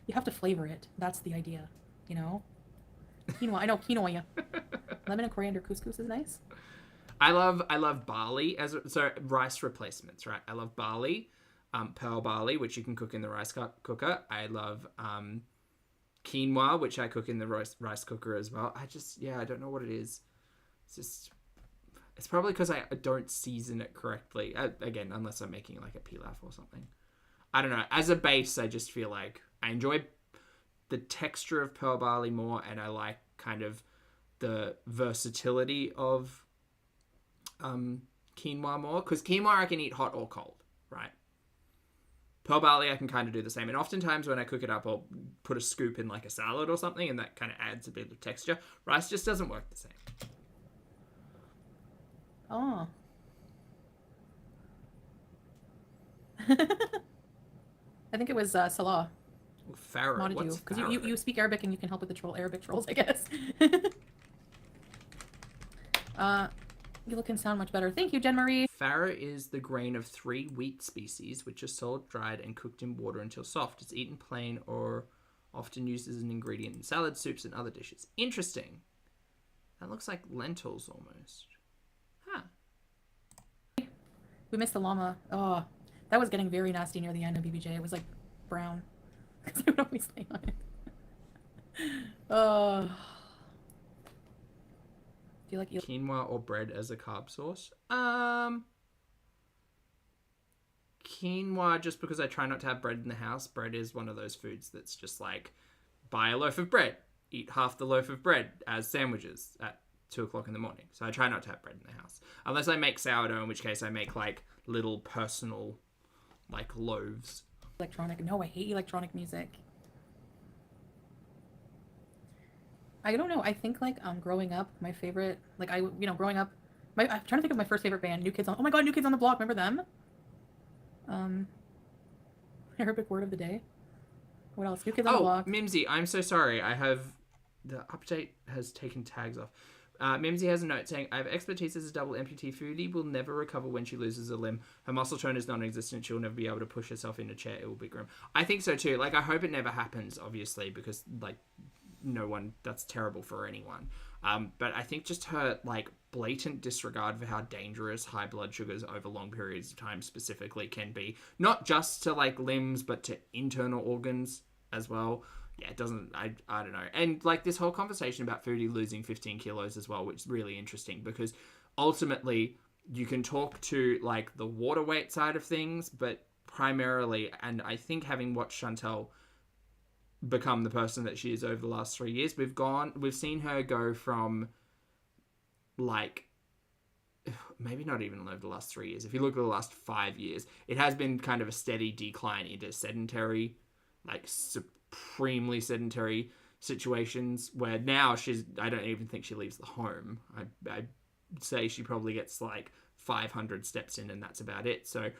You have to flavor it. That's the idea, you know? Quinoa. I know quinoa. Yeah. Lemon and coriander couscous is nice. I love barley so rice replacements, right? I love barley, pearl barley, which you can cook in the rice cooker. I love quinoa, which I cook in the rice cooker as well. I don't know what it is. It's probably because I don't season it correctly. Again, unless I'm making like a pilaf or something. I don't know. As a base, I just feel like I enjoy the texture of pearl barley more, and I like kind of the versatility of quinoa more, because quinoa I can eat hot or cold, right? Pearl barley I can kind of do the same, and oftentimes when I cook it up, I'll put a scoop in like a salad or something, and that kind of adds a bit of texture. Rice just doesn't work the same. Oh. I think it was Salah. Farah. Modded What's you because Farah? you speak Arabic and you can help with the Arabic trolls, I guess. You look and sound much better. Thank you, Jen Marie. Farah is the grain of 3 wheat species, which are salt, dried, and cooked in water until soft. It's eaten plain or often used as an ingredient in salads, soups, and other dishes. Interesting. That looks like lentils almost. Huh. We missed the llama. Oh, that was getting very nasty near the end of BBJ. It was like brown. Because I would always lay on it. Oh. Do you like quinoa or bread as a carb source? Quinoa, just because I try not to have bread in the house. Bread is one of those foods that's just like, buy a loaf of bread, eat half the loaf of bread as sandwiches at 2 o'clock in the morning. So I try not to have bread in the house. Unless I make sourdough, in which case I make like little personal like loaves. electronic? No, I hate electronic music. I don't know. I think like growing up, my favorite growing up, I'm trying to think of my first favorite band, New Kids on. Oh my God, New Kids on the Block. Remember them? Arabic word of the day. What else? New Kids on the Block. Mimsy, I'm so sorry. The update has taken tags off. Mimsy has a note saying, I have expertise as a double amputee. Foodie will never recover when she loses a limb. Her muscle tone is non-existent. She'll never be able to push herself in a chair. It will be grim. I think so too. Like, I hope it never happens, obviously, because like that's terrible for anyone. But I think just her like blatant disregard for how dangerous high blood sugars over long periods of time specifically can be, not just to like limbs, but to internal organs as well. Yeah, it doesn't, I don't know. And like this whole conversation about Foodie losing 15 kilos as well, which is really interesting because ultimately you can talk to like the water weight side of things, but primarily, and I think having watched Chantel become the person that she is over the last 3 years, we've seen her go from like, maybe not even over the last 3 years. If you look at the last 5 years, it has been kind of a steady decline into sedentary, like supremely sedentary situations where now I don't even think she leaves the home. I'd say she probably gets like 500 steps in and that's about it. So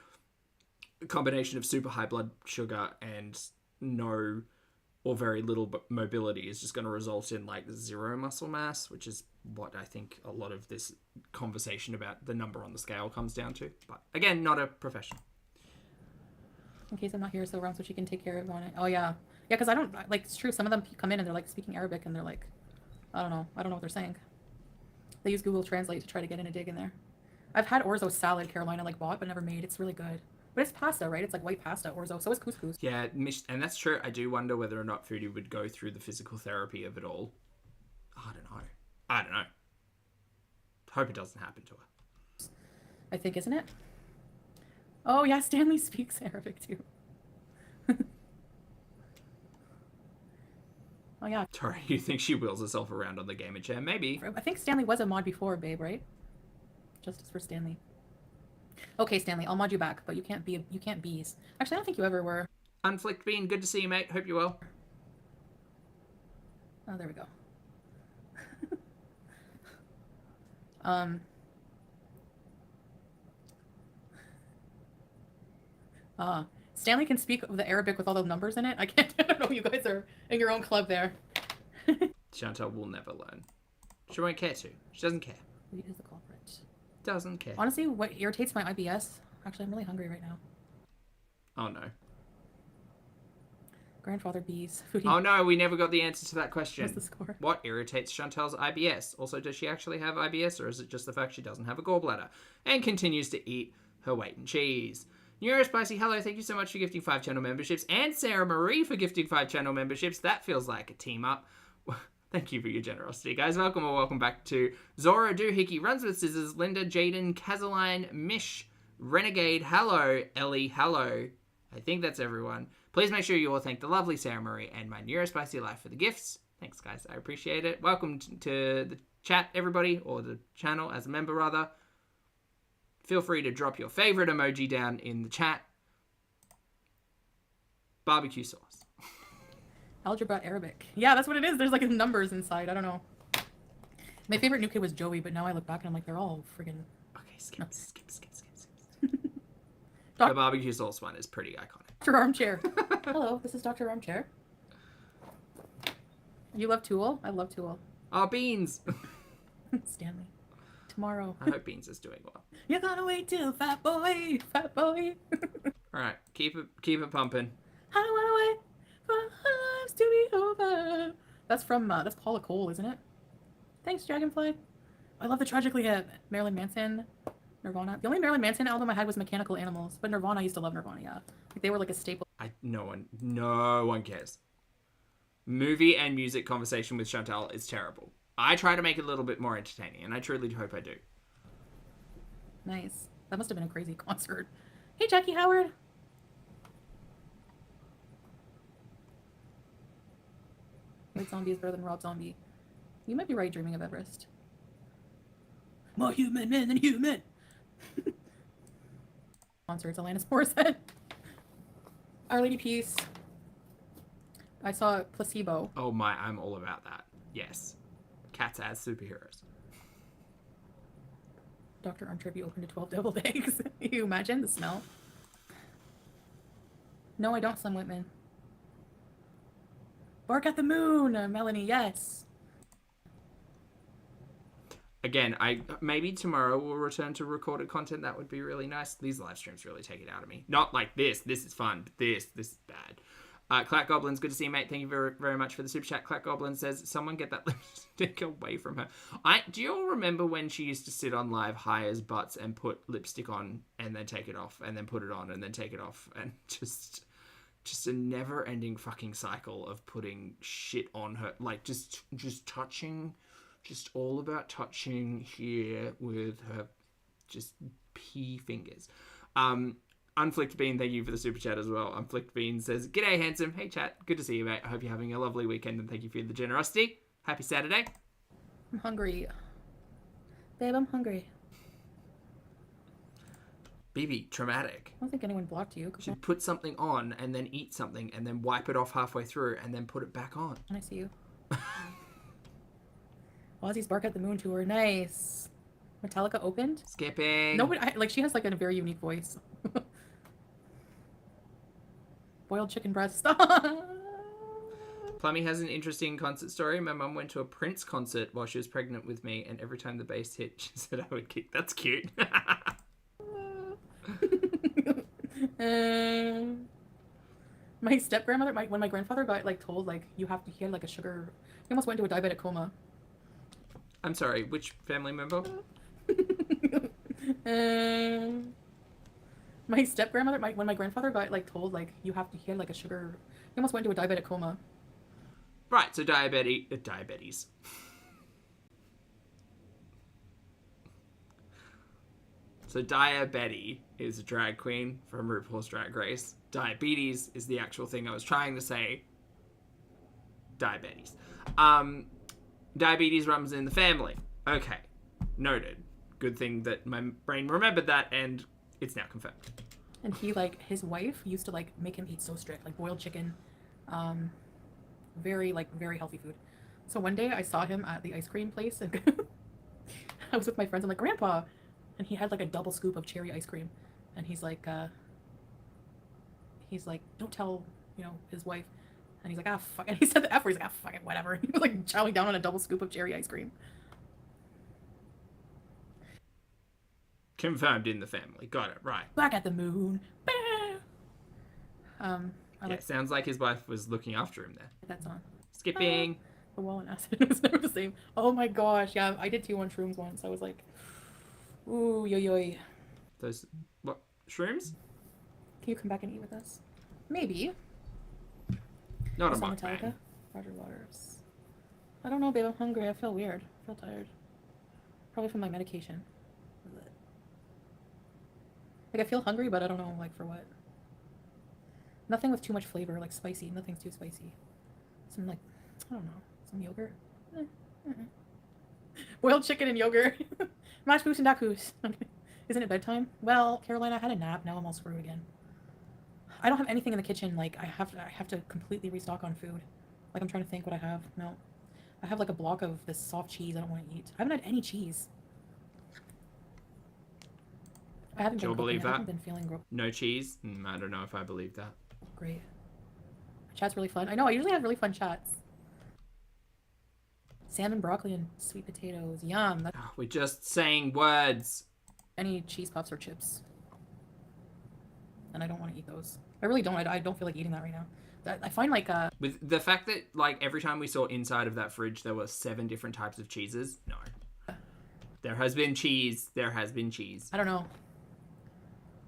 a combination of super high blood sugar and no or very little mobility is just going to result in like zero muscle mass, which is what I think a lot of this conversation about the number on the scale comes down to. But again, not a professional. In case I'm not here, so around so she can take care of it. Oh yeah. Yeah, because I don't, like, it's true, some of them come in and they're like speaking Arabic and they're like, I don't know what they're saying. They use Google Translate to try to get in a dig in there. I've had orzo salad Carolina like bought but never made. It's really good. But it's pasta, right? It's like white pasta, orzo. So is couscous. Yeah, and that's true. I do wonder whether or not Foodie would go through the physical therapy of it all. I don't know. Hope it doesn't happen to her. I think, isn't it? Oh yeah, Stanley speaks Arabic too. Oh yeah. Sorry, you think she wheels herself around on the gamer chair? Maybe. I think Stanley was a mod before, babe, right? Justice for Stanley. Okay, Stanley, I'll mod you back, but you can't bees. Actually, I don't think you ever were. Unflicked Bean, good to see you, mate. Hope you're well. Oh, there we go. Stanley can speak the Arabic with all the numbers in it. I can't. I don't know. You guys are in your own club there. Chantal will never learn. She won't care to. She doesn't care. Who is the culprit? Doesn't care. Honestly, what irritates my IBS? Actually, I'm really hungry right now. Oh no. Grandfather bees. Foodie. Oh no, we never got the answer to that question. What's the score? What irritates Chantal's IBS? Also, does she actually have IBS, or is it just the fact she doesn't have a gallbladder and continues to eat her weight in cheese? Neurospicy, hello, thank you so much for gifting 5 channel memberships, and Sarah Marie for gifting 5 channel memberships. That feels like a team up. Thank you for your generosity, guys. Welcome or welcome back to Zora Doohickey, Runs with Scissors, Linda, Jaden, Cazaline, Mish, Renegade, hello, Ellie, hello. I think that's everyone. Please make sure you all thank the lovely Sarah Marie and my Neurospicy Life for the gifts. Thanks, guys. I appreciate it. Welcome to the chat, everybody, or the channel as a member, rather. Feel free to drop your favorite emoji down in the chat. Barbecue sauce. Algebra Arabic. Yeah, that's what it is. There's like numbers inside. I don't know. My favorite new kid was Joey, but now I look back and I'm like, they're all friggin'... Okay, skip. The barbecue sauce one is pretty iconic. Dr. Armchair. Hello, this is Dr. Armchair. You love Tool? I love Tool. Oh, Beans. Stanley. Tomorrow. I hope Beans is doing well. You're gonna wait till fat boy. All right, keep it pumping. I don't wanna wait for our lives to be over. That's from that's Paula Cole, isn't it? Thanks, Dragonfly. I love the Tragically Hip. Marilyn Manson, Nirvana. The only Marilyn Manson album I had was Mechanical Animals, but Nirvana, I used to love Nirvana. Yeah, like they were like a staple. No one cares. Movie and music conversation with Chantal is terrible. I try to make it a little bit more entertaining, and I truly hope I do. Nice. That must have been a crazy concert. Hey, Jackie Howard. White Zombie is better than Rob Zombie. You might be right, Dreaming of Everest. More human men than human. Concerts, Alanis Morissette. Our Lady Peace. I saw Placebo. Oh my, I'm all about that. Yes. Cats as superheroes. Dr. Armchair be open to 12 deviled eggs. You imagine the smell? No, I don't, Slim Whitman. Bark at the moon, Melanie, yes. Again, maybe tomorrow we'll return to recorded content. That would be really nice. These live streams really take it out of me. Not like this. This is fun. But this is bad. Clack Goblins, good to see you, mate. Thank you very, very much for the super chat. Clack Goblin says, someone get that lipstick away from her. Do you all remember when she used to sit on live hires butts and put lipstick on and then take it off and then put it on and then take it off, and just a never-ending fucking cycle of putting shit on her, like just touching, just all about touching here with her just pea fingers. Unflicked Bean, thank you for the super chat as well. Unflicked Bean says, g'day, handsome. Hey, chat. Good to see you, mate. I hope you're having a lovely weekend, and thank you for the generosity. Happy Saturday. I'm hungry. Babe, I'm hungry. BB, traumatic. I don't think anyone blocked you. Should put something on and then eat something and then wipe it off halfway through and then put it back on. I see you. Ozzy's Bark at the Moon tour. Nice. Metallica opened? Skipping. Nobody, like, she has like a very unique voice. Boiled chicken breast. Plummy has an interesting concert story. My mum went to a Prince concert while she was pregnant with me, and every time the bass hit, she said I would kick. That's cute. My step grandmother, when my grandfather got like told like he had like a sugar, he almost went into a diabetic coma. I'm sorry, which family member? My step grandmother, when my grandfather got like told like he had like a sugar, he almost went into a diabetic coma. Right, so diabetes. So Diabetes is a drag queen from RuPaul's Drag Race. Diabetes is the actual thing I was trying to say. Diabetes. Diabetes runs in the family. Okay, noted. Good thing that my brain remembered that, and it's now confirmed. And he, like, his wife used to, like, make him eat so strict, like boiled chicken, very healthy food. So one day I saw him at the ice cream place, and I was with my friends. I'm like, Grandpa, and he had like a double scoop of cherry ice cream, and he's like, don't tell, his wife. And he's like, ah, fuck. And he said the F word. He's like, ah, fuck it, whatever. He was like chowing down on a double scoop of cherry ice cream. Confirmed in the family. Got it, right. Back at the moon. Sounds like his wife was looking after him there. That song. Skipping. The wall and acid was never the same. Oh my gosh, yeah, I did 2 on shrooms once. I was like, ooh, yo yo. Those, what, shrooms? Can you come back and eat with us? Maybe. Not a Metallica. mukbang. Roger Waters. I don't know, babe. I'm hungry. I feel weird. I feel tired. Probably from my medication. Like, I feel hungry, but I don't know, like, for what. Nothing with too much flavor, like spicy. Nothing's too spicy. Some, like, I don't know. Some yogurt. Boiled chicken and yogurt. Mashed boots and dakus. Isn't it bedtime? Well, Caroline, I had a nap. Now I'm all screwed again. I don't have anything in the kitchen. Like, I have to completely restock on food. Like, I'm trying to think what I have. No. I have, like, a block of this soft cheese I don't want to eat. I haven't had any cheese. I haven't been feeling no cheese? I don't know if I believe that. Great. Chat's really fun. I know, I usually have really fun chats. Salmon, broccoli, and sweet potatoes. Yum. We're just saying words. Any cheese puffs or chips. And I don't want to eat those. I really don't. I don't feel like eating that right now. I find like with the fact that like every time we saw inside of that fridge there were 7 different types of cheeses. No. There has been cheese. There has been cheese. I don't know.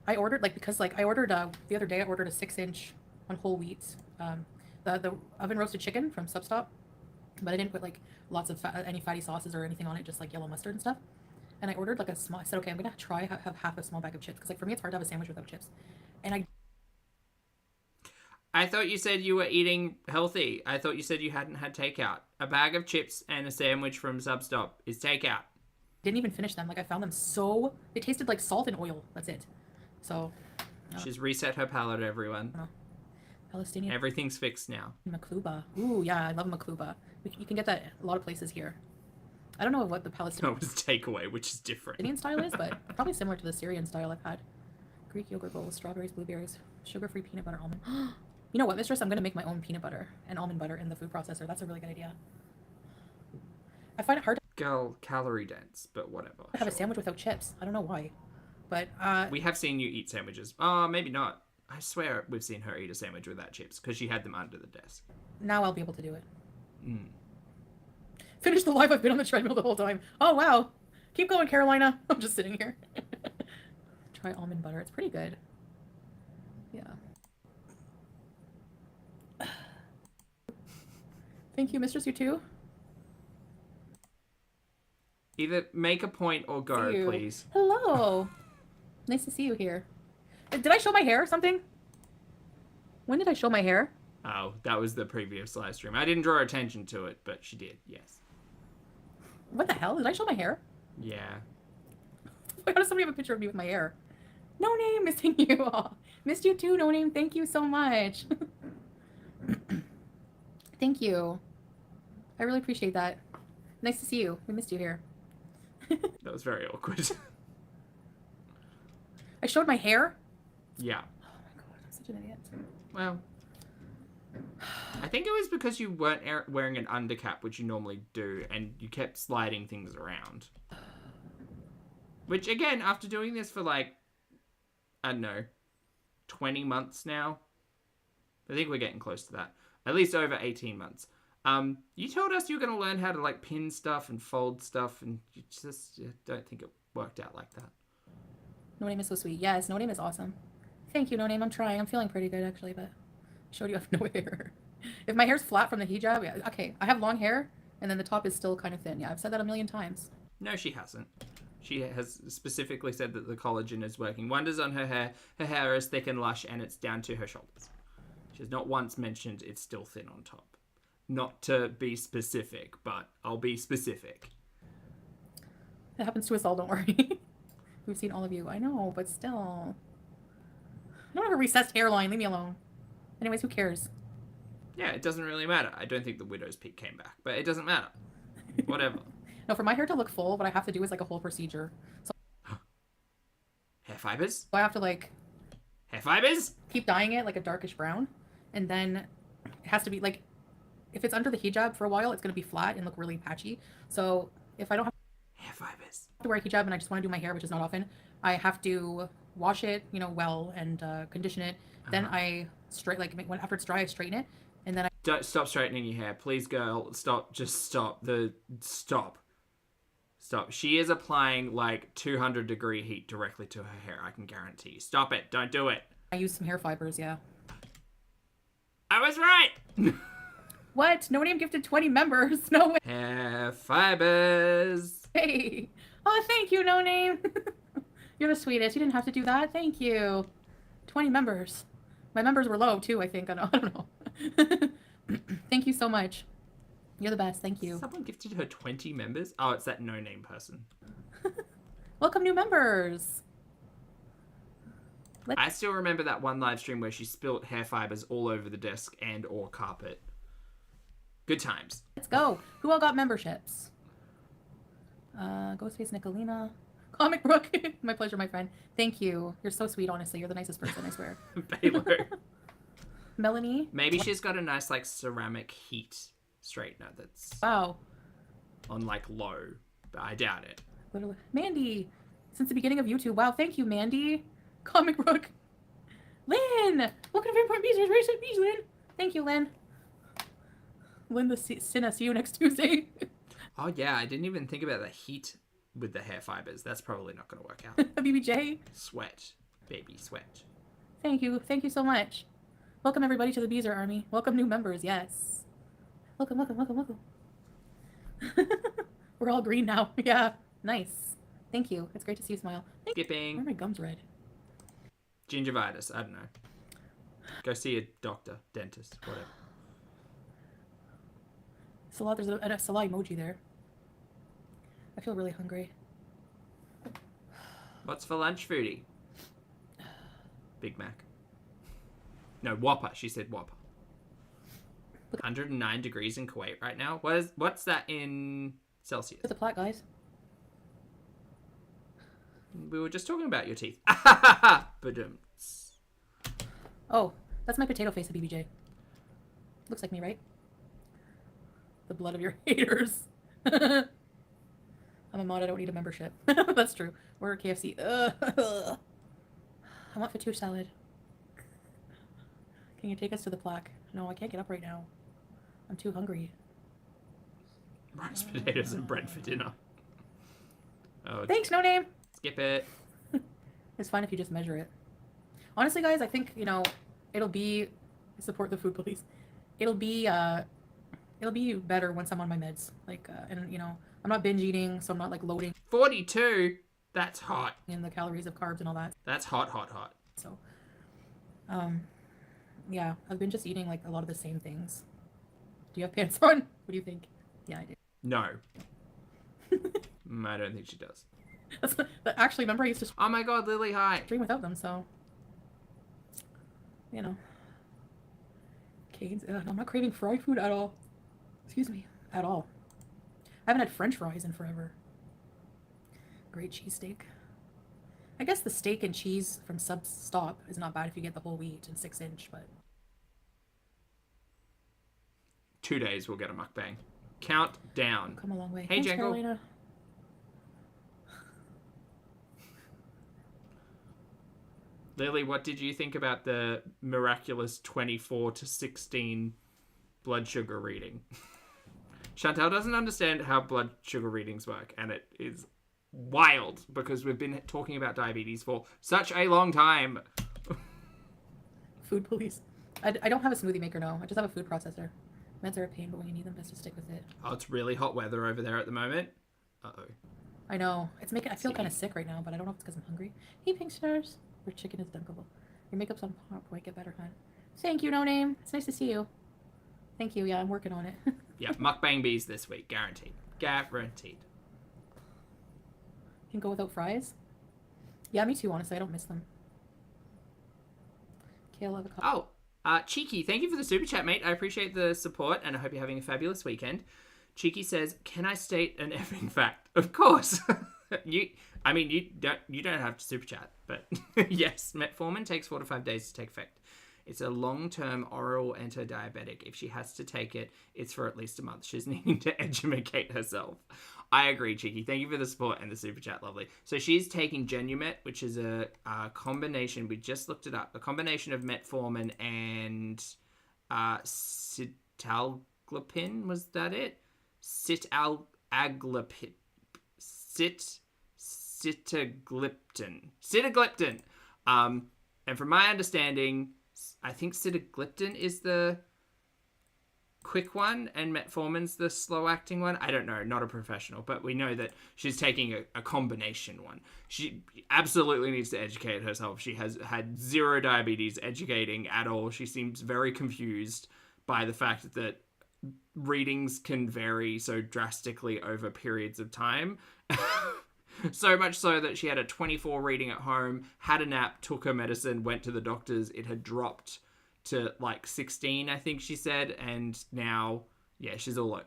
I ordered the other day I ordered a 6-inch on whole wheat. The oven roasted chicken from Substop, but I didn't put like lots of any fatty sauces or anything on it, just like yellow mustard and stuff. And I ordered like a small. I said, okay, I'm gonna try have half a small bag of chips because like for me it's hard to have a sandwich without chips. And I thought you said you were eating healthy. I thought you said you hadn't had takeout. A bag of chips and a sandwich from Substop is takeout. Didn't even finish them. Like I found them so they tasted like salt and oil. That's it. So she's reset her palate, everyone. Palestinian. Everything's fixed now. Makluba. Ooh, yeah, I love makluba. You can get that a lot of places here. I don't know what the Palestinian was takeaway, which is different. Indian style is, but probably similar to the Syrian style I've had. Greek yogurt bowl with strawberries, blueberries, sugar-free peanut butter, almond. You know what, mistress? I'm going to make my own peanut butter and almond butter in the food processor. That's a really good idea. I find it hard to Girl, calorie dense, but whatever. have a sandwich without chips. I don't know why. But, we have seen you eat sandwiches. Oh, maybe not. I swear we've seen her eat a sandwich without chips, because she had them under the desk. Now I'll be able to do it. Finish the live. I've been on the treadmill the whole time. Oh, wow. Keep going, Carolina. I'm just sitting here. Try almond butter. It's pretty good. Yeah. Thank you, mistress. You too? Either make a point or go, please. Hello. Nice to see you here. Did I show my hair or something? When did I show my hair? Oh, that was the previous live stream. I didn't draw attention to it, but she did, yes. What the hell? Did I show my hair? Yeah. Why does somebody have a picture of me with my hair? No Name, missing you all. Missed you too, No Name. Thank you so much. Thank you. I really appreciate that. Nice to see you. We missed you here. That was very awkward. I showed my hair? Yeah. Oh my god, I'm such an idiot. Well, I think it was because you weren't wearing an undercap, which you normally do, and you kept sliding things around. Which, again, after doing this for like, I don't know, 20 months now. I think we're getting close to that. At least over 18 months. You told us you were going to learn how to like pin stuff and fold stuff, and you just don't think it worked out like that. No Name is so sweet. Yes, No Name is awesome. Thank you, No Name. I'm trying. I'm feeling pretty good actually, but showed you I have no hair. If my hair's flat from the hijab, yeah, okay. I have long hair, and then the top is still kind of thin. Yeah, I've said that a million times. No, she hasn't. She has specifically said that the collagen is working wonders on her hair. Her hair is thick and lush, and it's down to her shoulders. She has not once mentioned it's still thin on top. Not to be specific, but I'll be specific. It happens to us all, don't worry. We've seen all of you. I know, but still. I don't have a recessed hairline. Leave me alone. Anyways, who cares? Yeah, it doesn't really matter. I don't think the widow's peak came back, but it doesn't matter. Whatever. No, for my hair to look full, what I have to do is like a whole procedure. So Hair fibers? I have to like Hair fibers? keep dyeing it like a darkish brown, and then it has to be like, if it's under the hijab for a while, it's going to be flat and look really patchy. So if I don't have Hair fibers. to wear a hijab and I just want to do my hair, which is not often, I have to wash it, you know, well, and condition it. Then I after it's dry, I straighten it, and then I Don't stop straightening your hair. Please, girl. Stop. Just stop. Stop. Stop. She is applying like 200-degree heat directly to her hair. I can guarantee you. Stop it. Don't do it. use some hair fibers, yeah. I was right. What? No Name gifted 20 members. No way. Hair fibers. Hey. Oh, thank you, No Name. You're the sweetest. You didn't have to do that. Thank you. 20 members. My members were low, too, I think. I don't know. Thank you so much. You're the best. Thank you. Someone gifted her 20 members? Oh, it's that no-name person. Welcome, new members. I still remember that one live stream where she spilt hair fibers all over the desk and or carpet. Good times. Let's go. Who all got memberships? Ghostface Nicolina. Comic Brook. My pleasure, my friend. Thank you. You're so sweet, honestly. You're the nicest person, I swear. Baylor. Melanie. Maybe she's got a nice like ceramic heat straightener that's Wow. on like low, but I doubt it. Mandy. Since the beginning of YouTube. Wow, thank you, Mandy. Comic Brook. Lynn. Welcome to Fairport Beach. Lynn. Thank you, Lynn. Lynn the Sinna. See you next Tuesday. Oh yeah, I didn't even think about the heat with the hair fibers. That's probably not going to work out. BBJ. Sweat. Baby sweat. Thank you. Thank you so much. Welcome, everybody, to the Beezer Army. Welcome, new members. Yes. Welcome, welcome, welcome, welcome. We're all green now. Yeah. Nice. Thank you. It's great to see you smile. Why Skipping. are my gums red? Gingivitis. I don't know. Go see a doctor, dentist, whatever. Salah, there's a Salah emoji there. I feel really hungry. What's for lunch, Foodie? Big Mac. No, Whopper. She said Whopper. 109 degrees in Kuwait right now. What's that in Celsius? Put the plot, guys. We were just talking about your teeth. Badumts. Oh, that's my potato face at BBJ. Looks like me, right? The blood of your haters. I'm a mod, I don't need a membership. That's true. We're at KFC. I want fettuccine salad. Can you take us to the plaque? No, I can't get up right now. I'm too hungry. Rice, potatoes, and bread for dinner. Oh, Thanks, No Name. skip it. It's fine if you just measure it. Honestly, guys, I think, you know, it'll be... Support the food police. It'll be better once I'm on my meds. Like, and, you know, I'm not binge eating, so I'm not, like, loading 42? That's hot. in the calories of carbs and all that. That's hot, hot, hot. So, yeah, I've been just eating, like, a lot of the same things. Do you have pants on? What do you think? Yeah, I do. No. I don't think she does. Actually, remember I used to Oh my god, Lily, hi. stream without them, so, you know. Canes, I'm not craving fried food at all. Excuse me, at all. I haven't had french fries in forever. Great cheesesteak. I guess the steak and cheese from Stop is not bad if you get the whole wheat and 6-inch, but... 2 days we'll get a mukbang. Count down. Come a long way. Hey, Thanks, Jangle. Carolina. Lily, what did you think about the miraculous 24 to 16 blood sugar reading? Chantal doesn't understand how blood sugar readings work, and it is wild because we've been talking about diabetes for such a long time. Food police. I don't have a smoothie maker, no. I just have a food processor. Meds are a pain, but when you need them, best to stick with it. Oh, it's really hot weather over there at the moment. Uh-oh. I know. It's making. I feel kind of sick right now, but I don't know if it's because I'm hungry. Hey, Pink Stars. Your chicken is dunkable. Your makeup's on point. Get better, hon. Thank you, No Name. It's nice to see you. Thank you. Yeah, I'm working on it. Yeah, mukbang bees this week. Guaranteed. Guaranteed. Can go without fries? Yeah, me too, honestly. I don't miss them. Kale avocado. Cheeky, thank you for the super chat, mate. I appreciate the support, and I hope you're having a fabulous weekend. Cheeky says, "Can I state an effing fact?" Of course. You don't have to super chat, but yes, metformin takes 4 to 5 days to take effect. It's a long-term oral anti-diabetic. If she has to take it, it's for at least a month. She's needing to educate herself. I agree, Cheeky. Thank you for the support and the super chat, lovely. So she's taking Genumet, which is a combination. We just looked it up. A combination of metformin and sitagliptin. Was that it? Sitagliptin. Sitagliptin. And from my understanding, I think sitagliptin is the quick one and metformin's the slow acting one. I don't know, not a professional, but we know that she's taking a combination one. She absolutely needs to educate herself. She has had zero diabetes educating at all. She seems very confused by the fact that readings can vary so drastically over periods of time. So much so that she had a 24 reading at home, had a nap, took her medicine, went to the doctor's. It had dropped to like 16, I think she said, and now, yeah, she's all over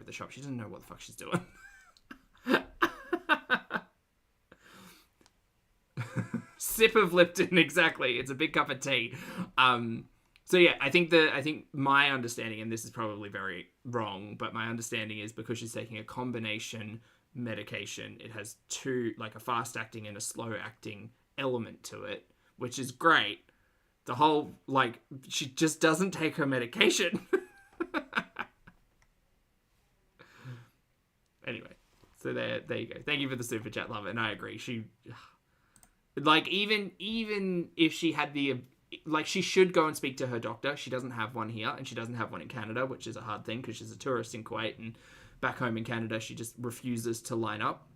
the shop. She doesn't know what the fuck she's doing. Sip of Lipton, exactly. It's a big cup of tea. So yeah, I think my understanding, and this is probably very wrong, but my understanding is because she's taking a combination medication, it has two, like a fast acting and a slow acting element to it, which is great. The whole, like, she just doesn't take her medication. Anyway, so there you go. Thank you for the super chat, love it. And I agree. She, like, even if she had she should go and speak to her doctor. She doesn't have one here, and she doesn't have one in Canada, which is a hard thing because she's a tourist in Kuwait, and back home in Canada, she just refuses to line up.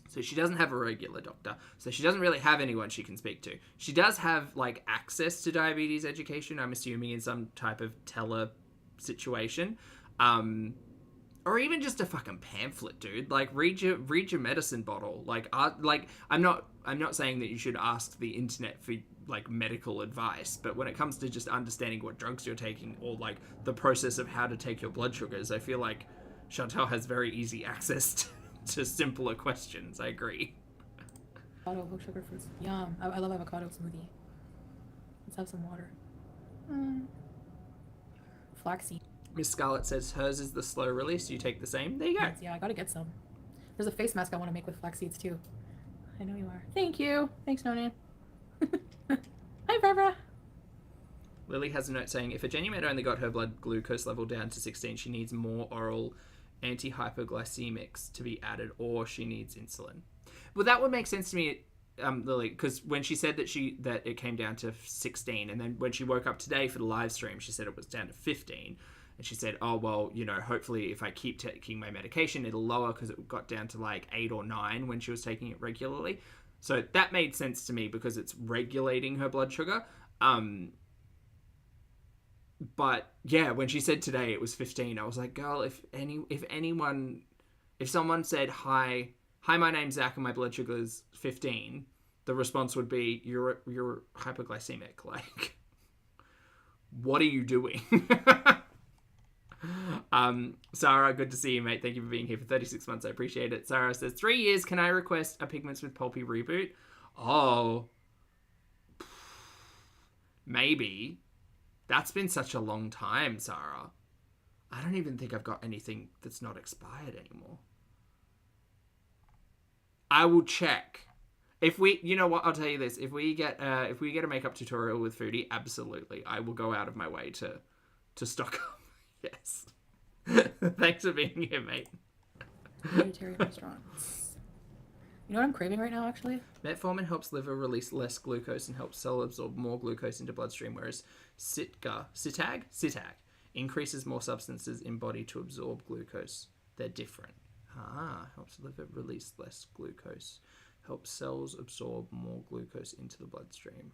So she doesn't have a regular doctor. So she doesn't really have anyone she can speak to. She does have, like, access to diabetes education, I'm assuming, in some type of tele situation. Or even just a fucking pamphlet, dude. Like, read your medicine bottle. Like, I'm not saying that you should ask the internet for, like, medical advice, but when it comes to just understanding what drugs you're taking or, like, the process of how to take your blood sugars, I feel like Chantal has very easy access to simpler questions. I agree. Avocado, low sugar fruits. Yum. I love avocado smoothie. Let's have some water. Flaxseed. Miss Scarlett says hers is the slow release. You take the same. There you go. Yeah, I gotta get some. There's a face mask I want to make with flax seeds too. I know you are. Thank you. Thanks, No Name. Hi, Barbara. Lily has a note saying, if a Genumet only got her blood glucose level down to 16, she needs more oral anti-hyperglycemics to be added, or she needs insulin. Well, that would make sense to me, Lily, because when she said that it came down to 16, and then when she woke up today for the live stream, she said it was down to 15. And she said, oh, well, you know, hopefully if I keep taking my medication, it'll lower, because it got down to like 8 or 9 when she was taking it regularly. So that made sense to me because it's regulating her blood sugar. But yeah, when she said today it was 15, I was like, girl, if someone said, hi, my name's Zach and my blood sugar is 15, the response would be, you're hyperglycemic. Like, what are you doing? Sarah, good to see you, mate. Thank you for being here for 36 months. I appreciate it. Sarah says, 3 years, can I request a Pigments with Pulpy reboot? Oh, maybe. That's been such a long time, Sarah. I don't even think I've got anything that's not expired anymore. I will check. If we, you know what, I'll tell you this. If we get a makeup tutorial with Foodie, absolutely. I will go out of my way to stock up. Yes. Thanks for being here, mate. Vegetarian restaurants. You know what I'm craving right now, actually? Metformin helps liver release less glucose and helps cell absorb more glucose into bloodstream, whereas Sitag increases more substances in body to absorb glucose. They're different. Helps liver release less glucose. Helps cells absorb more glucose into the bloodstream.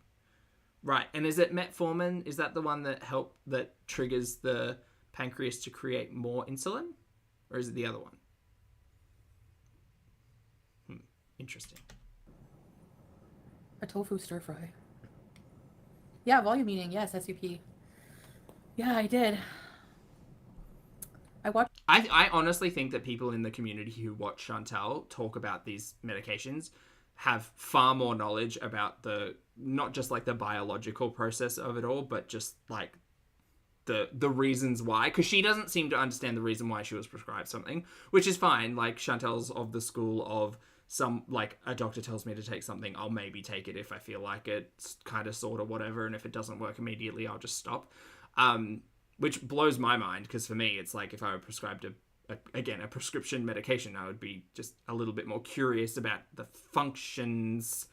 Right, and is it metformin? Is that the one that triggers the pancreas to create more insulin? Or is it the other one? Interesting. A tofu stir fry. Yeah, volume eating. Yes, SUP. Yeah, I did. I honestly think that people in the community who watch Chantal talk about these medications have far more knowledge about not just like the biological process of it all, but just like the reasons why. Because she doesn't seem to understand the reason why she was prescribed something, which is fine. Like Chantal's of the school of like a doctor tells me to take something, I'll maybe take it if I feel like it, kind of, sort of, whatever. And if it doesn't work immediately, I'll just stop. Which blows my mind, because for me, it's like if I were prescribed a prescription medication, I would be just a little bit more curious about the functions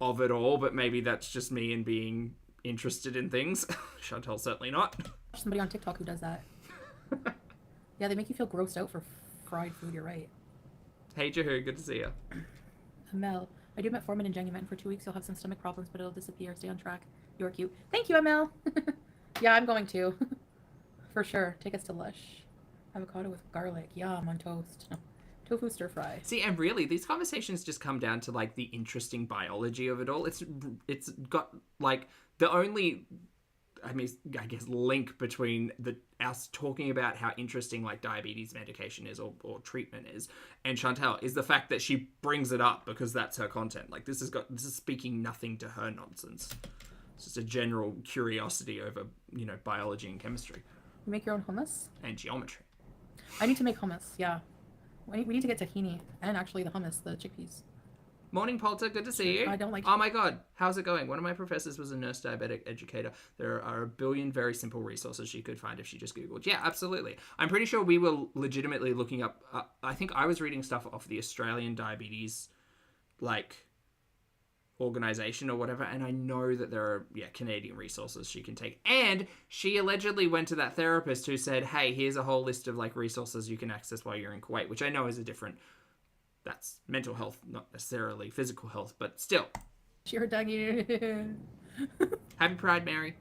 of it all. But maybe that's just me and being interested in things. Chantal's certainly not. Somebody on TikTok who does that. Yeah, they make you feel grossed out for fried food. You're right. Hey, Jahu, good to see you. Mel, I do metformin and Genument for 2 weeks. You'll have some stomach problems, but it'll disappear. Stay on track. You're cute. Thank you, Mel. Yeah, I'm going to. For sure. Take us to Lush. Avocado with garlic. Yum, on toast. Tofu stir fry. See, and really, these conversations just come down to like the interesting biology of it all. It's got like the only, I guess, link between us talking about how interesting like diabetes medication is or treatment is, and Chantal is the fact that she brings it up because that's her content. Like this is speaking nothing to her nonsense. It's just a general curiosity over, biology and chemistry. You make your own hummus? And geometry. I need to make hummus, yeah. We need to get tahini and actually the hummus, the chickpeas. Morning, Polter. Good to see you. I don't like... Oh my god. How's it going? One of my professors was a nurse diabetic educator. There are a billion very simple resources she could find if she just Googled. Yeah, absolutely. I'm pretty sure we were legitimately looking up... I think I was reading stuff off the Australian Diabetes, organization or whatever, and I know that there are Canadian resources she can take. And she allegedly went to that therapist who said, hey, here's a whole list of resources you can access while you're in Kuwait, which I know is a different... That's mental health, not necessarily physical health, but still. Sure, Dougie. Happy Pride, Mary.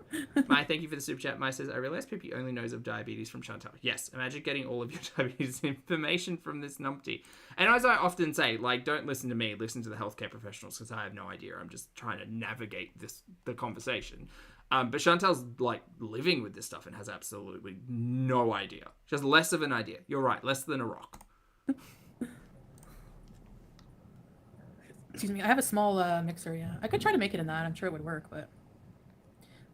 Mai, thank you for the super chat. Mai says, I realize Pippi only knows of diabetes from Chantal. Yes, imagine getting all of your diabetes information from this numpty. And as I often say, don't listen to me, listen to the healthcare professionals, because I have no idea. I'm just trying to navigate the conversation. But Chantal's living with this stuff and has absolutely no idea. She has less of an idea. You're right, less than a rock. Excuse me, I have a small mixer, yeah. I could try to make it in that. I'm sure it would work, but...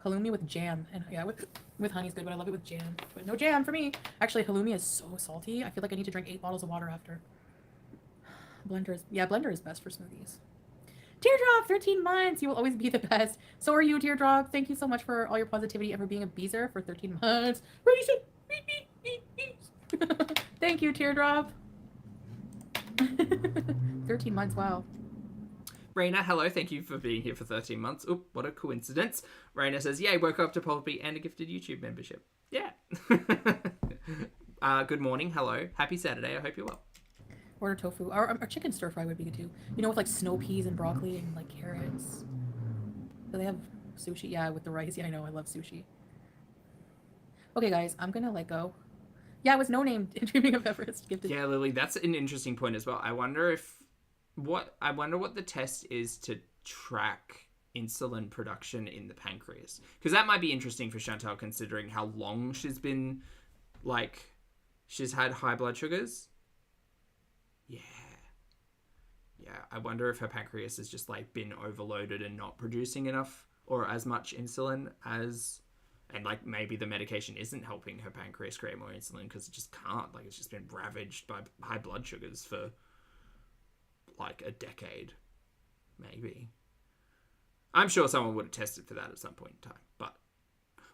Halloumi with jam. And yeah, with honey is good, but I love it with jam. But no jam for me. Actually, halloumi is so salty. I feel like I need to drink 8 bottles of water after. Blender is best for smoothies. Teardrop, 13 months. You will always be the best. So are you, Teardrop. Thank you so much for all your positivity and for being a beezer for 13 months. Thank you, Teardrop. 13 months, wow. Raina, hello, thank you for being here for 13 months. Oop, what a coincidence. Raina says, yay, woke up to Poppy and a gifted YouTube membership. Yeah. Good morning, hello. Happy Saturday, I hope you're well. Order tofu. Our chicken stir fry would be good too. With snow peas and broccoli and carrots. Do they have sushi? Yeah, with the rice. Yeah, I know, I love sushi. Okay, guys, I'm gonna let go. Yeah, it was no name Dreaming of Everest gifted. Yeah, Lily, that's an interesting point as well. I wonder what the test is to track insulin production in the pancreas, because that might be interesting for Chantal, considering how long she's been she's had high blood sugars. Yeah, I wonder if her pancreas has just been overloaded and not producing enough or as much insulin as And, like, maybe the medication isn't helping her pancreas create more insulin because it just can't. Like, it's just been ravaged by high blood sugars for, like, a decade. Maybe. I'm sure someone would have tested for that at some point in time. But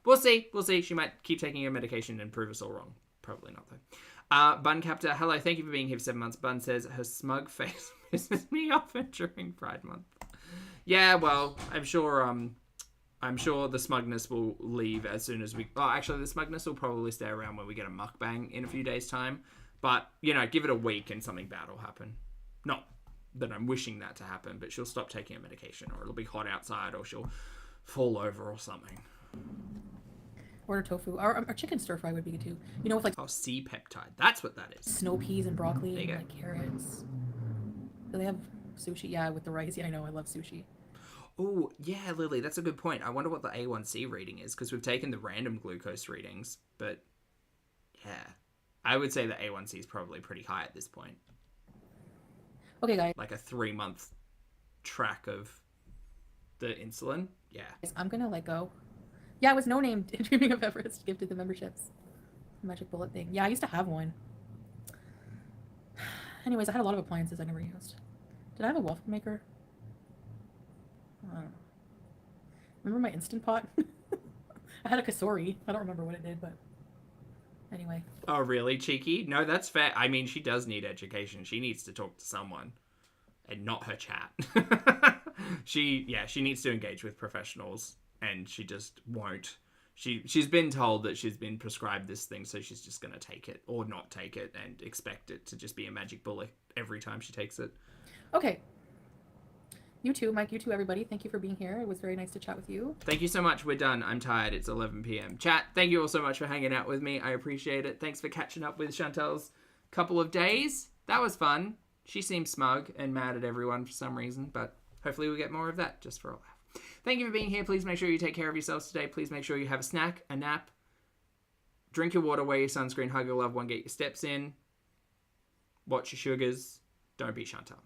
we'll see. We'll see. She might keep taking her medication and prove us all wrong. Probably not, though. Bun Captor, hello. Thank you for being here for 7 months. Bun says her smug face pisses me off during Pride Month. Yeah, well, I'm sure the smugness will leave as soon as we... Oh, actually, the smugness will probably stay around when we get a mukbang in a few days' time. But, you know, give it a week and something bad will happen. Not that I'm wishing that to happen, but she'll stop taking a medication, or it'll be hot outside, or she'll fall over or something. Order tofu. Our chicken stir fry would be good too. You know, with like... Oh, C-peptide. That's what that is. Snow peas and broccoli and go. like carrots. Do they have sushi? Yeah, with the rice. Yeah, I know. I love sushi. Oh, yeah, Lily, that's a good point. I wonder what the A1C reading is, because we've taken the random glucose readings, but yeah. I would say the A1C is probably pretty high at this point. Okay, guys. Like a 3-month track of the insulin. Yeah. I'm gonna let go. Yeah, it was no name dreaming of Everest gifted the memberships. Magic bullet thing. Yeah, I used to have one. Anyways, I had a lot of appliances I never used. Did I have a waffle maker? I don't know. Remember my Instant Pot? I had a Kasori. I don't remember what it did, but anyway. Oh, really, cheeky? No, that's fair. I mean, she does need education. She needs to talk to someone and not her chat. She needs to engage with professionals, and she just won't. She's been told that she's been prescribed this thing, so she's just going to take it or not take it and expect it to just be a magic bullet every time she takes it. Okay. You too, Mike. You too, everybody. Thank you for being here. It was very nice to chat with you. Thank you so much. We're done. I'm tired. It's 11 p.m. Chat, thank you all so much for hanging out with me. I appreciate it. Thanks for catching up with Chantel's couple of days. That was fun. She seems smug and mad at everyone for some reason, but hopefully we'll get more of that just for a laugh. Thank you for being here. Please make sure you take care of yourselves today. Please make sure you have a snack, a nap, drink your water, wear your sunscreen, hug your loved one, get your steps in, watch your sugars. Don't be Chantel.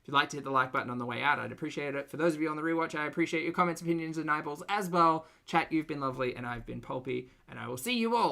If you'd like to hit the like button on the way out, I'd appreciate it. For those of you on the rewatch, I appreciate your comments, opinions, and eyeballs as well. Chat, you've been lovely, and I've been pulpy, and I will see you all